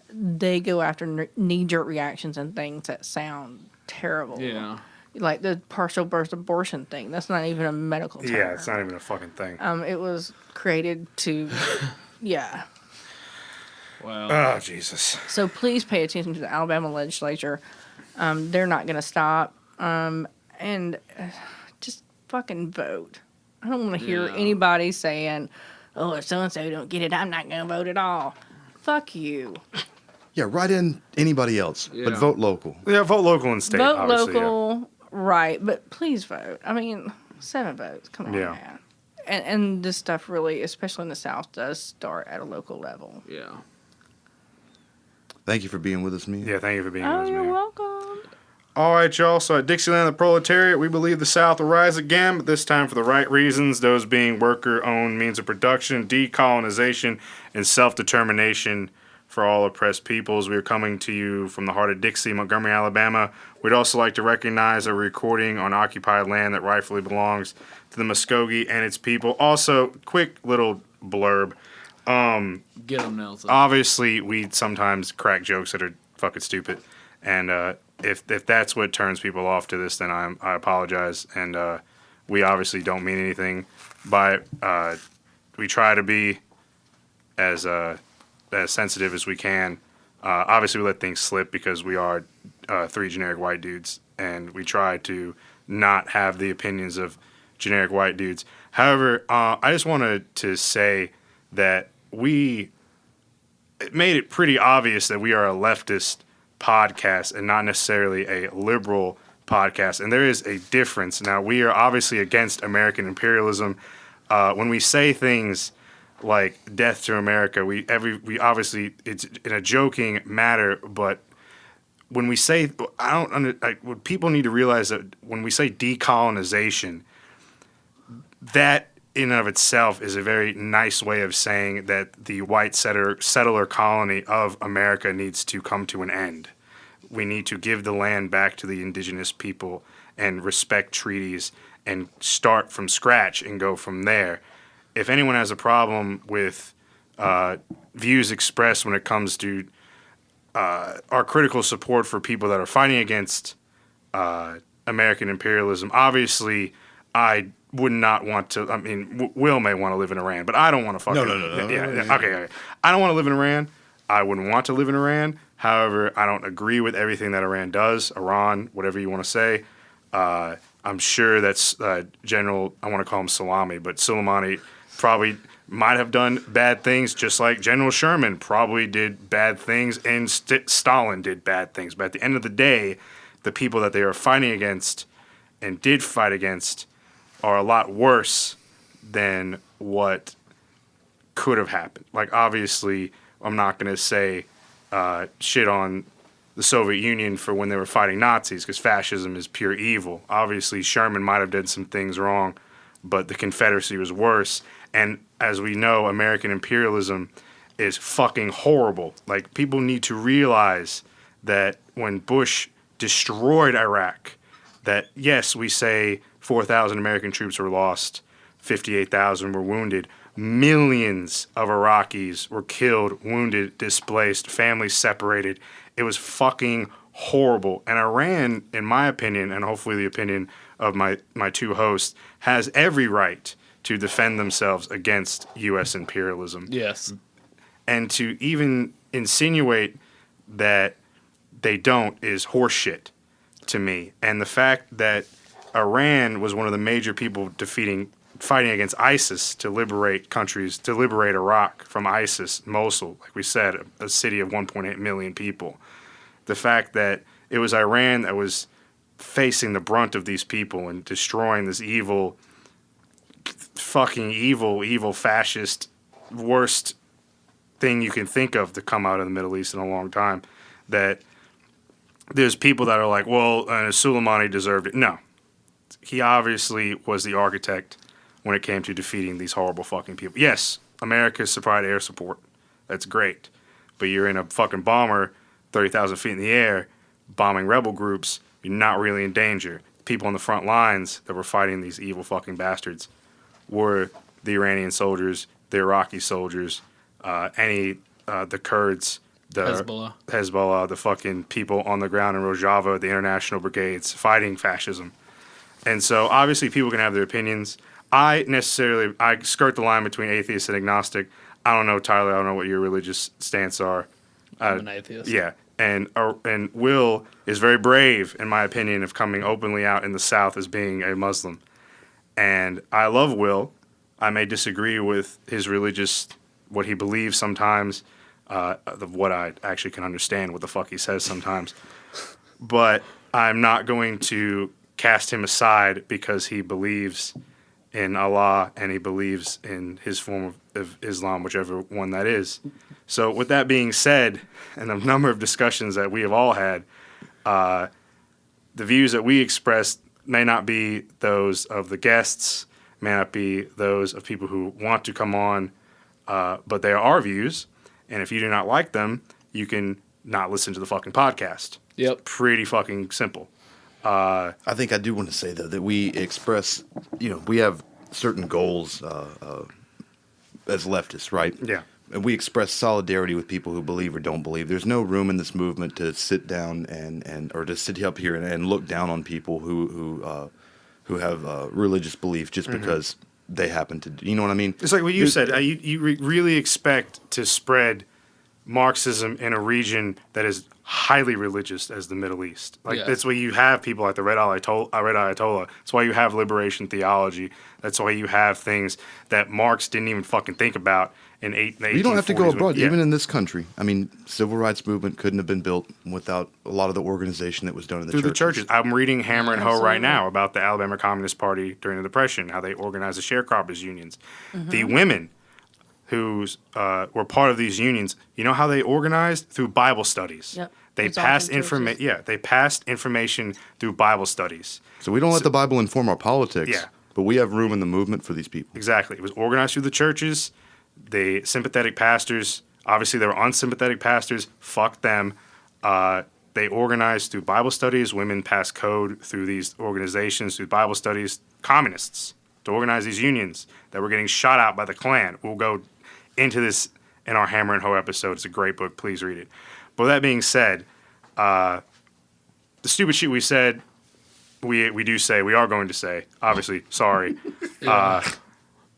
They go after knee-jerk reactions and things that sound terrible. Yeah. Like the partial birth abortion thing. That's not even a medical term. Yeah, it's not even a fucking thing. It was created to, yeah. Wow. Oh, Jesus. So please pay attention to the Alabama legislature. They're not going to stop. And just fucking vote. I don't want to hear anybody saying, oh, if so-and-so don't get it, I'm not going to vote at all. Fuck you. Yeah, write in anybody else, but Yeah. vote local. Yeah, vote local and state. Vote obviously, local, right, but please vote. I mean, 7 votes. Come on, Yeah. man. And this stuff really, especially in the South, does start at a local level. Yeah. Thank you for being with us, Mia. Yeah, thank you for being with Oh, us, you're man. welcome. All right, y'all. So at Dixieland, the proletariat, we believe the South will rise again, but this time for the right reasons, those being worker-owned means of production, decolonization, and self-determination for all oppressed peoples. We are coming to you from the heart of Dixie, Montgomery, Alabama. We'd also like to recognize a recording on occupied land that rightfully belongs to the Muskogee and its people. Also, quick little blurb. Get them, Nelson. Obviously, we sometimes crack jokes that are fucking stupid, and if that's what turns people off to this, then I apologize, and we obviously don't mean anything by it. We try to be as sensitive as we can. Obviously, we let things slip because we are three generic white dudes, and we try to not have the opinions of generic white dudes. However, I just wanted to say that we made it pretty obvious that we are a leftist podcast and not necessarily a liberal podcast, and there is a difference. Now, we are obviously against American imperialism. When we say things like "death to America," we obviously it's in a joking matter, but when we say what people need to realize that when we say decolonization, that in and of itself is a very nice way of saying that the white settler colony of America needs to come to an end. We need to give the land back to the indigenous people and respect treaties and start from scratch and go from there. If anyone has a problem with views expressed when it comes to our critical support for people that are fighting against American imperialism, obviously I would not want to. I mean, Will may want to live in Iran, but I don't want to fucking. No. Yeah. Okay. I don't want to live in Iran. I wouldn't want to live in Iran. However, I don't agree with everything that Iran does. Iran, whatever you want to say. I'm sure that's General. I want to call him Salami, but Soleimani probably might have done bad things, just like General Sherman probably did bad things, and Stalin did bad things. But at the end of the day, the people that they are fighting against and did fight against are a lot worse than what could have happened. Like, obviously, I'm not going to say shit on the Soviet Union for when they were fighting Nazis, because fascism is pure evil. Obviously, Sherman might have done some things wrong, but the Confederacy was worse. And as we know, American imperialism is fucking horrible. Like, people need to realize that when Bush destroyed Iraq, that, yes, we say 4,000 American troops were lost, 58,000 were wounded. Millions of Iraqis were killed, wounded, displaced, families separated. It was fucking horrible. And Iran, in my opinion, and hopefully the opinion of my two hosts, has every right to defend themselves against U.S. imperialism. Yes. And to even insinuate that they don't is horseshit to me. And the fact that Iran was one of the major people fighting against ISIS to liberate countries, to liberate Iraq from ISIS, Mosul, like we said, a city of 1.8 million people. The fact that it was Iran that was facing the brunt of these people and destroying this evil, fascist, worst thing you can think of to come out of the Middle East in a long time, that there's people that are like, well, Soleimani deserved it. No. He obviously was the architect when it came to defeating these horrible fucking people. Yes, America supplied air support. That's great. But you're in a fucking bomber 30,000 feet in the air bombing rebel groups. You're not really in danger. People on the front lines that were fighting these evil fucking bastards were the Iranian soldiers, the Iraqi soldiers, the Kurds, the Hezbollah, the fucking people on the ground in Rojava, the international brigades fighting fascism. And so, obviously, people can have their opinions. I skirt the line between atheist and agnostic. I don't know, Tyler. I don't know what your religious stance are. I'm an atheist. Yeah, and Will is very brave, in my opinion, of coming openly out in the South as being a Muslim. And I love Will. I may disagree with his religious, what he believes sometimes, of what I actually can understand what the fuck he says sometimes. But I'm not going to cast him aside because he believes in Allah and he believes in his form of Islam, whichever one that is. So with that being said, and a number of discussions that we have all had, the views that we express may not be those of the guests, may not be those of people who want to come on, but they are our views. And if you do not like them, you can not listen to the fucking podcast. Yep. Pretty fucking simple. I think I do want to say, though, that we express, we have certain goals as leftists, right? Yeah. And we express solidarity with people who believe or don't believe. There's no room in this movement to sit down or to sit up here and look down on people who have religious belief just because they happen to. You know what I mean? It's like what you said. You really expect to spread Marxism in a region that is highly religious as the Middle East. That's why you have people like the Red Ayatollah. That's why you have liberation theology. That's why you have things that Marx didn't even fucking think about in the 1840s. You don't have to go abroad. Even in this country. I mean, civil rights movement couldn't have been built without a lot of the organization that was done in the churches. I'm reading Hammer and Hoe right now about the Alabama Communist Party during the Depression, how they organized the sharecroppers unions. The women who were part of these unions, you know how they organized? Through Bible studies. Yep. They passed they passed information through Bible studies. So we don't let the Bible inform our politics. Yeah. But we have room in the movement for these people. Exactly. It was organized through the churches. The sympathetic pastors, obviously there were unsympathetic pastors. Fuck them. They organized through Bible studies. Women passed code through these organizations, through Bible studies. Communists to organize these unions that were getting shot out by the Klan. We'll go into this in our Hammer and Hoe episode. It's a great book. Please read it. But that being said, the stupid shit we said, we are going to say, obviously, sorry.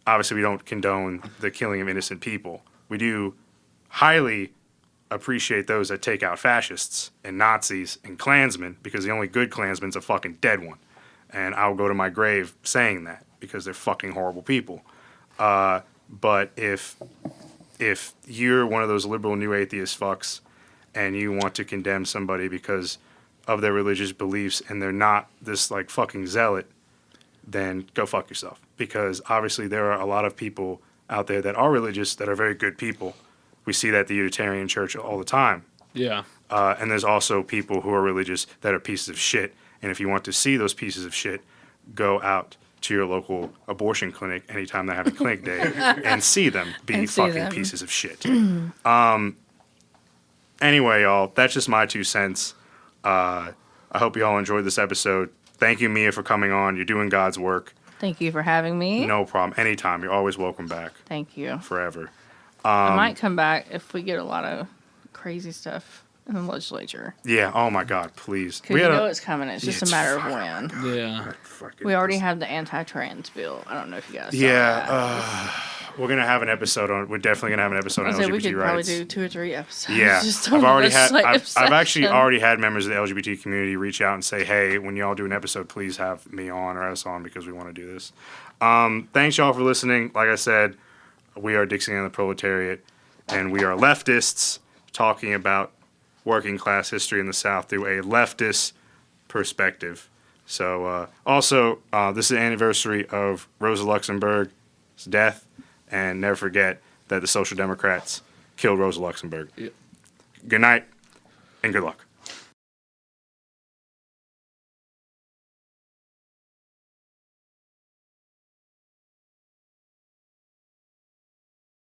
Obviously, we don't condone the killing of innocent people. We do highly appreciate those that take out fascists and Nazis and Klansmen, because the only good Klansman's a fucking dead one. And I'll go to my grave saying that, because they're fucking horrible people. But if you're one of those liberal new atheist fucks and you want to condemn somebody because of their religious beliefs and they're not this like fucking zealot, then go fuck yourself. Because obviously there are a lot of people out there that are religious that are very good people. We see that at the Unitarian Church all the time. Yeah. And there's also people who are religious that are pieces of shit. And if you want to see those pieces of shit, go out to your local abortion clinic anytime they have a clinic day and see them be fucking pieces of shit. Anyway, y'all, that's just my 2 cents. I hope you all enjoyed this episode. Thank you, Mia, for coming on. You're doing God's work. Thank you for having me. No problem. Anytime. You're always welcome back. Thank you. Forever. I might come back if we get a lot of crazy stuff in the legislature. Yeah. Oh, my God. Please. Because you know it's coming. It's just a matter of when. Yeah. We already have the anti-trans bill. I don't know if you guys saw that. We're going to have an episode on... We're definitely going to have an episode on LGBT rights. We could probably do 2 or 3 episodes. Yeah. Just I've actually already had members of the LGBT community reach out and say, hey, when y'all do an episode, please have me on or us on because we want to do this. Thanks, y'all, for listening. Like I said, we are Dixieland the Proletariat, and we are leftists talking about working class history in the South through a leftist perspective. So, also, this is the anniversary of Rosa Luxemburg's death. And never forget that the Social Democrats killed Rosa Luxemburg. Yep. Good night and good luck.